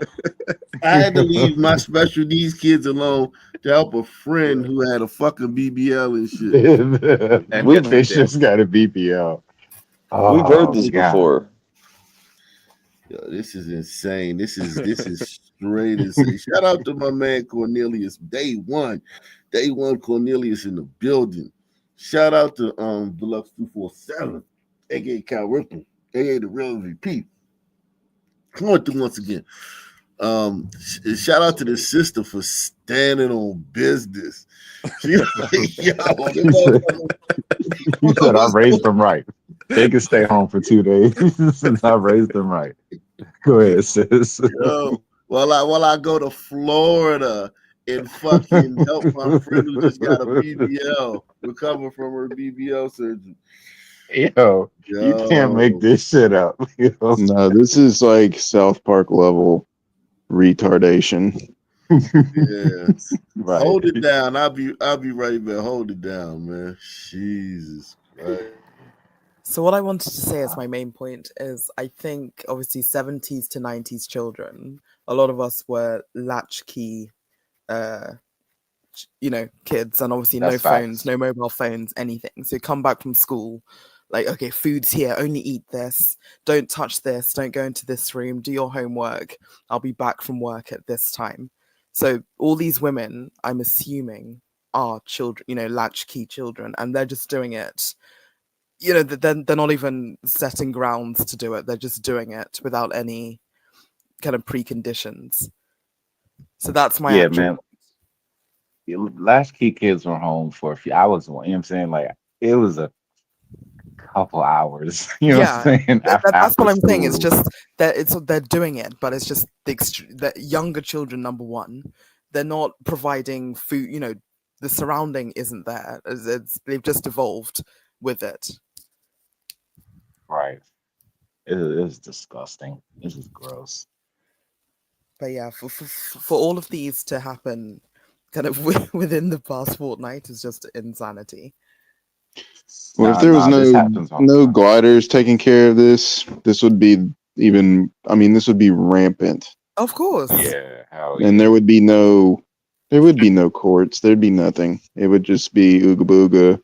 special needs kids alone to help a friend who had a fucking BBL and shit. And we just got a BBL. We've heard this before. Yo, this is insane. This is straight insane. Shout out to my man Cornelius. Day one Cornelius in the building. Shout out to Deluxe 247, aka Cal Ripple, aka the real MVP. Come on through once again. Shout out to the sister for standing on business. She like, yo, You said I raised them right. They can stay home for 2 days since I raised them right. Go ahead, sis. Yo, while I go to Florida and fucking help my friend who just got a BBL recover from her BBL surgery. Yo, you can't make this shit up. No, this is like South Park level retardation. Yeah. Right. Hold it down. I'll be right back. Hold it down, man. Jesus Christ. So what I wanted to say as my main point is I think obviously 70s to 90s children, a lot of us were latchkey, kids, and obviously no That's phones, facts. no mobile phones, anything. So come back from school, like, okay, food's here, only eat this, don't touch this, don't go into this room, do your homework, I'll be back from work at this time. So all these women, I'm assuming, are children, latchkey children, and they're just doing it. They're not even setting grounds to do it. They're just doing it without any kind of preconditions. So that's my man. Latchkey kids were home for a few hours. You know what I'm saying? Like, it was a couple hours. You know what I'm saying? That's what I'm saying. It's After just that they're doing it, but it's just the younger children. Number one, they're not providing food. the surrounding isn't there. They've just evolved with it. Right. It is disgusting. This is gross. But yeah, for all of these to happen kind of within the past fortnight is just insanity. Well, if there was no gliders taking care of this, this would be this would be rampant. Of course. Yeah. And there would be no courts. There'd be nothing. It would just be ooga booga.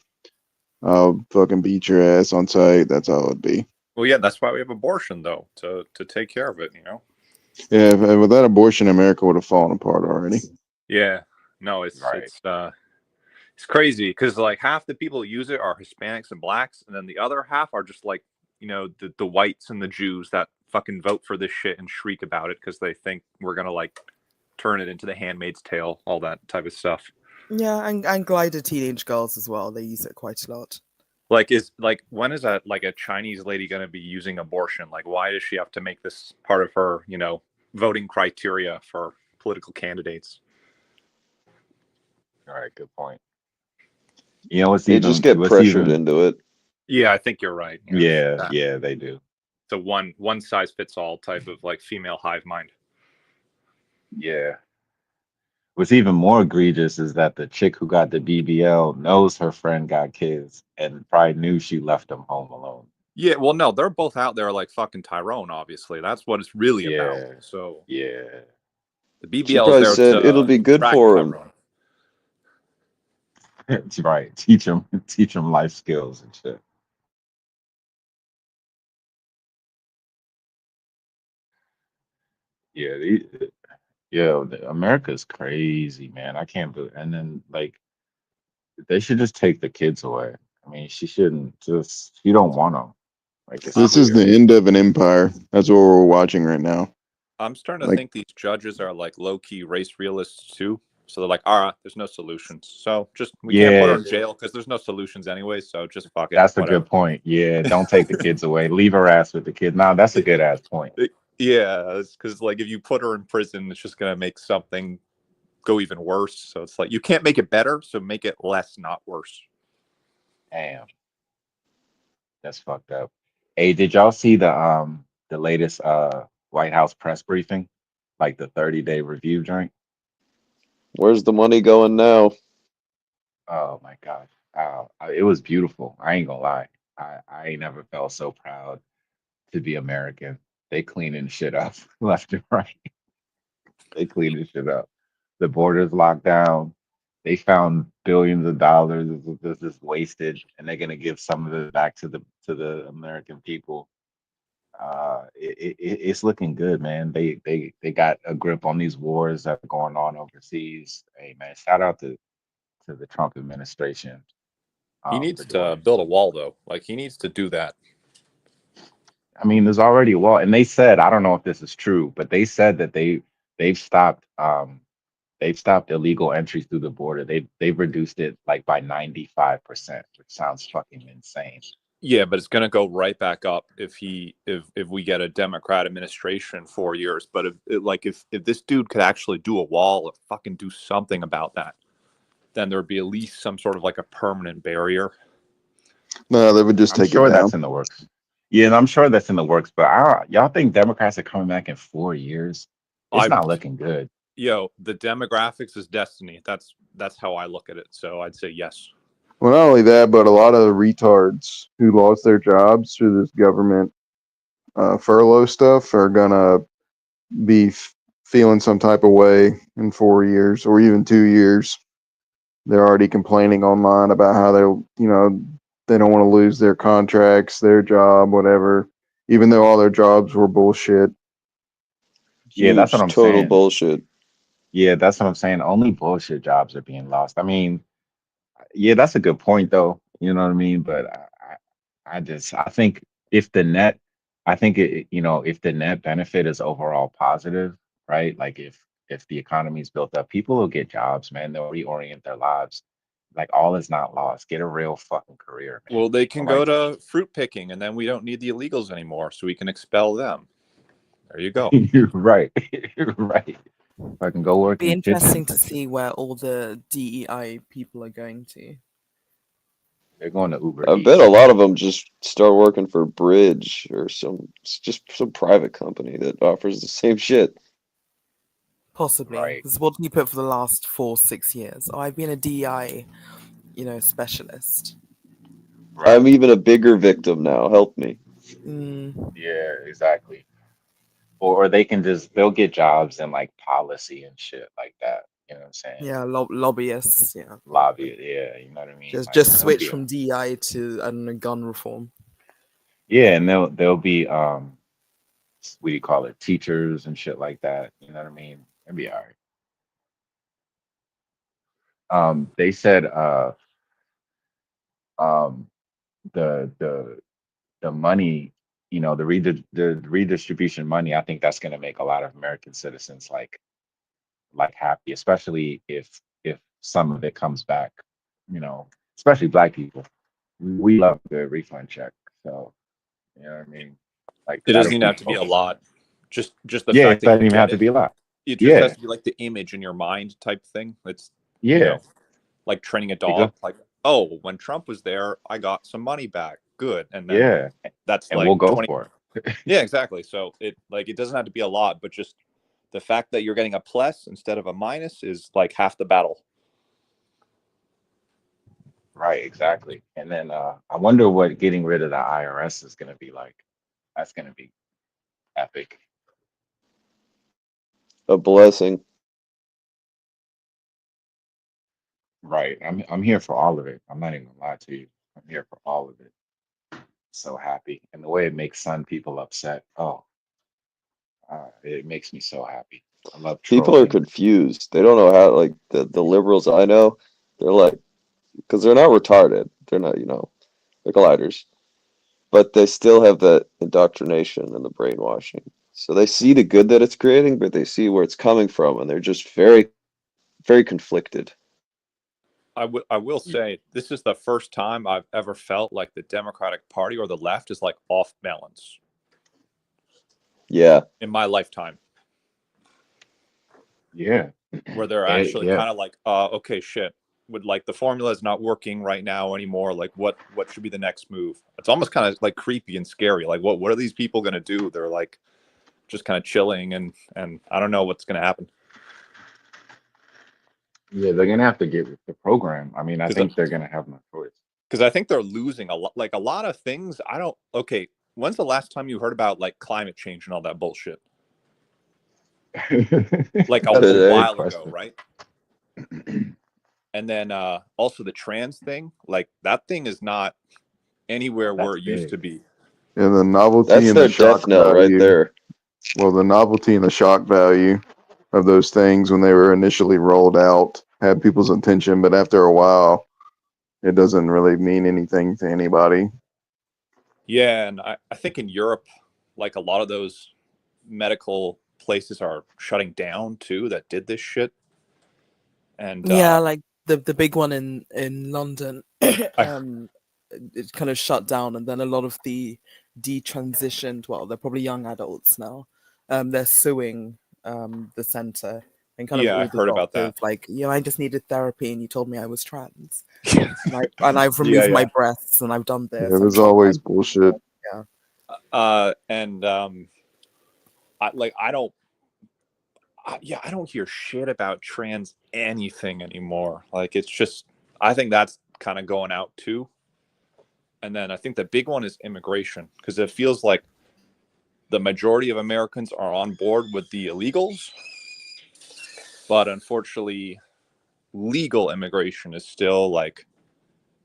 I'll fucking beat your ass on site. That's all it'd be. Well, yeah, that's why we have abortion, though, to take care of it, you know? Yeah, without abortion, America would have fallen apart already. Yeah. No, it's crazy because like half the people who use it are Hispanics and blacks, and then the other half are just like, you know, the whites and the Jews that fucking vote for this shit and shriek about it because they think we're gonna like turn it into The Handmaid's Tale, all that type of stuff. Yeah, and glider teenage girls as well. They use it quite a lot. Like, when is that like a Chinese lady gonna be using abortion? Like, why does she have to make this part of her, you know, voting criteria for political candidates? All right, good point. You know, They just get pressured into it. Yeah, I think you're right. You know, Yeah, they do. It's a one size fits all type of like female hive mind. Yeah. What's even more egregious is that the chick who got the BBL knows her friend got kids and probably knew she left them home alone. Yeah, well, no, they're both out there like fucking Tyrone. Obviously, that's what it's really about. So yeah, the BBL She probably said it'll be good for him. That's right. Teach them life skills and shit. Yeah, America's crazy, man. I can't believe. And then like, they should just take the kids away. I mean, she shouldn't just. She don't want them. Like This is the end of an empire. That's what we're watching right now. I'm starting to think these judges are like low key race realists too. So they're like, all right, there's no solutions. So just we can't put her in jail because there's no solutions anyway. So just fuck it. That's a whatever. good point. Yeah, don't take the kids away. Leave her ass with the kids. Nah, that's a good ass point. Yeah, because like if you put her in prison, it's just gonna make something go even worse. So it's like you can't make it better, so make it less, not worse. Damn, that's fucked up. Hey, did y'all see the latest White House press briefing, like the 30-day review joint? Where's the money going now? Oh my God. It was beautiful. I ain't gonna lie. I ain't never felt so proud to be American. They cleaning shit up left and right. They cleaning shit up. The border's locked down. They found billions of dollars that's just wasted, and they're gonna give some of it back to the American people. It's looking good, man. They got a grip on these wars that are going on overseas. Hey, man, shout out to the Trump administration. He needs to build a wall, though. Like he needs to do that. I mean, there's already a wall, and they said, I don't know if this is true, but they said that they've stopped illegal entries through the border. They've reduced it like by 95%, which sounds fucking insane. Yeah, but it's going to go right back up if we get a Democrat administration in 4 years. But if this dude could actually do a wall or fucking do something about that, then there would be at least some sort of like a permanent barrier. No, they would just take it down. That's in the works. Yeah, and I'm sure that's in the works. But y'all think Democrats are coming back in 4 years? It's not looking good. Yo, the demographics is destiny. That's how I look at it. So I'd say yes. Well, not only that, but a lot of retards who lost their jobs through this government furlough stuff are gonna be feeling some type of way in 4 years or even 2 years. They're already complaining online about how they don't want to lose their contracts, their job, whatever, even though all their jobs were bullshit. Yeah, that's what I'm saying. Total bullshit. Yeah, that's what I'm saying. Only bullshit jobs are being lost. I mean, yeah, that's a good point, though. You know what I mean? But I think if the net, if the net benefit is overall positive, right? Like if the economy is built up, people will get jobs, man. They'll reorient their lives. Like all is not lost. Get a real fucking career, man. Well, they can go to fruit picking, and then we don't need the illegals anymore, so we can expel them. There you go. You're right. You're right. If I can go work Be in kitchen, interesting to see where all the DEI people are going to. they're going to Uber I Eats. bet a lot of them just start working for Bridge or just some private company that offers the same shit. Possibly. Right. Because what do you put for the last 4-6 years? Oh, I've been a DEI, specialist. I'm even a bigger victim now. Help me. Yeah, exactly. Or they can they'll get jobs in like policy and shit like that. You know what I'm saying? Yeah, lobbyists. Yeah. Lobby, yeah, you know what I mean? Just Like, just they'll switch be from DEI to, I don't know, gun reform. yeah, and they'll be what do you call it, teachers and shit like that. You know what I mean? It'll be all right. They said the money, the redistribution money, I think that's gonna make a lot of American citizens like happy, especially if some of it comes back, especially black people. We love the refund check. So, you know what I mean? Like It that'll doesn't even have to be a focused. lot. Just the Yeah, fact it that you doesn't even get have to it. be a lot. It just has Yeah, to be like the image in your mind type thing. It's yeah, like training a dog. exactly. Like, oh, when Trump was there, I got some money back. Good. And then Yeah, that's and like we'll go 20. for it. Yeah, exactly. So it doesn't have to be a lot, but just the fact that you're getting a plus instead of a minus is like half the battle. Right, exactly. And then I wonder what getting rid of the IRS is gonna be like. That's gonna be epic. A blessing. Right. I'm here for all of it. I'm not even gonna lie to you. I'm here for all of it. So happy. And the way it makes some people upset. Oh, it makes me so happy. I love People are trolling. confused. They don't know how, like, the liberals I know, they're like, because they're not retarded. They're not, they're gliders. But they still have that indoctrination and the brainwashing. So they see the good that it's creating, but they see where it's coming from, and they're just very, very conflicted. I will say this is the first time I've ever felt like the Democratic Party or the left is like off balance Yeah. in my lifetime, Yeah. where they're Yeah, actually yeah. kind of like, okay, shit, would like the formula is not working right now anymore. Like what should be the next move? It's almost kind of like creepy and scary. Like what are these people going to do? They're like just kind of chilling and I don't know what's going to happen. Yeah, they're gonna have to get with the program. I mean, I think they're gonna have no choice. Because I think they're losing a lot of things. Okay, when's the last time you heard about like climate change and all that bullshit? Like a Today. while ago, right? And then also the trans thing, like that thing is not anywhere where it used to be. And the novelty That's and their the shock death knell right value. there. Well, the novelty and the shock value of those things when they were initially rolled out had people's attention, but after a while, it doesn't really mean anything to anybody. Yeah, and I think in Europe, like a lot of those medical places are shutting down too that did this shit. And Yeah, like the big one in London, it kind of shut down, and then a lot of the detransitioned, well, they're probably young adults now. They're suing the center and kind of Yeah, I all the heard about doctors, that. like, I just needed therapy, and you told me I was trans, and I've removed Yeah, my yeah. breasts, and I've done this. It I'm was trying, always bullshit. yeah. I don't hear shit about trans anything anymore. Like it's just, I think that's kind of going out too. And then I think the big one is immigration, because it feels like the majority of Americans are on board with the illegals, but unfortunately, legal immigration is still like,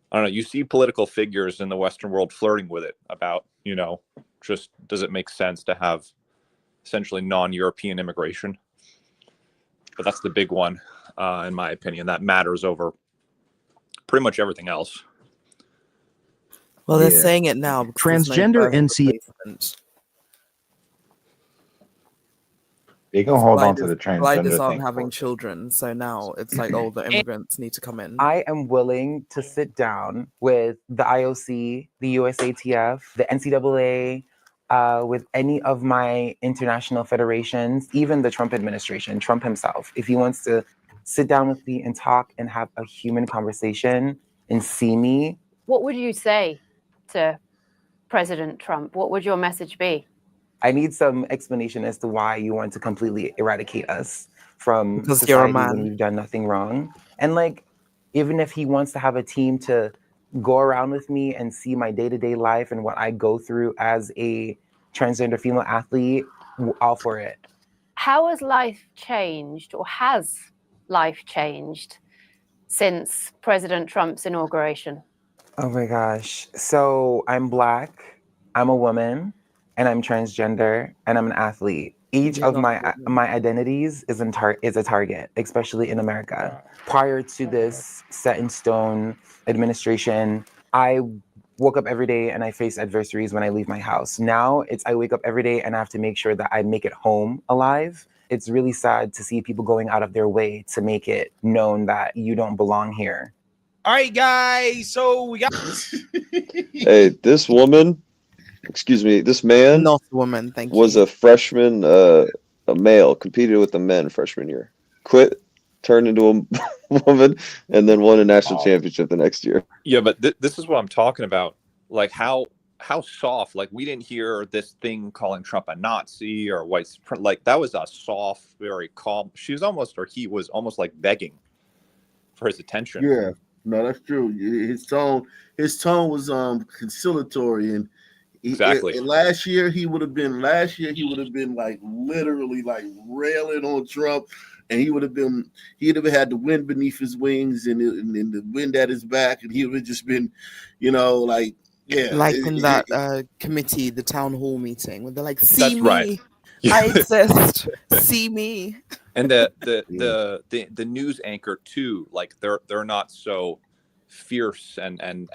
I don't know. You see political figures in the Western world flirting with it about, just does it make sense to have essentially non-European immigration? But that's the big one, in my opinion, that matters over pretty much everything else. Well, they're saying it now because there's no Transgender birth NC. replacement. They gonna hold on to Gliders, the gliders transgender aren't thing. having children, so now it's like, oh, the immigrants need to come in. I am willing to sit down with the IOC, the USATF, the NCAA, with any of my international federations, even the Trump administration, Trump himself. If he wants to sit down with me and talk and have a human conversation and see me. What would you say to President Trump? What would your message be? I need some explanation as to why you want to completely eradicate us from Because you're a society when man. we've done nothing wrong. And like, even if he wants to have a team to go around with me and see my day-to-day life and what I go through as a transgender female athlete, all for it. How has life changed, or has life changed since President Trump's inauguration? Oh my gosh. So I'm Black, I'm a woman, and I'm transgender, and I'm an athlete. Each of my identities is a target, especially in America. Prior to this set in stone administration, I woke up every day and I face adversaries when I leave my house. Now I wake up every day and I have to make sure that I make it home alive. It's really sad to see people going out of their way to make it known that you don't belong here. All right, guys. So we got. Hey, this man, Not a woman, thank was a freshman, a male, competed with the men freshman year, quit, turned into a woman, and then won a national championship the next year. Yeah, but this is what I'm talking about. Like how soft. Like we didn't hear this thing calling Trump a Nazi or white supremacist. Like that was a soft, very calm. He was almost like begging for his attention. Yeah, no, that's true. His tone was conciliatory, and Exactly. and last year he would have been like literally like railing on Trump, and he'd have had the wind beneath his wings and the wind at his back, and he would have just been, like. Yeah, Like in that committee, the town hall meeting, where they're like, "See That's me, right. I exist. See me." And the news anchor too, like they're not so fierce and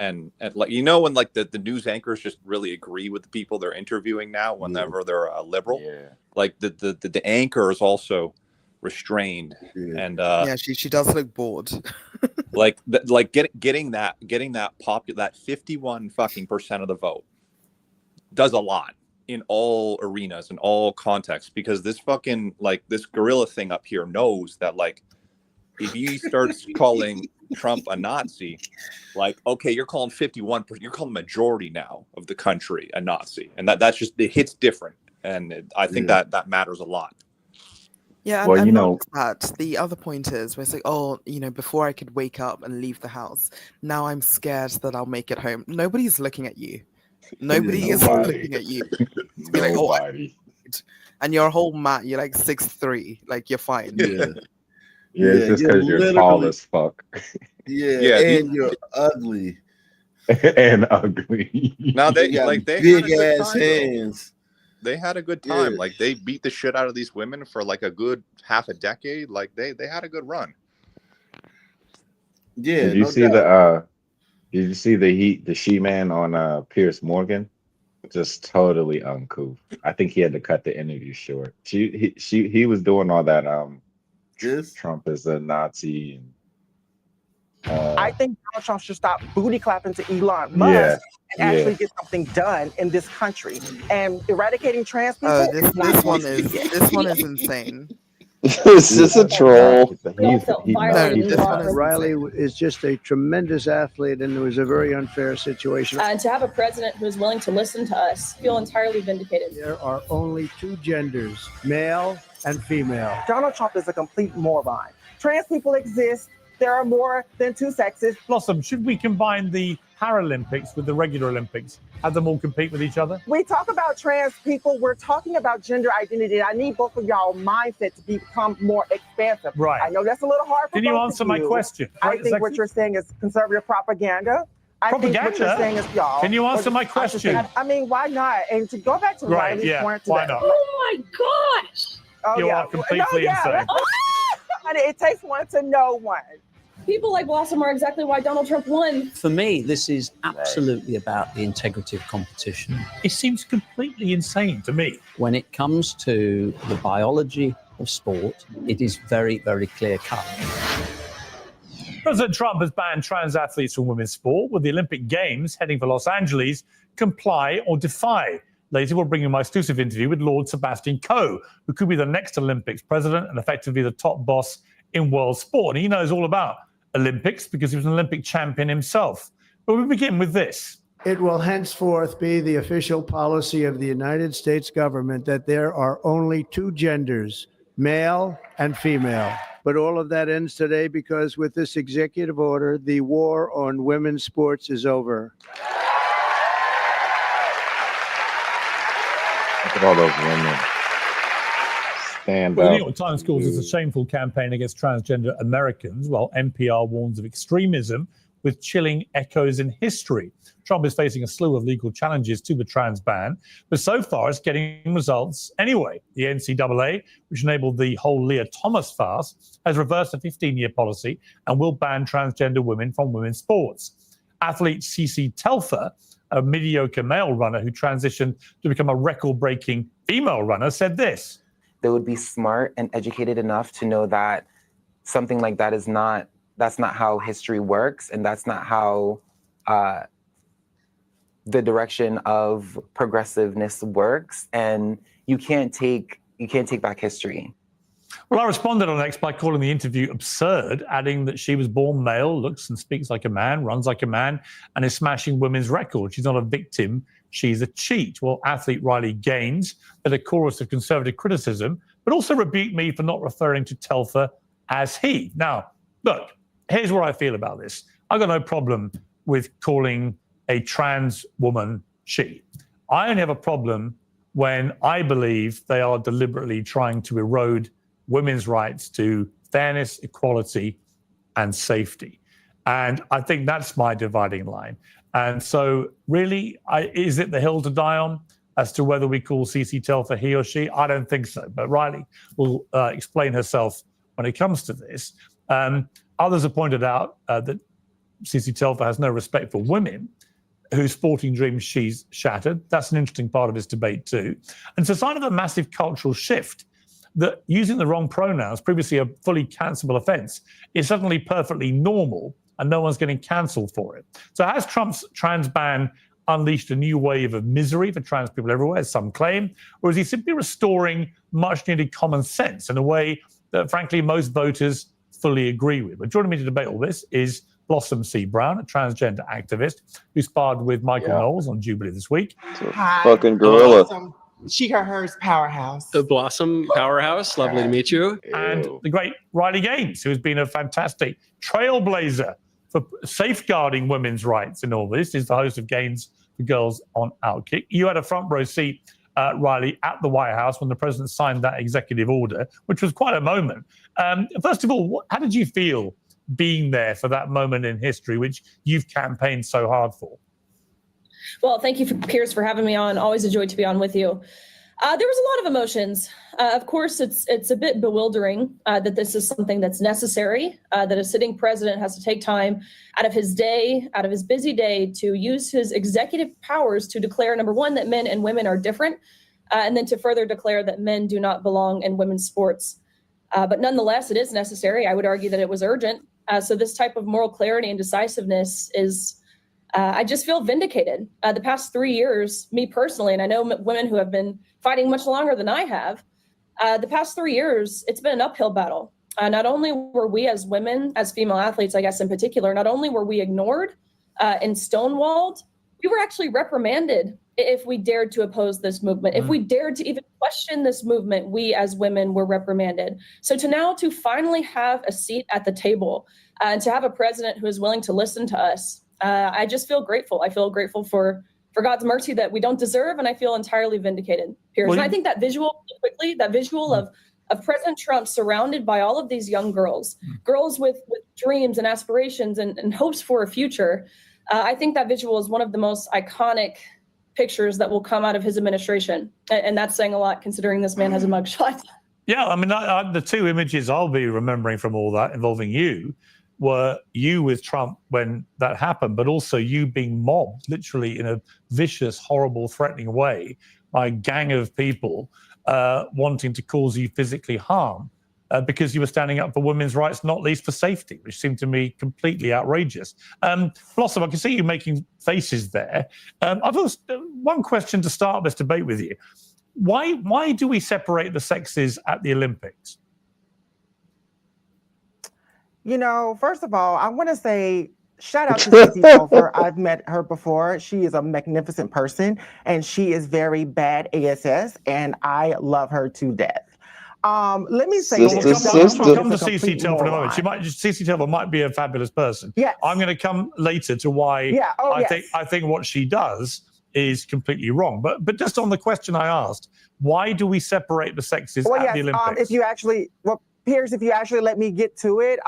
like when like the news anchors just really agree with the people they're interviewing now whenever they're a liberal. Like the anchor is also restrained and Yeah, she does look bored. getting that 51% of the vote does a lot in all arenas, in all contexts, because this fucking this gorilla thing up here knows that if he starts calling Trump a Nazi, okay, you're calling 51%, you're calling majority now of the country a Nazi, and that's just, it hits different, and I think that matters a lot. Yeah, Well, and not that. The other point is, where it's like, before I could wake up and leave the house, now I'm scared that I'll make it home. Nobody's looking at you. Nobody is looking at you. You're like, and you're a whole man. You're like 6'3". Like, you're fine. Yeah, it's just because you're tall as fuck. And you're ugly. And ugly. Now they got they big had a good ass time, though. hands. They had a good time. They beat the shit out of these women for a good half a decade. They had a good run. Yeah. Did you see the She-Man on Piers Morgan? Just totally uncouth. I think he had to cut the interview short. He was doing all that Trump is a Nazi and I think Donald Trump should stop booty clapping to Elon Musk and actually get something done in this country. And eradicating trans people. This one is insane. Is this a troll? Riley is just a tremendous athlete, and it was a very unfair situation. And to have a president who is willing to listen to us, feel entirely vindicated. There are only two genders, male and female. Donald Trump is a complete moron. Trans people exist. There are more than two sexes. Blossom, should we combine the Paralympics with the regular Olympics? Have them all compete with each other? We talk about trans people. We're talking about gender identity. I need both of y'all mindset to become more expansive. Right. I know that's a little hard for Can you both answer of my you. question? I Right, think what you're saying is conservative propaganda. I think what you're saying is y'all. Can you answer my question? I mean, why not? And to go back to Right, Riley's yeah, point to why that- not? Oh my gosh! Oh, You yeah. are completely insane. Honey, it takes one to know one. People like Blossom are exactly why Donald Trump won. For me, this is absolutely about the integrity of competition. It seems completely insane to me. When it comes to the biology of sport, it is very, very clear cut. President Trump has banned trans athletes from women's sport. Will the Olympic Games heading for Los Angeles comply or defy Later, we'll bring you my exclusive interview with Lord Sebastian Coe, who could be the next Olympics president and effectively the top boss in world sport. And he knows all about Olympics because he was an Olympic champion himself. But we begin with this. It will henceforth be the official policy of the United States government that there are only two genders, male and female. But all of that ends today because with this executive order, the war on women's sports is over. Look at all those women. Stand Well, the up. New York Times calls this a shameful campaign against transgender Americans, while NPR warns of extremism with chilling echoes in history. Trump is facing a slew of legal challenges to the trans ban, but so far it's getting results anyway. The NCAA, which enabled the whole Leah Thomas farce, has reversed a 15-year policy and will ban transgender women from women's sports. Athlete Cece Telfer, a mediocre male runner who transitioned to become a record-breaking female runner, said this. They would be smart and educated enough to know that something like that that's not how history works, and that's not how the direction of progressiveness works. And you can't take back history. Well, I responded on X by calling the interview absurd, adding that she was born male, looks and speaks like a man, runs like a man, and is smashing women's records. She's not a victim, she's a cheat. Well, athlete Riley Gaines led a chorus of conservative criticism, but also rebuked me for not referring to Telfer as he. Now, look, here's where I feel about this. I've got no problem with calling a trans woman she. I only have a problem when I believe they are deliberately trying to erode women's rights to fairness, equality, and safety. And I think that's my dividing line. And so really, is it the hill to die on as to whether we call Cece Telfer he or she? I don't think so. But Riley will explain herself when it comes to this. Others have pointed out that Cece Telfer has no respect for women whose sporting dreams she's shattered. That's an interesting part of this debate too. And it's a sign of a massive cultural shift that using the wrong pronouns, previously a fully cancelable offense, is suddenly perfectly normal and no one's getting cancelled for it. So has Trump's trans ban unleashed a new wave of misery for trans people everywhere, as some claim, or is he simply restoring much needed common sense in a way that, frankly, most voters fully agree with? But joining me to debate all this is Blossom C. Brown, a transgender activist who sparred with Michael Knowles on Jubilee this week. Hi. Fucking gorilla. Awesome. She got hers powerhouse. The Blossom Powerhouse. Lovely to meet you. And the great Riley Gaines, who has been a fantastic trailblazer for safeguarding women's rights in all this, is the host of Gaines for Girls on Outkick. You had a front row seat, Riley, at the White House when the president signed that executive order, which was quite a moment. First of all, how did you feel being there for that moment in history, which you've campaigned so hard for? Well, thank you, Piers, for having me on. Always a joy to be on with you. There was a lot of emotions. Of course, it's a bit bewildering that this is something that's necessary, that a sitting president has to take time out of his day, out of his busy day, to use his executive powers to declare, number one, that men and women are different, and then to further declare that men do not belong in women's sports. But nonetheless, it is necessary. I would argue that it was urgent. So this type of moral clarity and decisiveness is, I just feel vindicated. The past 3 years, me personally, and I know women who have been fighting much longer than I have, the past 3 years, it's been an uphill battle. Not only were we as women, as female athletes, I guess in particular, not only were we ignored and stonewalled, we were actually reprimanded if we dared to oppose this movement. If we dared to even question this movement, we as women were reprimanded. So to finally have a seat at the table and to have a president who is willing to listen to us, I just feel grateful. I feel grateful for God's mercy that we don't deserve, and I feel entirely vindicated, Piers. And I think that visual, quickly, that visual of President Trump surrounded by all of these young girls with dreams and aspirations and hopes for a future, I think that visual is one of the most iconic pictures that will come out of his administration. And that's saying a lot, considering this man has a mugshot. Yeah, I mean, the two images I'll be remembering from all that involving you were you with Trump when that happened, but also you being mobbed literally in a vicious, horrible, threatening way by a gang of people wanting to cause you physically harm. because you were standing up for women's rights, not least for safety, which seemed to me completely outrageous. Blossom, I can see you making faces there. I've also one question to start this debate with you. Why do we separate the sexes at the Olympics? First of all, I want to say shout out to Cece Telfer. I've met her before. She is a magnificent person, and she is very bad ASS, and I love her to death. Let me say, We'll come to Cece Telfer in a moment. Cece Telfer might be a fabulous person. Yes. I'm going to come later to why I think what she does is completely wrong. But just on the question I asked, why do we separate the sexes at the Olympics? If you actually, Piers, if you actually let me get to it,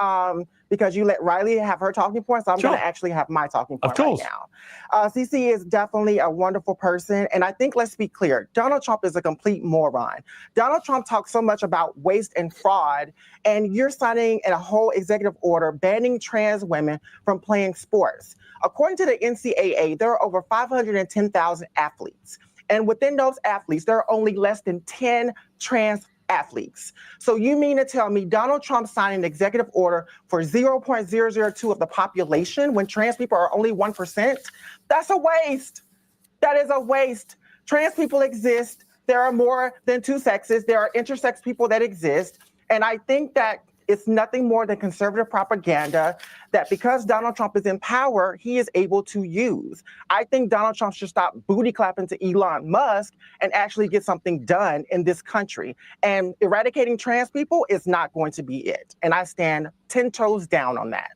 because you let Riley have her talking point, so I'm going to actually have my talking point right now. CC is definitely a wonderful person, and I think, let's be clear, Donald Trump is a complete moron. Donald Trump talks so much about waste and fraud, and you're signing a whole executive order banning trans women from playing sports. According to the NCAA, there are over 510,000 athletes, and within those athletes, there are only less than 10 trans athletes. So you mean to tell me Donald Trump signed an executive order for 0.002 of the population when trans people are only 1%? That's a waste. That is a waste. Trans people exist. There are more than two sexes. There are intersex people that exist. And I think that it's nothing more than conservative propaganda that because Donald Trump is in power, he is able to use. I think Donald Trump should stop booty clapping to Elon Musk and actually get something done in this country. And eradicating trans people is not going to be it. And I stand 10 toes down on that.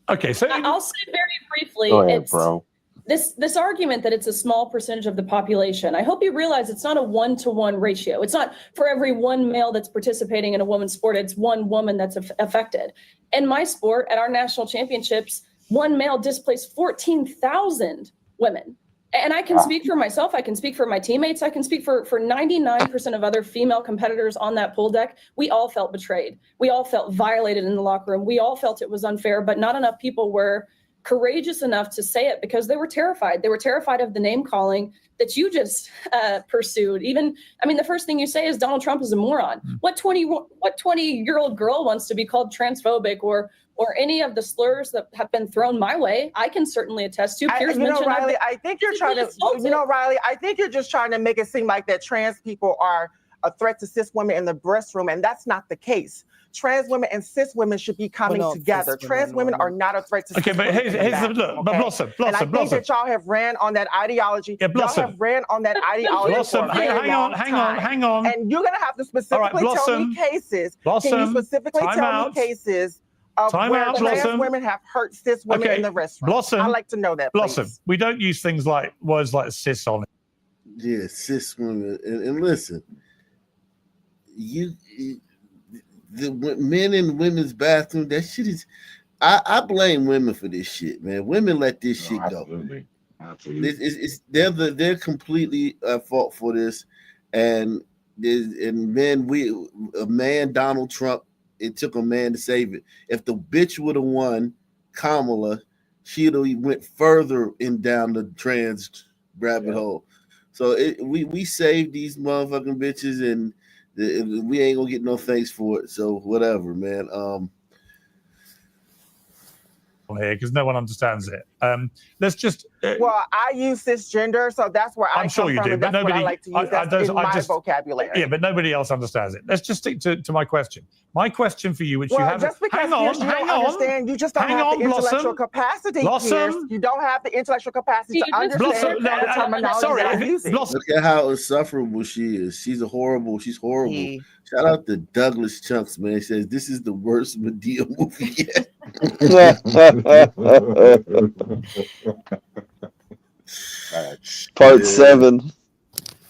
Okay, so I'll say very briefly, Go ahead, bro. This argument that it's a small percentage of the population, I hope you realize it's not a 1-to-1 ratio. It's not for every one male that's participating in a women's sport, it's one woman that's affected. In my sport, at our national championships, one male displaced 14,000 women. And I can speak for myself, I can speak for my teammates, I can speak for 99% of other female competitors on that pool deck. We all felt betrayed. We all felt violated in the locker room. We all felt it was unfair, but not enough people were courageous enough to say it because they were terrified. They were terrified of the name calling that you just pursued. The first thing you say is Donald Trump is a moron. What 20-year-old girl wants to be called transphobic or any of the slurs that have been thrown my way? I can certainly attest to. Riley, I think you're trying to, Riley, I think you're just trying to make it seem like that trans people are a threat to cis women in the breast room, and that's not the case. Trans women and cis women should be coming together. Trans women are not a threat to cis women. Okay, but here's the look. But Blossom. And I think that y'all have ran on that ideology. Blossom. Y'all have ran on that ideology Blossom, for a very long time. hang on. And you're going to have to specifically tell me cases. Can you specifically tell me cases of where trans women have hurt cis women in the restroom? Blossom. I'd like to know that, Blossom, please. we don't use things like words like cis on it. Yeah, cis women. And listen, the men in women's bathroom, that shit is. I blame women for this shit, man. Women let this shit go. Absolutely. They're completely at fault for this, and men, Donald Trump. It took a man to save it. If the bitch would have won, Kamala, she'd have went further down the trans rabbit hole. So we saved these motherfucking bitches, and we ain't gonna get no thanks for it. So whatever, man. Here because no one understands it. Let's just. Well, I use cisgender, so that's where I'm sure you do, but nobody. I like to use that in my vocabulary. Yeah, but nobody else understands it. Let's just stick to my question. My question for you, which you have. Just because you don't understand, you just don't have the intellectual capacity. Piers. You don't have the intellectual capacity to understand the terminology that I'm using. Look at how insufferable she is. She's horrible. Shout out to Douglas Chunks, man. He says this is the worst Medea movie yet. Part 7.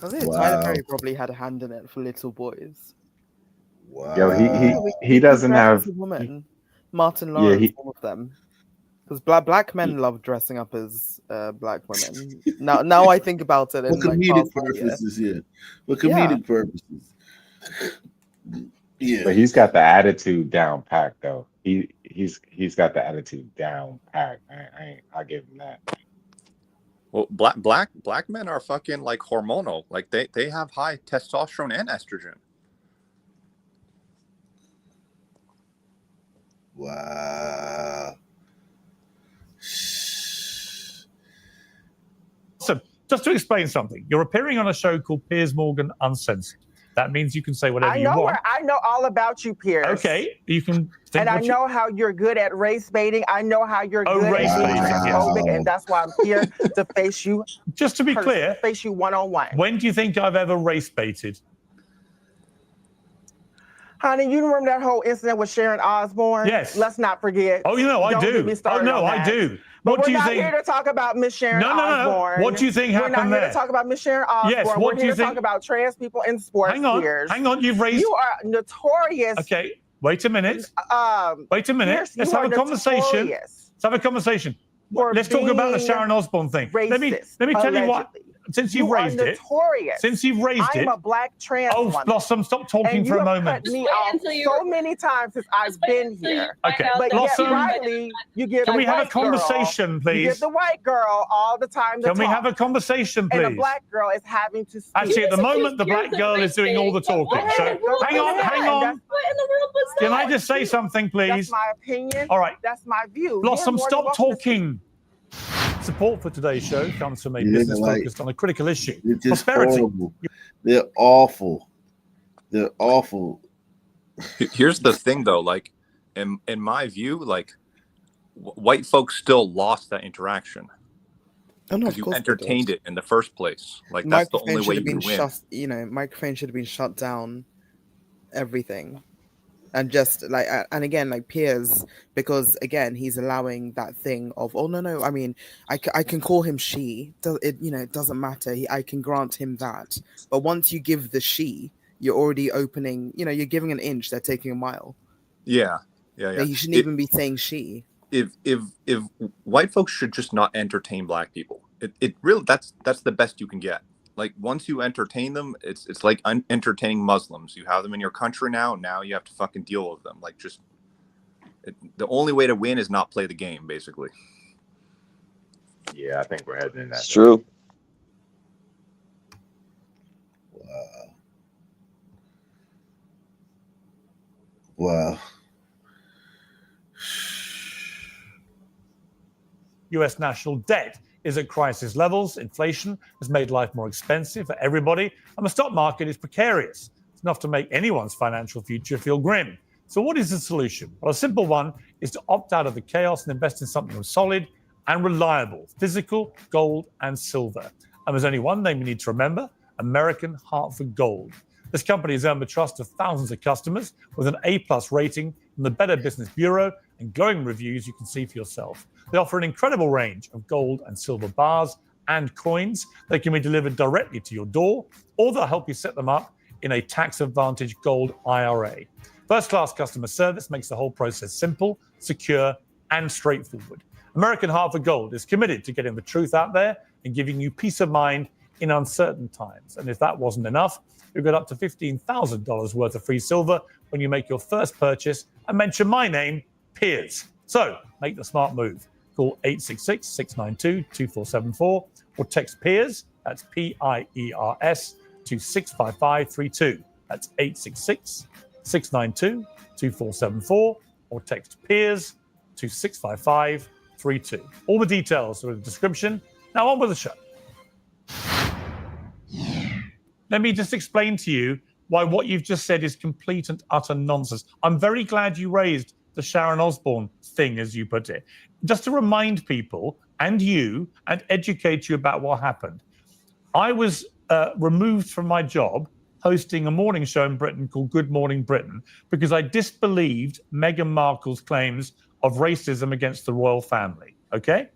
I think Tyler Perry probably had a hand in it for little boys. Wow. Yo, he doesn't have woman. Martin Lawrence, all of them. Because black men love dressing up as black women. Now I think about it. For comedic purposes, For comedic purposes. Yeah. But he's got the attitude down pat though. He's got the attitude down pat. I'll give him that. Well, black men are fucking like hormonal. Like they have high testosterone and estrogen. Wow. So, just to explain something, you're appearing on a show called Piers Morgan Uncensored. That means you can say whatever you want. I know all about you, Piers. Okay, you can. Think And I know how you're good at race baiting. I know how you're good race at being baiting, yes. transphobic, and that's why I'm here to face you. Just to be clear, face you one-on-one. When do you think I've ever race baited? Honey, you remember that whole incident with Sharon Osbourne? Yes. Let's not forget. Oh, you know, I Don't do. get me started on I that. do. But What do we're you not think? here to talk about Miss Sharon Osbourne. No. What do you think happened We're not here there? to talk about Miss Sharon Osbourne. Yes, what we're do here you to think? talk about trans people in sports. Hang on, Piers. hang on. You've raised. You are notorious. Okay, wait a minute. Wait a minute. Piers, Let's you have a are conversation. notorious Let's have a conversation. for Let's talk about the being Sharon Osbourne thing. Let me tell you what. allegedly. Since you've You are raised it. notorious. Since you've raised I'm it. a black trans woman. Blossom, stop talking and for a you have moment. cut me off so many times since I've been here. Okay, But Blossom. yet, Riley, you give Can the we have a white girl- conversation, You please? give the white girl all the time to Can we talk. have a conversation, And the please? black girl is having to speak. Actually, at the moment, the black girl is doing all the talking. So hang on. What in the world was Can that? I just say something, please? That's my opinion. All right. That's my view. Blossom, You're more stop than welcome to talking. Support for today's show comes from a Yeah, business like- focused on a critical issue. It's just Prosperity. horrible. They're awful. They're awful. Here's the thing, though. Like, in my view, like, white folks still lost that interaction Oh, no, because of you course they entertained did. it in the first place. Like, that's the only way should you have been win. shut. You know, microphone should have been shut down. Everything, and just like, and again, like Piers, because again, he's allowing that thing of, oh no. I mean, I can call him she. It doesn't matter. I can grant him that. But once you give the she, you're already opening. You know, you're giving an inch. They're taking a mile. Yeah. Like, you shouldn't even be saying she. If white folks should just not entertain black people, it really that's the best you can get. Like, once you entertain them, it's like entertaining Muslims. You have them in your country now you have to fucking deal with them. Like, just the only way to win is not play the game, basically. Yeah, I think we're heading in that. It's true. Wow. US national debt is at crisis levels. Inflation has made life more expensive for everybody, and the stock market is precarious. It's enough to make anyone's financial future feel grim. So what is the solution? Well, a simple one is to opt out of the chaos and invest in something solid and reliable: physical gold and silver. And there's only one name you need to remember: American Hartford Gold. This company has earned the trust of thousands of customers with an A+ rating from the Better Business Bureau and glowing reviews you can see for yourself. They offer an incredible range of gold and silver bars and coins. They can be delivered directly to your door, or they'll help you set them up in a tax-advantaged gold IRA. First-class customer service makes the whole process simple, secure, and straightforward. American Hartford Gold is committed to getting the truth out there and giving you peace of mind in uncertain times. And if that wasn't enough, you'll get up to $15,000 worth of free silver when you make your first purchase and mention my name, Piers. So make the smart move. Call 866-692-2474 or text Piers, that's P-I-E-R-S, to 65532. That's 866-692-2474 or text Piers to 65532. All the details are in the description. Now on with the show. Let me just explain to you why what you've just said is complete and utter nonsense. I'm very glad you raised the Sharon Osbourne thing, as you put it, just to remind people and you and educate you about what happened. I was removed from my job hosting a morning show in Britain called Good Morning Britain because I disbelieved Meghan Markle's claims of racism against the royal family. Okay?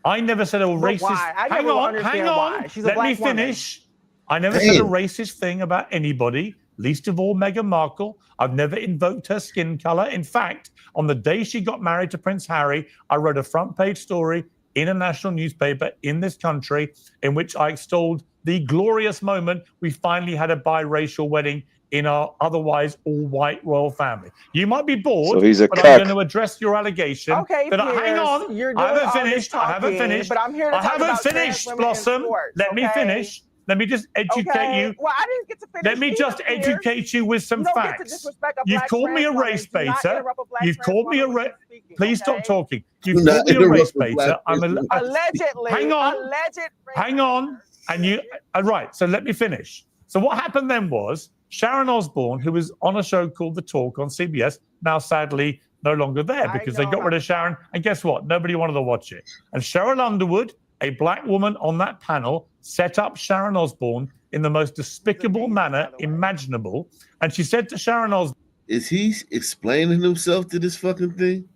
I never said a racist. Why? I Hang never on, understand hang on. why. She's a Let me black woman. finish. I never said a racist thing about anybody, least of all Meghan Markle. I've never invoked her skin color. In fact, on the day she got married to Prince Harry, I wrote a front page story in a national newspaper in this country in which I extolled the glorious moment we finally had a biracial wedding in our otherwise all-white royal family. You might be bored, So he's a but cuck. I'm going to address your allegation. Okay, that Piers, hang on, you're I doing haven't all this finished. I haven't talking, finished. but I'm here to I talk haven't about trans finished, women in Blossom. sports, Let me okay? finish. Let me just educate Okay. you. Well, I didn't get to finish. Let me just either, Piers. educate you with some You don't get to facts. disrespect a You've black called me a trans woman. race Do not baiter. interrupt a black You've trans called me a woman when race. she's speaking, Please stop okay? talking. Do You've not called me a interrupt race a black baiter. I'm a. person. Allegedly. Hang on. Alleged race Hang on. And you. Right. So let me finish. So what happened then was Sharon Osbourne, who was on a show called The Talk on CBS, now sadly no longer there because they got rid of Sharon. And guess what? Nobody wanted to watch it. And Cheryl Underwood, a black woman on that panel, set up Sharon Osbourne in the most despicable manner imaginable. And she said to Sharon Osbourne, Is he explaining himself to this fucking thing?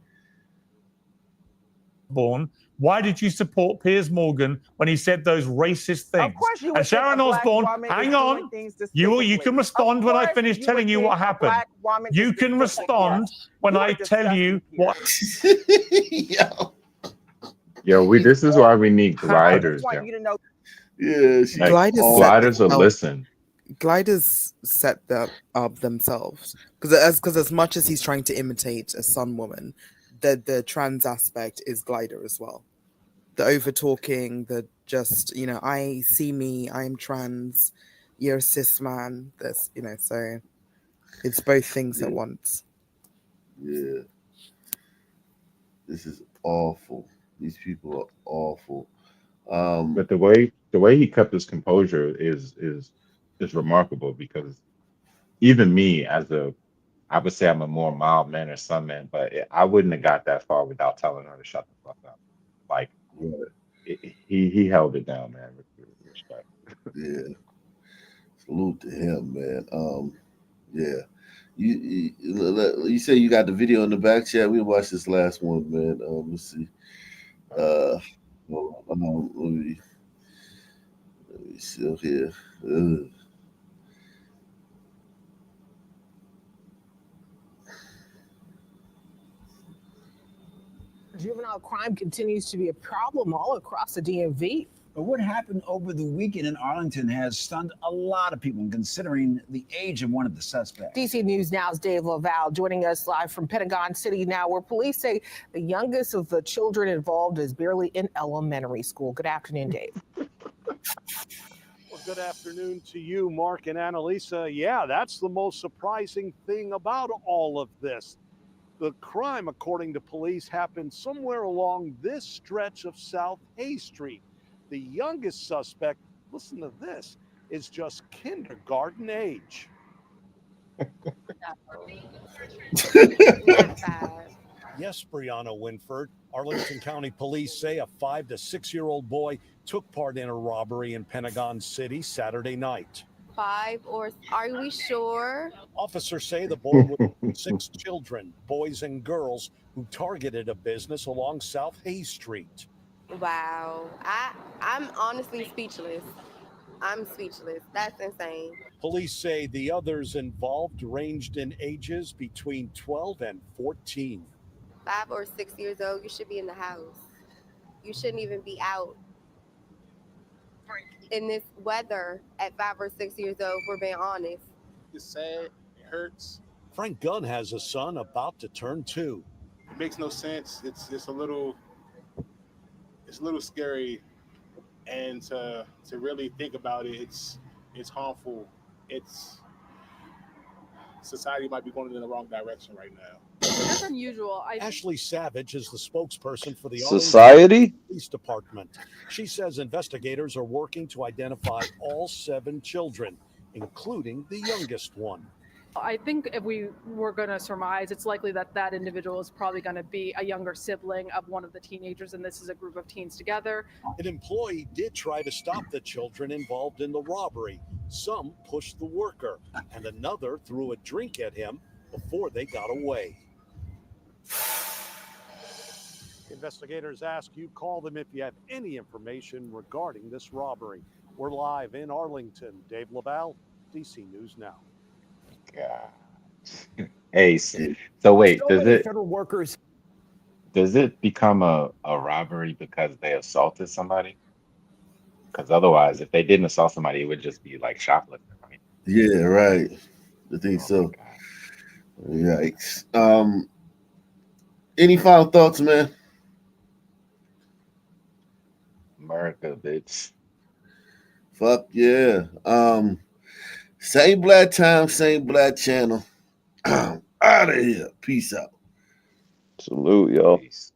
why did you support Piers Morgan when he said those racist things? Of course you And would think Sharon a black Osbourne, woman hang is on. doing things You despicably. can respond when I course finish you telling would you think what a happened. black woman You is can despicable. respond Yes. when You I are tell you what. Yo, this is why we need I just gliders. want Yo. you to know. Yeah, Like, Gliders set gliders will themselves- listen. Gliders set that up themselves because as much as he's trying to imitate a Sun woman, the trans aspect is Glider as well. The over talking, the just I see me, I'm trans, you're a cis man. This so it's both things at once. Yeah. This is awful. These people are awful. But the way he kept his composure is remarkable, because even me, I would say I'm a more mild mannered Sun man, but I wouldn't have got that far without telling her to shut the fuck up. Like he held it down, man. With respect. Yeah. Salute to him, man. Yeah. You say you got the video in the back chat. We watched this last one, man. Let's see. Let me see here. Juvenile crime continues to be a problem all across the DMV. But what happened over the weekend in Arlington has stunned a lot of people, considering the age of one of the suspects. DC News Now's Dave Laval joining us live from Pentagon City now, where police say the youngest of the children involved is barely in elementary school. Good afternoon, Dave. Well, good afternoon to you, Mark and Annalisa. Yeah, that's the most surprising thing about all of this. The crime, according to police, happened somewhere along this stretch of South Hay Street. The youngest suspect, listen to this, is just kindergarten age. Yes, Brianna Winford. Arlington County Police say a 5 to 6-year-old boy took part in a robbery in Pentagon City Saturday night. 5 or are we sure? Officers say the boy was 6 children, boys and girls, who targeted a business along South Hay Street. Wow. I'm honestly speechless. I'm speechless. That's insane. Police say the others involved ranged in ages between 12 and 14. 5 or 6 years old, you should be in the house. You shouldn't even be out in this weather at 5 or 6 years old, if we're being honest. It's sad. It hurts. Frank Gunn has a son about to turn 2. It makes no sense. It's a little scary, and to really think about it, it's harmful. Society might be going in the wrong direction right now. That's unusual. Ashley Savage is the spokesperson for the Society? Arlington Police Department. She says investigators are working to identify all 7 children, including the youngest one. I think if we were going to surmise, it's likely that that individual is probably going to be a younger sibling of one of the teenagers, and this is a group of teens together. An employee did try to stop the children involved in the robbery. Some pushed the worker, and another threw a drink at him before they got away. Investigators ask you call them if you have any information regarding this robbery. We're live in Arlington. Dave Laval, DC News Now. God. Hey, so wait, So many federal workers. does it become a robbery because they assaulted somebody? Because otherwise, if they didn't assault somebody, it would just be like shoplifting, right? Yeah, right. I think so. Yikes. Any final thoughts, man? America, bitch. Fuck yeah. Same black time, same black channel. Out of here. Peace out. Salute, y'all. Peace.